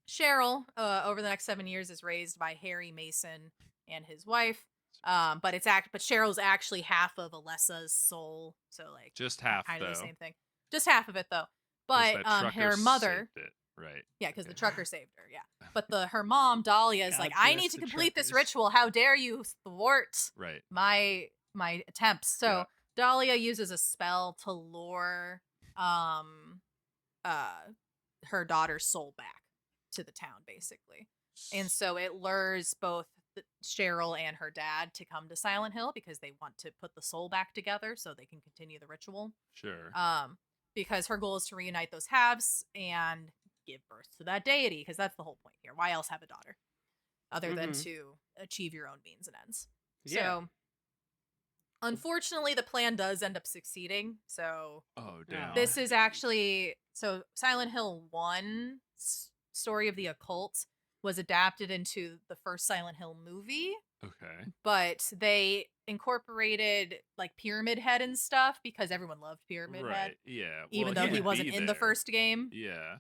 Cheryl, over the next 7 years, is raised by Harry Mason and his wife. But Cheryl's actually half of Alessa's soul, so like just half kind though. of the same thing. Just half of it though. 'Cause But that trucker her mother, saved it, right? yeah, because Okay. the trucker saved her, yeah. But her mom Dahlia is like, God I bless need to the complete this truckers. ritual. How dare you thwart Right. my attempts? So Yeah. Dahlia uses a spell to lure her daughter's soul back to the town, basically. And so it lures both Cheryl and her dad to come to Silent Hill because they want to put the soul back together so they can continue the ritual. Sure. Because her goal is to reunite those halves and give birth to that deity, because that's the whole point here. Why else have a daughter other than to achieve your own means and ends? Yeah. So unfortunately, the plan does end up succeeding. So Oh, damn. this is actually Silent Hill 1 Story of the Occult was adapted into the first Silent Hill movie, Okay. but they incorporated like Pyramid Head and stuff because everyone loved Pyramid Head, Right. Yeah. even well, though he would wasn't be in the there. first game. Yeah.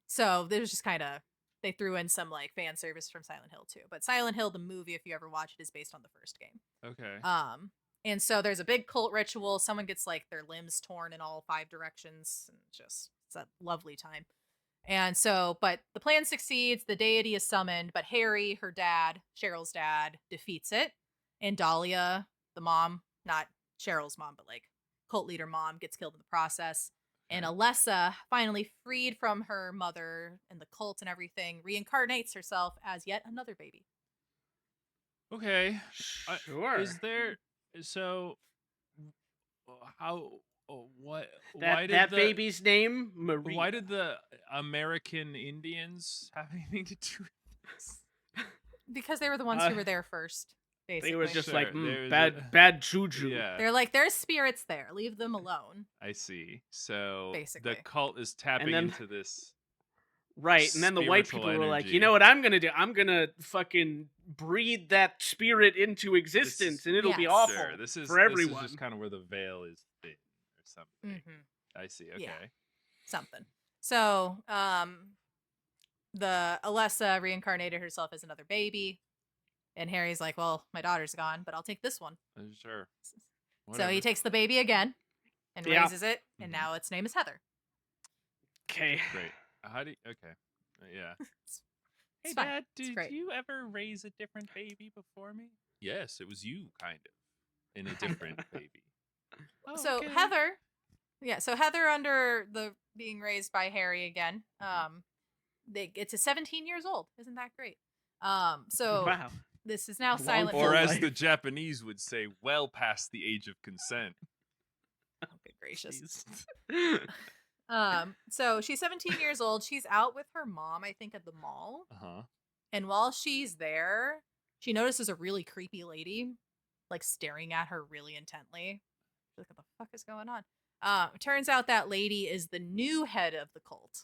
So there's just kind of they threw in some like fan service from Silent Hill too. But Silent Hill the movie, if you ever watch it, is based on the first game. Okay. And so there's a big cult ritual. Someone gets like their limbs torn in all 5 directions, and it's a lovely time. And so, but the plan succeeds. The deity is summoned, but Harry, her dad, Cheryl's dad, defeats it, and Dahlia, the mom, not Cheryl's mom, but like cult leader mom, gets killed in the process. And Alessa, finally freed from her mother and the cult and everything, reincarnates herself as yet another baby. Okay. Sure. Is there so how what that why did that the baby's name Maria? why did the American Indians have anything to do with this? Because they were the ones who were there first, basically. They were just Sure, like there's bad juju. Yeah. They're like, there's spirits there. Leave them alone. I see. So Basically. the cult is tapping then- into this. Right, and then the white spiritual people were like, energy. you know what I'm gonna do? I'm gonna fucking breathe that spirit into existence, and it'll be Yes. awful Sure, this is for everyone. This is just kind of where the veil is thin or something. I see. Okay. Yeah. Something. So, the Alessa reincarnated herself as another baby, and Harry's like, "Well, my daughter's gone, but I'll take this one." Sure. So Whatever. he takes the baby again and Yeah. raises it, and now its name is Heather. Okay. Great. How do you, okay. Yeah. It's Hey, fine. Dad, It's did great. you ever raise a different baby before me? Yes, it was you, kind of, in a different baby. Oh, So okay. Heather, so Heather under the being raised by Harry again. It's a 17 years old. Isn't that great? So Wow. this is now Long Silent full Hill. Or as life. the Japanese would say, well past the age of consent. Oh, good gracious. Jeez. So she's 17 years old. She's out with her mom, I think, at the mall. Uh-huh. And while she's there, she notices a really creepy lady, like staring at her really intently. She's like, what the fuck is going on? Turns out that lady is the new head of the cult,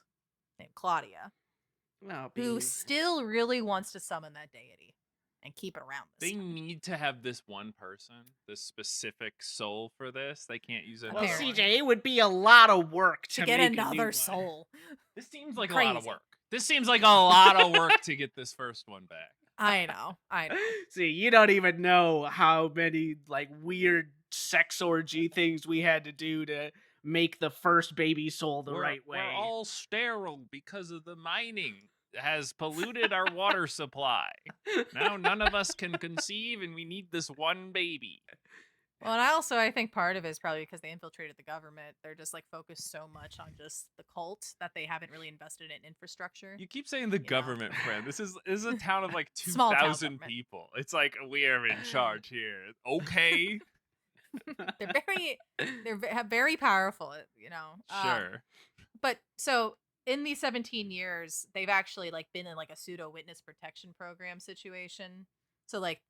named Claudia, Oh, who beans. still really wants to summon that deity and keep it around this They time. need to have this one person, this specific soul for this. They can't use it. Well, Apparently. CJ, it would be a lot of work To to get make a new another one. soul. This seems like a lot of Crazy. work. This seems like a lot of work to get this first one back. I know. See, you don't even know how many like weird sex orgy things we had to do to make the first baby soul the right way. We're all sterile because of the mining has polluted our water supply. Now none of us can conceive, and we need this one baby. Well, and I think part of it is probably because they infiltrated the government. They're just like focused so much on just the cult that they haven't really invested in infrastructure. You keep saying the know. government, friend. This is a town of like Small town 2,000 government. people. It's like we are in charge here. Okay, They're very powerful, you know. sure. But so in these 17 years, they've actually like been in like a pseudo witness protection program situation. So like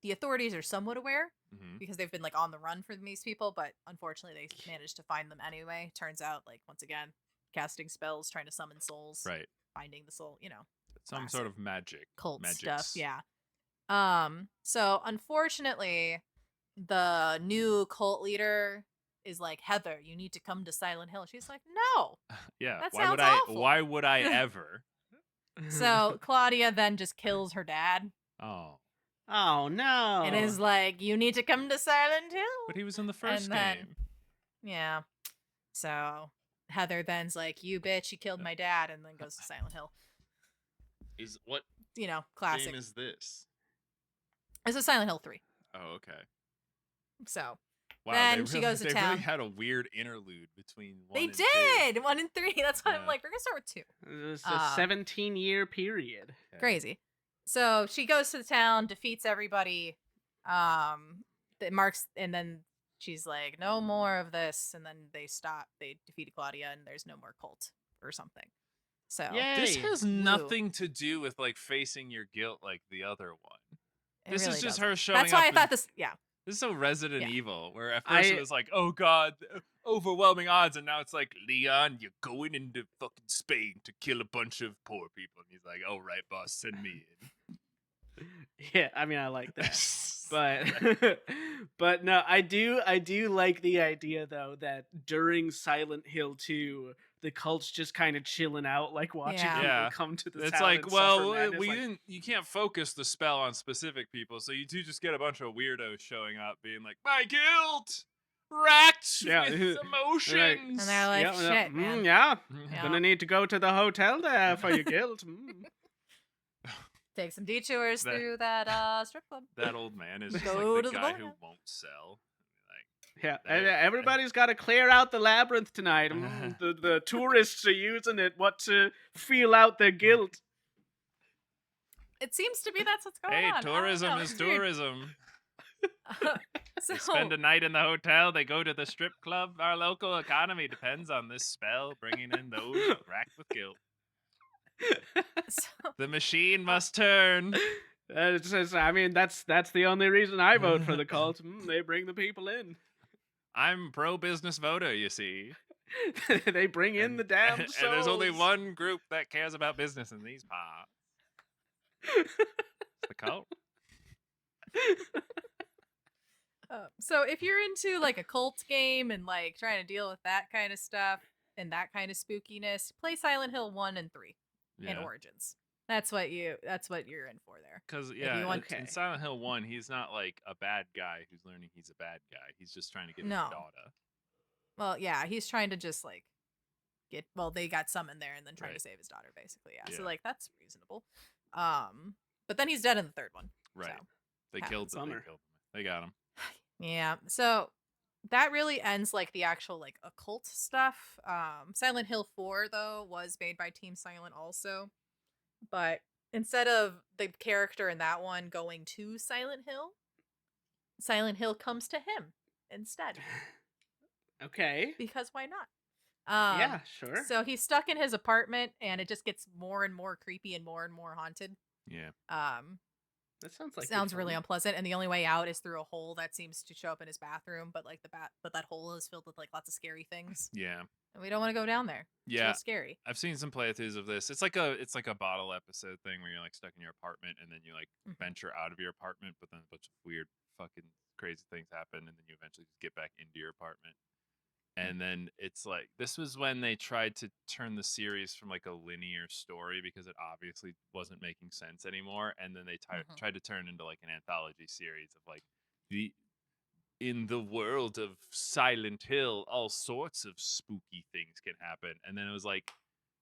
the authorities are somewhat aware Mhm. because they've been like on the run for these people, but unfortunately they managed to find them anyway. Turns out, like, once again, casting spells, trying to summon souls, Right. finding the soul, you know, Some sort of magic. cult magics. stuff. Yeah. So unfortunately, the new cult leader is like, Heather, you need to come to Silent Hill. She's like, no. Yeah. That why would sounds I? awful. Why would I ever? So Claudia then just kills her dad Oh, Oh no! and is like, you need to come to Silent Hill. but he was in the first then- game. Yeah. So Heather then's like, you bitch, you killed my dad, and then goes to Silent Hill. Is what You know, classic. game is this? This is Silent Hill 3. Oh, okay. So Wow, Then they she really, goes to they town. really had a weird interlude between one they and two. did 1 and 3. That's why I'm Yeah. like, we're gonna start with 2. It's a 17-year period. Okay. Crazy. So she goes to the town, defeats everybody. That marks, and then she's like, no more of this. And then they stop. They defeated Claudia, and there's no more cult or something. So Yay. This has Woo. nothing to do with like facing your guilt like the other one. it This really is just doesn't. her showing That's why I up thought and- this. Yeah. This is so Resident Yeah. Evil, where at first it was like, oh god, overwhelming odds, and now it's like, Leon, you're going into fucking Spain to kill a bunch of poor people. And he's like, all right, boss, send me in. Yeah, I mean, I like that. But no, I do like the idea though that during Silent Hill 2, the cult's just kind of chilling out, like watching Yeah. people Yeah. come to the It's town like, and well, suffer madness, we like, didn't. You can't focus the spell on specific people, so you do just get a bunch of weirdos showing up, being like, "My guilt, racked Yeah. with emotions," And they're like, yeah, shit, man. yeah, Yeah. gonna need to go to the hotel there for your guilt. Take some detours That- through that strip club. that old man is just Go like to the the guy bar. who won't sell. Like, Yeah, They- everybody's got to clear out the labyrinth tonight. The tourists are using it to feel out their guilt. It seems to be that's what's going hey, on. I don't tourism know, is it's weird. tourism. So They spend a night in the hotel. They go to the strip club. Our local economy depends on this spell, bringing in those racked with guilt. so The machine must turn. I mean, that's the only reason I vote for the cult. They bring the people in. I'm pro-business voter, you see. They bring in the damn souls. And there's only one group that cares about business in these parts. It's the cult. So if you're into like a cult game and like trying to deal with that kind of stuff and that kind of spookiness, play Silent Hill 1 and 3 and Origins. That's what you're in for there. Because in Silent Hill 1, he's not like a bad guy who's learning he's a bad guy. He's just trying to get his daughter. Well, yeah, he's trying to just like they got summoned there and then trying to save his daughter, basically. Yeah. So like that's reasonable. But then he's dead in the third one. Right. So, they killed him. They got him. Yeah. So that really ends like the actual like occult stuff. Silent Hill 4 though was made by Team Silent also. But instead of the character in that one going to Silent Hill comes to him instead. Okay. Because why not? Yeah, sure. So he's stuck in his apartment and it just gets more and more creepy and more haunted. Yeah. That sounds really unpleasant, and the only way out is through a hole that seems to show up in his bathroom, but like but that hole is filled with like lots of scary things. Yeah. And we don't want to go down there. Yeah. It's scary. I've seen some playthroughs of this. It's like a bottle episode thing where you're like stuck in your apartment and then you like venture out of your apartment, but then a bunch of weird fucking crazy things happen and then you eventually just get back into your apartment. And then it's like, this was when they tried to turn the series from like a linear story because it obviously wasn't making sense anymore. And then they tried to turn into like an anthology series of like in the world of Silent Hill, all sorts of spooky things can happen. And then it was like,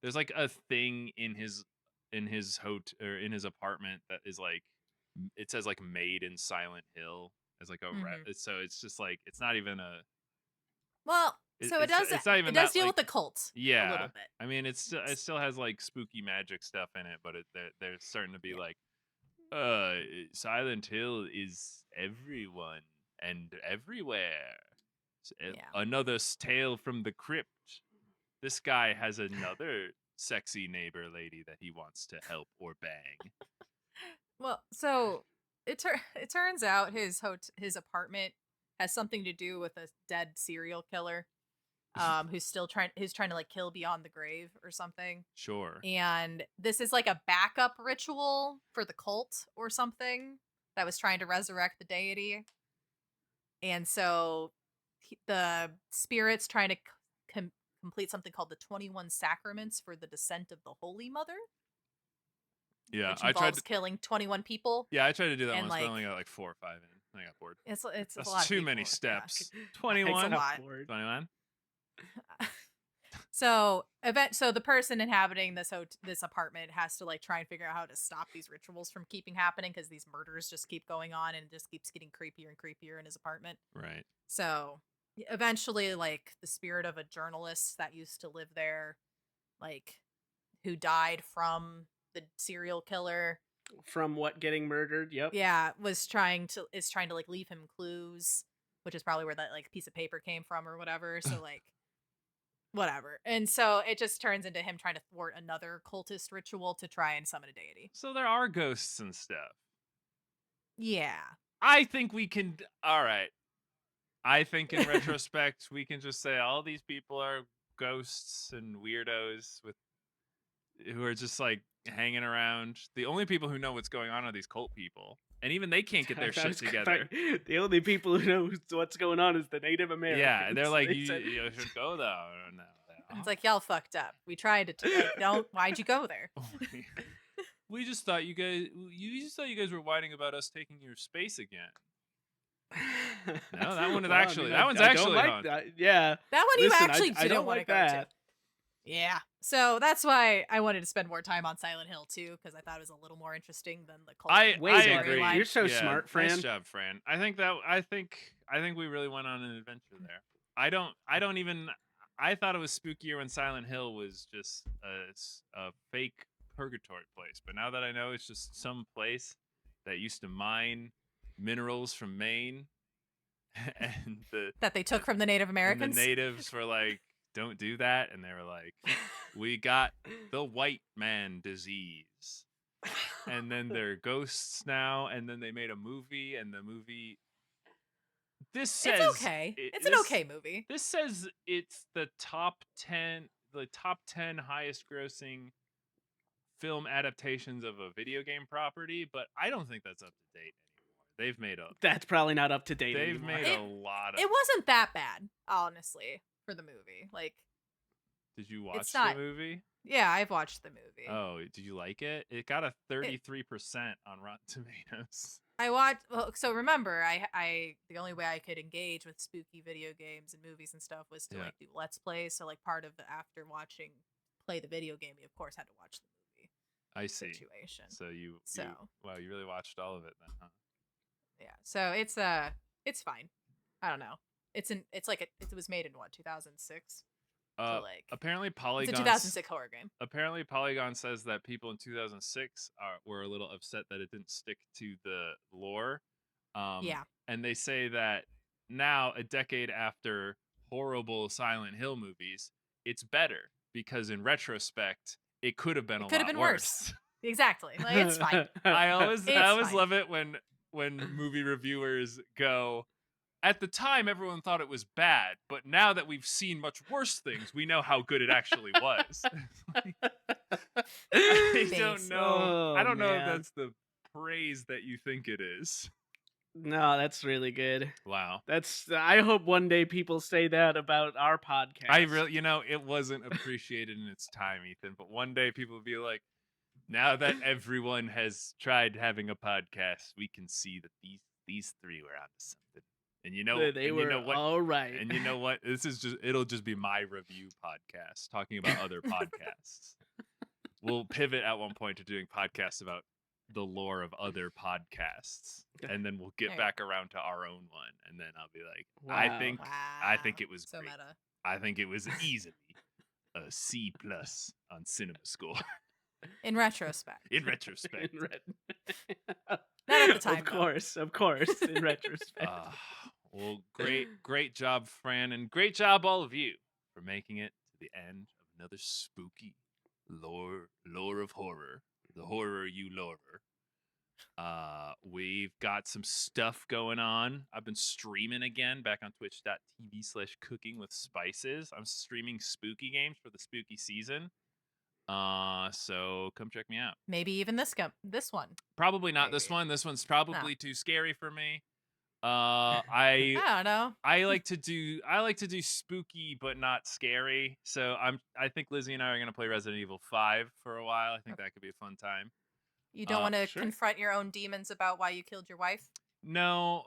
there's like a thing in his hotel or in his apartment that is like, it says like made in Silent Hill as like a so it's just like, it's not even a, well, so it does deal with the cult. Yeah, a little bit. I mean, it still has like spooky magic stuff in it, but they're starting to be like, Silent Hill is everyone and everywhere. Another tale from the crypt. This guy has another sexy neighbor lady that he wants to help or bang. Well, so it turns out his apartment has something to do with a dead serial killer who's trying to like kill beyond the grave or something. Sure. And this is like a backup ritual for the cult or something that was trying to resurrect the deity. And so the spirit's trying to complete something called the 21 Sacraments for the descent of the Holy Mother. Yeah, which involves killing 21 people. Yeah, I tried to do that once, but I only got like 4 or 5 in. I got bored. It's That's a lot too of many steps. Yeah. 21. 21. So the person inhabiting this apartment has to like try and figure out how to stop these rituals from keeping happening because these murders just keep going on and it just keeps getting creepier and creepier in his apartment. Right. So eventually, like the spirit of a journalist that used to live there, like who died from the serial killer. From what, getting murdered? Yep. Yeah, is trying to like leave him clues, which is probably where that like piece of paper came from or whatever. So like whatever. And so it just turns into him trying to thwart another cultist ritual to try and summon a deity. So there are ghosts and stuff. Yeah. I think we can all right. I think in retrospect we can just say all these people are ghosts and weirdos who are just like hanging around. The only people who know what's going on are these cult people, and even they can't get their shit together. The only people who know what's going on is the Native Americans. Yeah, they're like, you should go there now. It's like, y'all fucked up. We tried to why'd you go there? We just thought you guys were whining about us taking your space again. No, that one is that one's actually like that. Yeah, that one you actually didn't want to go that. to. Yeah, so that's why I wanted to spend more time on Silent Hill too, because I thought it was a little more interesting than the cult. I agree. You're so smart, Fran. Nice job, Fran. I think we really went on an adventure there. I thought it was spookier when Silent Hill was just a fake purgatory place, but now that I know it's just some place that used to mine minerals from Maine, and that they took from the Native Americans. The natives were like, don't do that, and they were like, we got the white man disease, and then they're ghosts now, and then they made a movie, and the movie This says it's okay. It's an okay movie. This says it's the top 10 highest grossing film adaptations of a video game property, but I don't think that's up to date anymore. That's probably not up to date They've anymore. made a lot of. It wasn't that bad, honestly, for the movie. Like, did you watch the movie? Yeah, I've watched the movie. Oh, did you like it? It got a 33% on Rotten Tomatoes. I watched. Well, so remember, I the only way I could engage with spooky video games and movies and stuff was to like do Let's Plays. So like part of the after watching play the video game, you of course had to watch the movie. I see. Situation. So you really watched all of it then, huh? Yeah. So it's fine. I don't know. It was made in what, 2006. So like apparently Polygon. It's a 2006 horror game. Apparently Polygon says that people in 2006 were a little upset that it didn't stick to the lore. Yeah. And they say that now, a decade after horrible Silent Hill movies, it's better because in retrospect, it could have been a lot worse. Exactly. Like, it's fine. I always love it when movie reviewers go, at the time, everyone thought it was bad, but now that we've seen much worse things, we know how good it actually was. I don't know. I don't know if that's the praise that you think it is. No, that's really good. Wow. I hope one day people say that about our podcast. It wasn't appreciated in its time, Ethan, but one day people will be like, now that everyone has tried having a podcast, we can see that these three were onto something. And they were all right. And you know what? It'll just be my review podcast talking about other podcasts. We'll pivot at one point to doing podcasts about the lore of other podcasts, and then we'll get back around to our own one, and then I'll be like, wow. I think it was so great. Meta. I think it was easily a C+ on Cinema Score. In retrospect. Not at the time. Of course, in retrospect. Well, great job, Fran, and great job, all of you, for making it to the end of another spooky lore of horror. The horror you lorer. We've got some stuff going on. I've been streaming again back on twitch.tv/cooking with spices. I'm streaming spooky games for the spooky season. So come check me out. Maybe even this one. Probably not this one. This one's probably too scary for me. I don't know. I like to do spooky but not scary. So I think Lizzie and I are gonna play Resident Evil 5 for a while. I think that could be a fun time. You don't want to confront your own demons about why you killed your wife? No,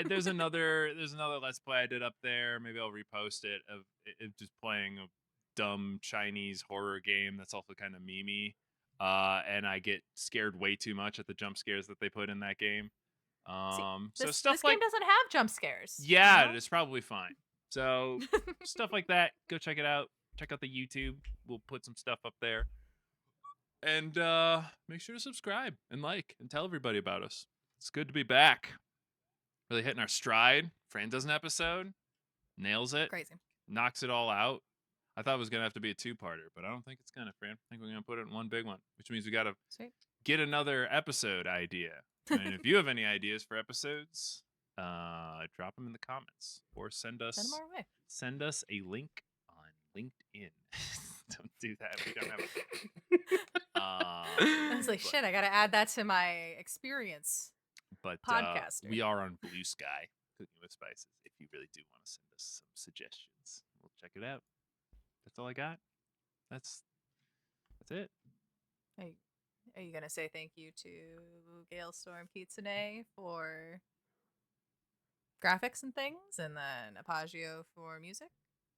there's another Let's Play I did up there. Maybe I'll repost it of it just playing a dumb Chinese horror game that's also kind of memey. And I get scared way too much at the jump scares that they put in that game. This game doesn't have jump scares. Yeah, it's probably fine. So stuff like that, go check it out. Check out the YouTube. We'll put some stuff up there. And make sure to subscribe and like and tell everybody about us. It's good to be back. Really hitting our stride. Fran does an episode. Nails it. Crazy. Knocks it all out. I thought it was going to have to be a two-parter, but I don't think it's going to, Fran. I think we're going to put it in one big one, which means we got to get another episode idea. And if you have any ideas for episodes, drop them in the comments or send us a link on LinkedIn. Don't do that. We don't have a I was like, shit, I got to add that to my experience. But we are on Blue Sky, Cooking with Spices, if you really do want to send us some suggestions. We'll check it out. That's all I got. That's it. Are you gonna say thank you to Gale Storm Kitsune for graphics and things, and then Apagio for music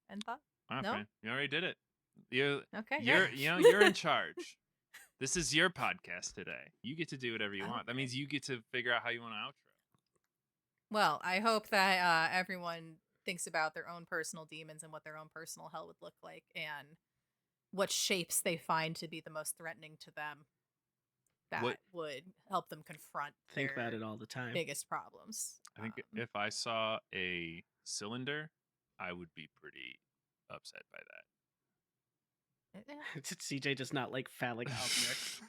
and thought? Okay, no, you already did it. You're in charge. This is your podcast today. You get to do whatever you want. That means you get to figure out how you want to outro. Well, I hope that everyone thinks about their own personal demons and what their own personal hell would look like, and what shapes they find to be the most threatening to them. That would help them confront think about it all the time. Biggest problems. I think if I saw a cylinder, I would be pretty upset by that. CJ does not like phallic objects.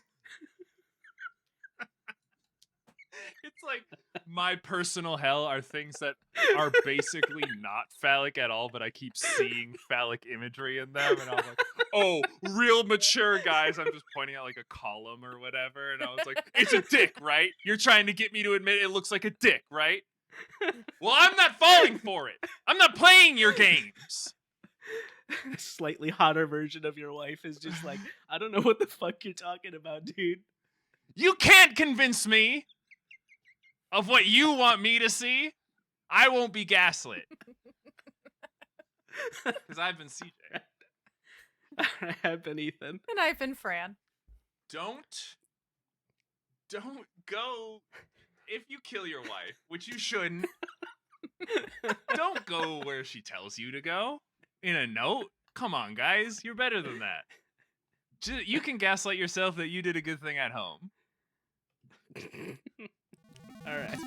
It's like My personal hell are things that are basically not phallic at all, but I keep seeing phallic imagery in them, and I'm like, oh, real mature guys. I'm just pointing out like a column or whatever, and I was like, it's a dick, right? You're trying to get me to admit it looks like a dick, right? Well, I'm not falling for it. I'm not playing your games. A slightly hotter version of your wife is just like, I don't know what the fuck you're talking about, dude. You can't convince me of what you want me to see. I won't be gaslit. Because I've been CJ. I've been Ethan. And I've been Fran. Don't go, if you kill your wife, which you shouldn't, don't go where she tells you to go in a note. Come on, guys. You're better than that. You can gaslight yourself that you did a good thing at home. All right.